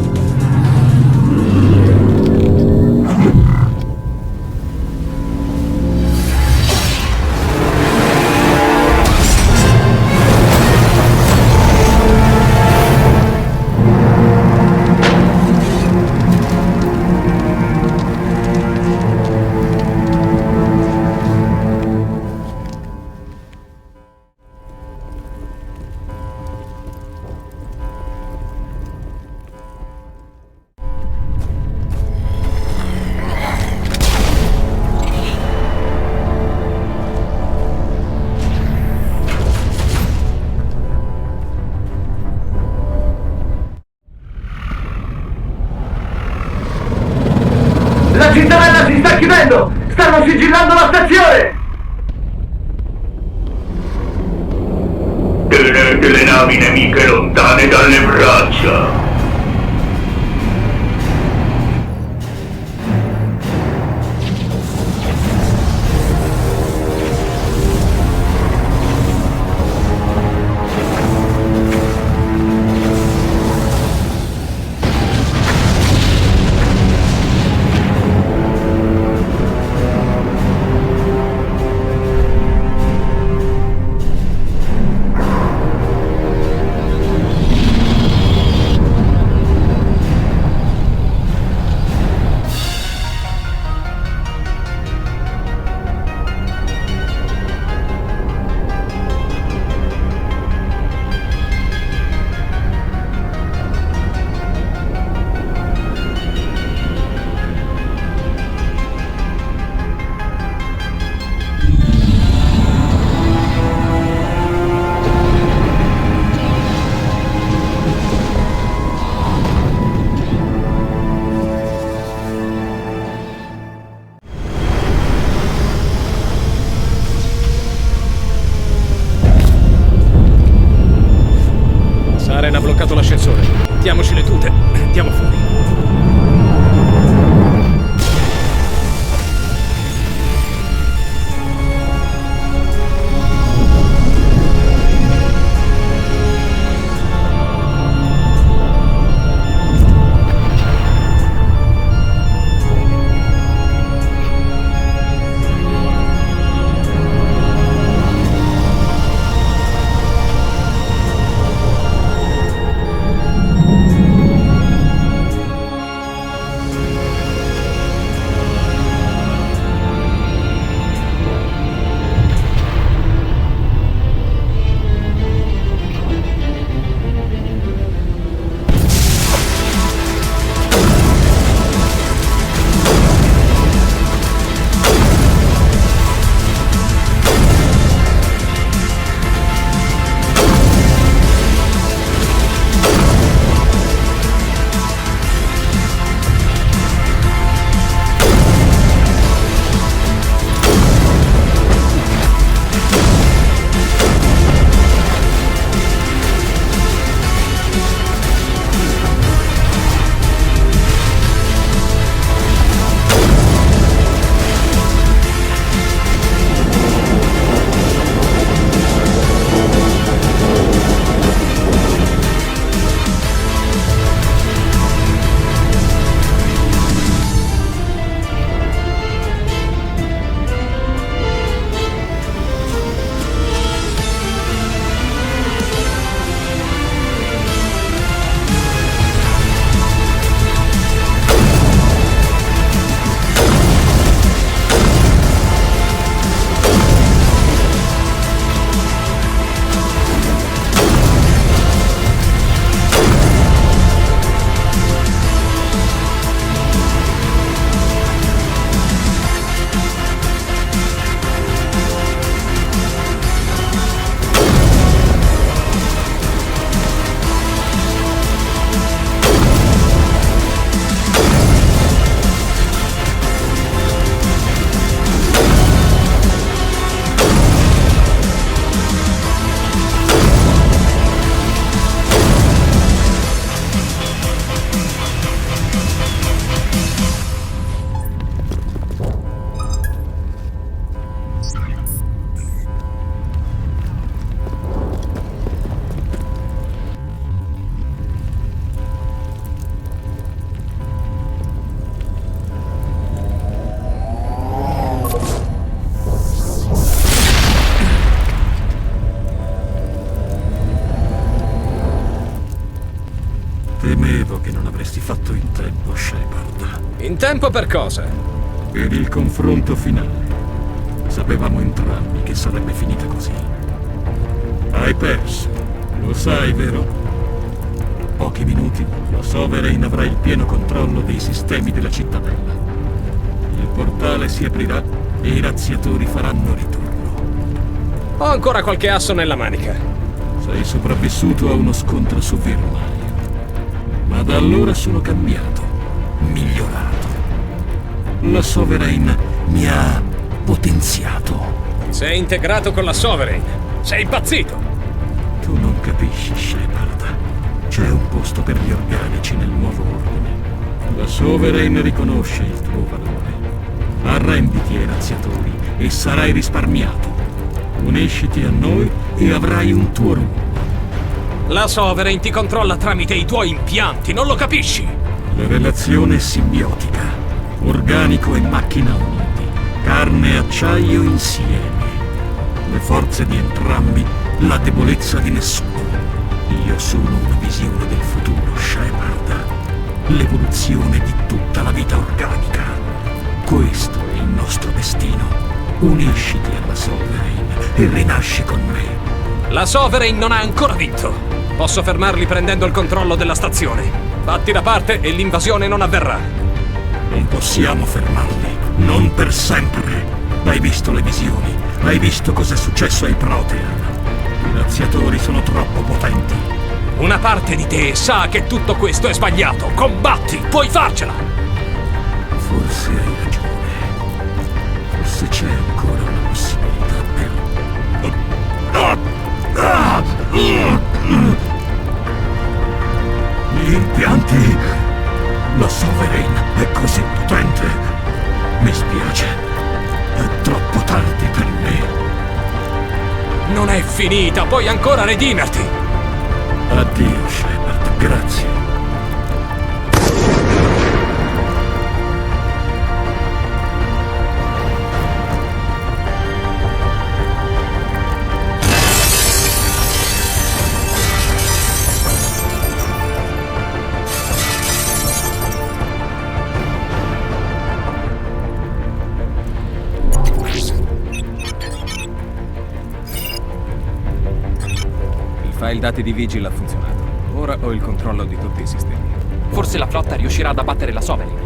La cittadella si sta chiudendo! Stanno sigillando la stazione! Tenete le navi nemiche lontane! lontani dalle braccia! Saren ha bloccato l'ascensore. Mettiamoci le tute. Andiamo fuori. Temevo che non avresti fatto in tempo, Shepard. In tempo per cosa? Per il confronto finale. Sapevamo entrambi che sarebbe finita così. Hai perso. Lo sai, vero? Tra pochi minuti la Sovereign avrà il pieno controllo dei sistemi della cittadella. Il portale si aprirà e i razziatori faranno ritorno. Ho ancora qualche asso nella manica. Sei sopravvissuto a uno scontro su Virmai. Ma da allora sono cambiato, migliorato. La Sovereign mi ha potenziato. Sei integrato con la Sovereign. Sei impazzito. Tu non capisci, Shepard. C'è un posto per gli organici nel nuovo ordine. La Sovereign riconosce il tuo valore. Arrenditi ai razziatori e sarai risparmiato. Unisciti a noi e avrai un tuo ruolo. La Sovereign ti controlla tramite i tuoi impianti, non lo capisci? La relazione è simbiotica. Organico e macchina uniti. Carne e acciaio insieme. Le forze di entrambi, la debolezza di nessuno. Io sono una visione del futuro, Shepard. L'evoluzione di tutta la vita organica. Questo è il nostro destino. Unisciti alla Sovereign e rinasci con me. La Sovereign non ha ancora vinto. Posso fermarli prendendo il controllo della stazione. Batti da parte e l'invasione non avverrà. Non possiamo fermarli, non per sempre. Hai visto le visioni, hai visto cos'è successo ai Protean. I razziatori sono troppo potenti. Una parte di te sa che tutto questo è sbagliato. Combatti, puoi farcela! Forse hai ragione. Forse c'è ancora una possibilità per... Gli impianti... La Sovereign è così potente. Mi spiace. È troppo tardi per me. Non è finita, puoi ancora redimerti! Addio, Shepard, grazie. Il dati di Vigil ha funzionato. Ora ho il controllo di tutti i sistemi. Forse la flotta riuscirà ad abbattere la Sovereign.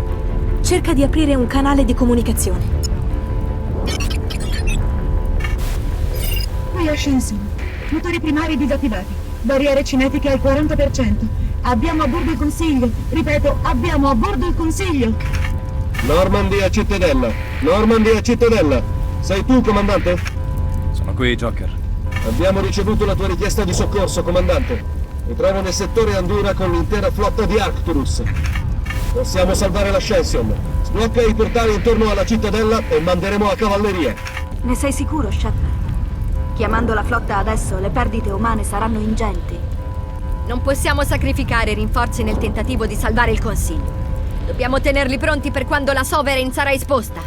Cerca di aprire un canale di comunicazione. Qui Ascension. Motori primari disattivati. Barriere cinetiche al 40%. Abbiamo a bordo il Consiglio. Ripeto, abbiamo a bordo il Consiglio. Normandy a Cittadella. Normandy a Cittadella. Sei tu, comandante? Sono qui, Joker. Abbiamo ricevuto la tua richiesta di soccorso, comandante. Mi trovo nel settore Andura con l'intera flotta di Arcturus. Possiamo salvare l'Ascension. Sblocca i portali intorno alla cittadella e manderemo a cavallerie. Ne sei sicuro, Shepard? Chiamando la flotta adesso, le perdite umane saranno ingenti. Non possiamo sacrificare rinforzi nel tentativo di salvare il Consiglio. Dobbiamo tenerli pronti per quando la Sovereign sarà esposta.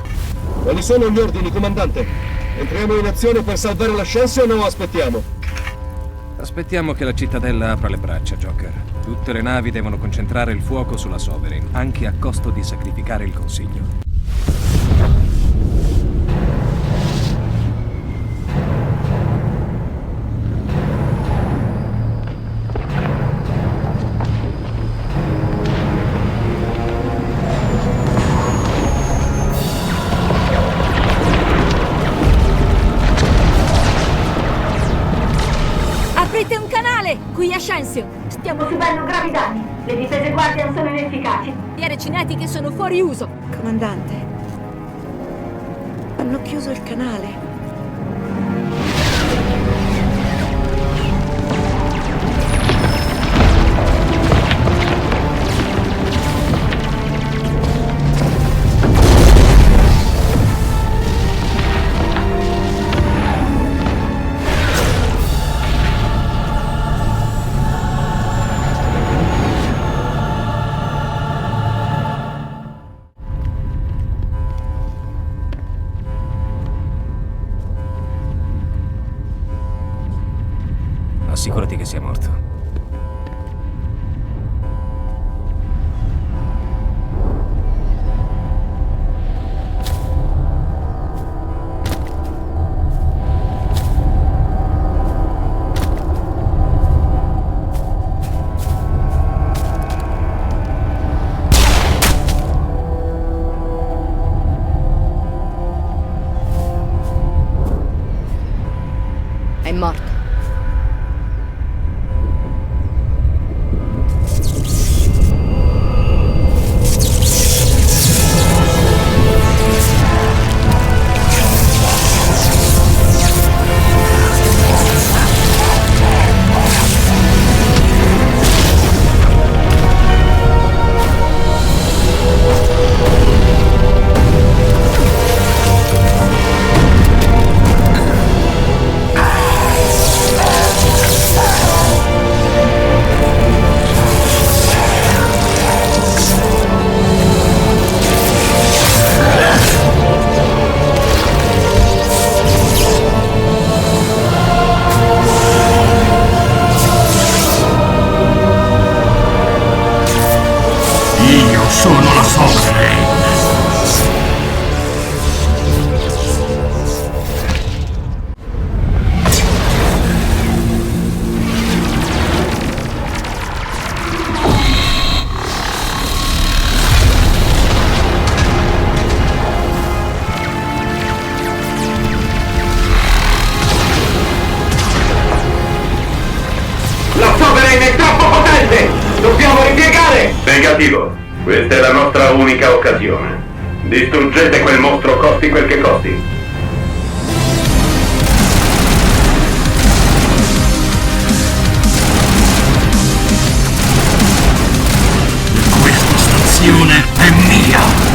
Quali sono gli ordini, comandante? Entriamo in azione per salvare l'Ascension o aspettiamo? Aspettiamo che la cittadella apra le braccia, Joker. Tutte le navi devono concentrare il fuoco sulla Sovereign, anche a costo di sacrificare il Consiglio. Aprite un canale! Qui Ascension! Stiamo subendo gravi danni. Le difese Guardian sono inefficaci. Barriere cinetiche sono fuori uso. Comandante, hanno chiuso il canale. Assicurati che sia morto. È morto. Negativo. Questa è la nostra unica occasione. Distruggete quel mostro costi quel che costi. Questa stazione è mia!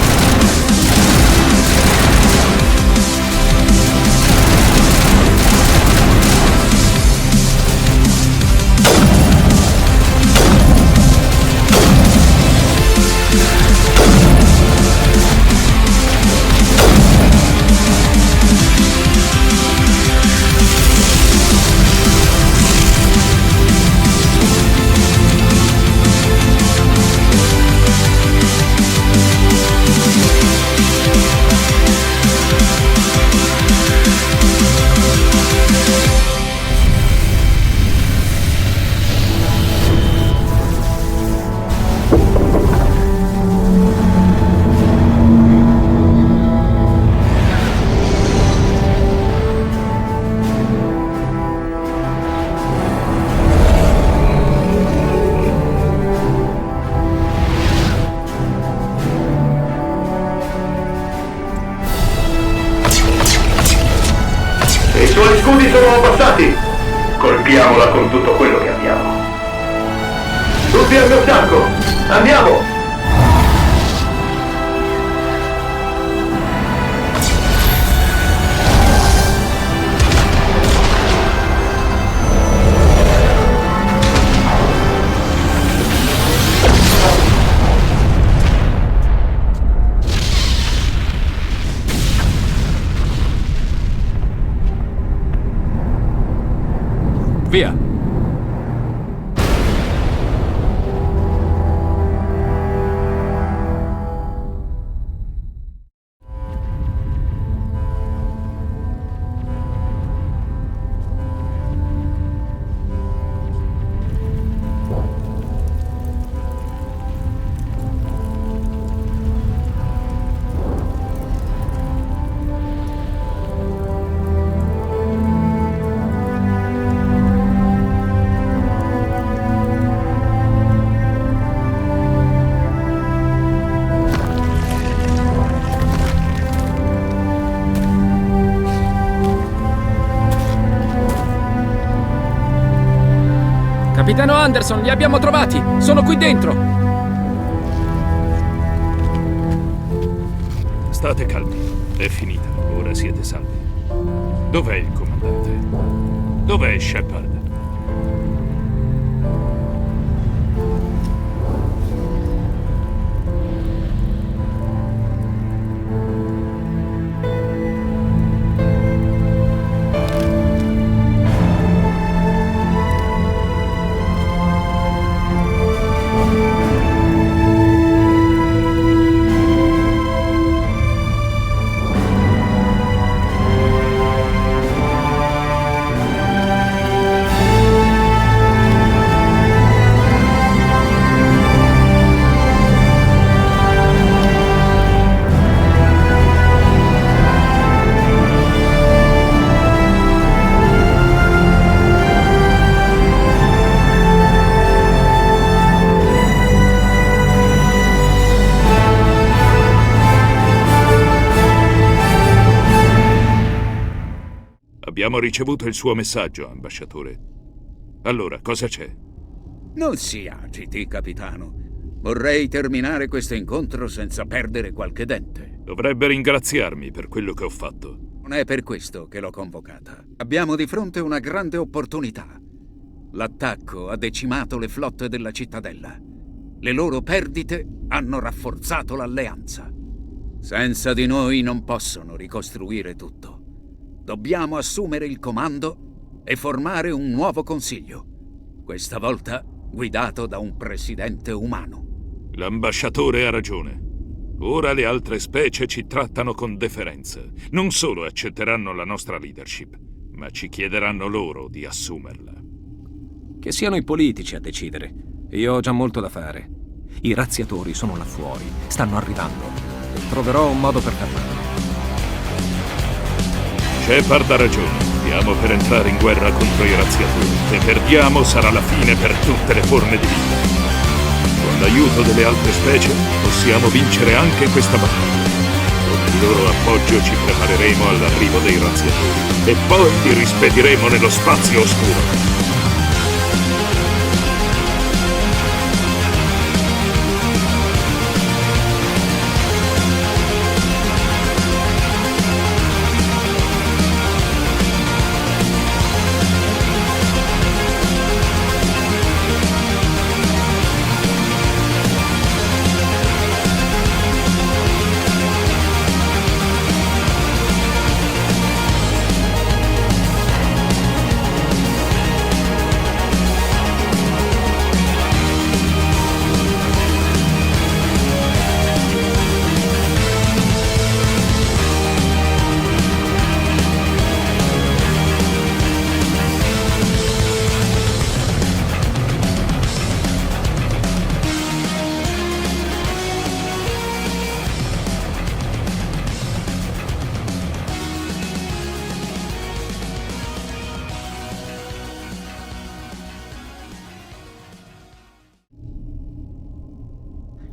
I suoi scudi sono abbassati. Colpiamola con tutto quello che abbiamo. Tutti al mio fianco. Andiamo! Via! Capitano Anderson, li abbiamo trovati! Sono qui dentro! State calmi, è finita, ora siete salvi. Dov'è il comandante? Dov'è Shepard? Abbiamo ricevuto il suo messaggio, ambasciatore. Allora, cosa c'è? Non si agiti, capitano. Vorrei terminare questo incontro senza perdere qualche dente. Dovrebbe ringraziarmi per quello che ho fatto. Non è per questo che l'ho convocata. Abbiamo di fronte una grande opportunità. L'attacco ha decimato le flotte della cittadella. Le loro perdite hanno rafforzato l'alleanza. Senza di noi non possono ricostruire tutto. Dobbiamo assumere il comando e formare un nuovo consiglio. Questa volta guidato da un presidente umano. L'ambasciatore ha ragione. Ora le altre specie ci trattano con deferenza. Non solo accetteranno la nostra leadership, ma ci chiederanno loro di assumerla. Che siano i politici a decidere. Io ho già molto da fare. I razziatori sono là fuori, stanno arrivando. E troverò un modo per fermarli. Shepard ha ragione. Stiamo per entrare in guerra contro i razziatori. Se perdiamo sarà la fine per tutte le forme di vita. Con l'aiuto delle altre specie possiamo vincere anche questa battaglia. Con il loro appoggio ci prepareremo all'arrivo dei razziatori e poi li rispediremo nello spazio oscuro.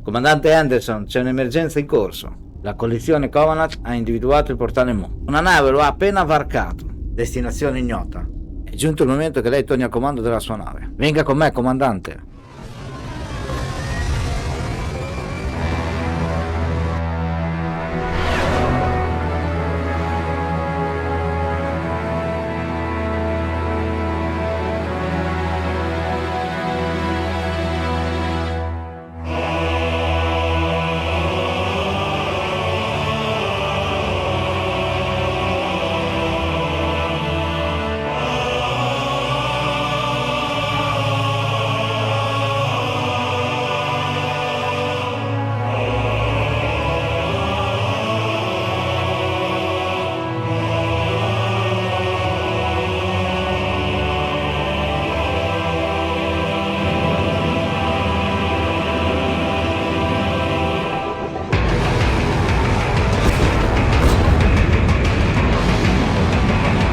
Comandante Anderson, c'è un'emergenza in corso. La coalizione Covenant ha individuato il portale Mu. Una nave lo ha appena varcato. Destinazione ignota. È giunto il momento che lei torni al comando della sua nave. Venga con me, comandante.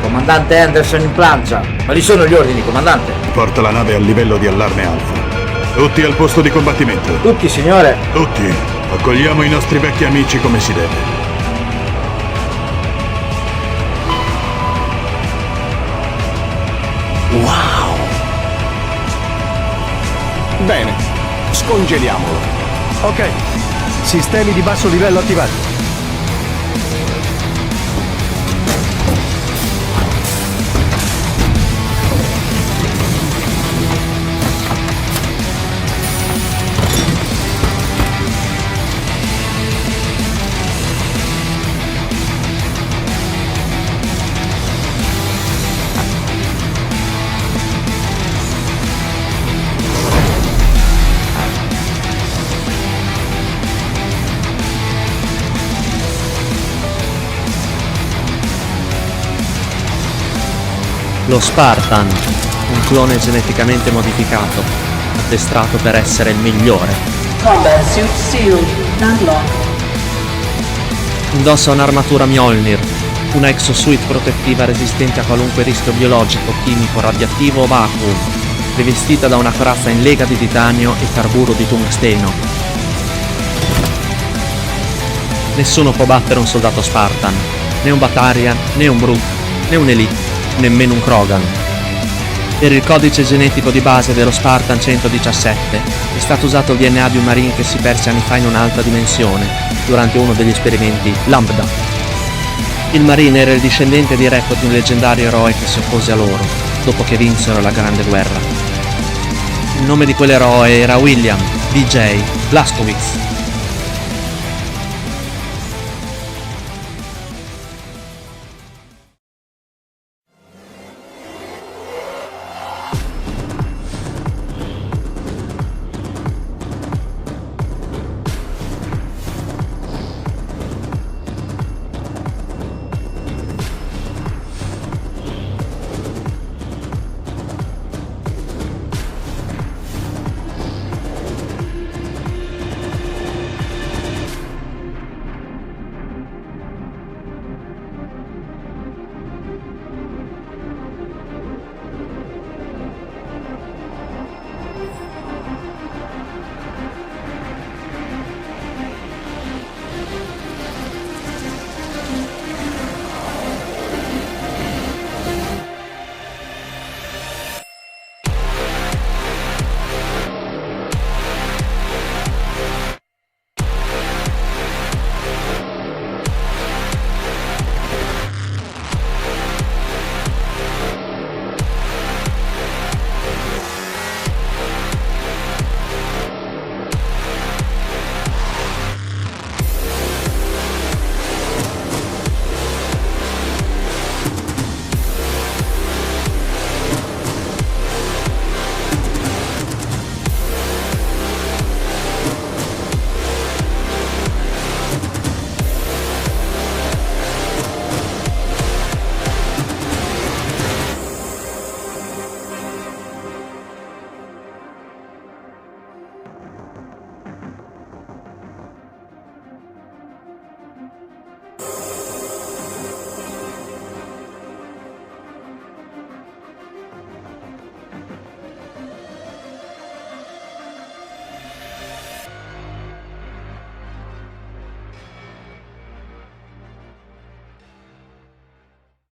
Comandante Anderson in plancia. Quali sono gli ordini, comandante? Porta la nave al livello di allarme alfa. Tutti al posto di combattimento. Tutti, signore. Tutti. Accogliamo i nostri vecchi amici come si deve. Wow! Bene, scongeliamolo. Ok, sistemi di basso livello attivati. Lo Spartan, un clone geneticamente modificato, addestrato per essere il migliore. Combat suit sealed and locked. Indossa un'armatura Mjolnir, una exosuit protettiva resistente a qualunque rischio biologico, chimico, radioattivo o vacuum, rivestita da una corazza in lega di titanio e carburo di tungsteno. Nessuno può battere un soldato Spartan, né un Batarian, né un Brute, né un Elite, nemmeno un Krogan. Per il codice genetico di base dello Spartan 117 è stato usato il DNA di un Marine che si perse anni fa in un'altra dimensione, durante uno degli esperimenti Lambda. Il Marine era il discendente diretto di un leggendario eroe che si oppose a loro, dopo che vinsero la Grande Guerra. Il nome di quell'eroe era William D.J. Blazkowicz.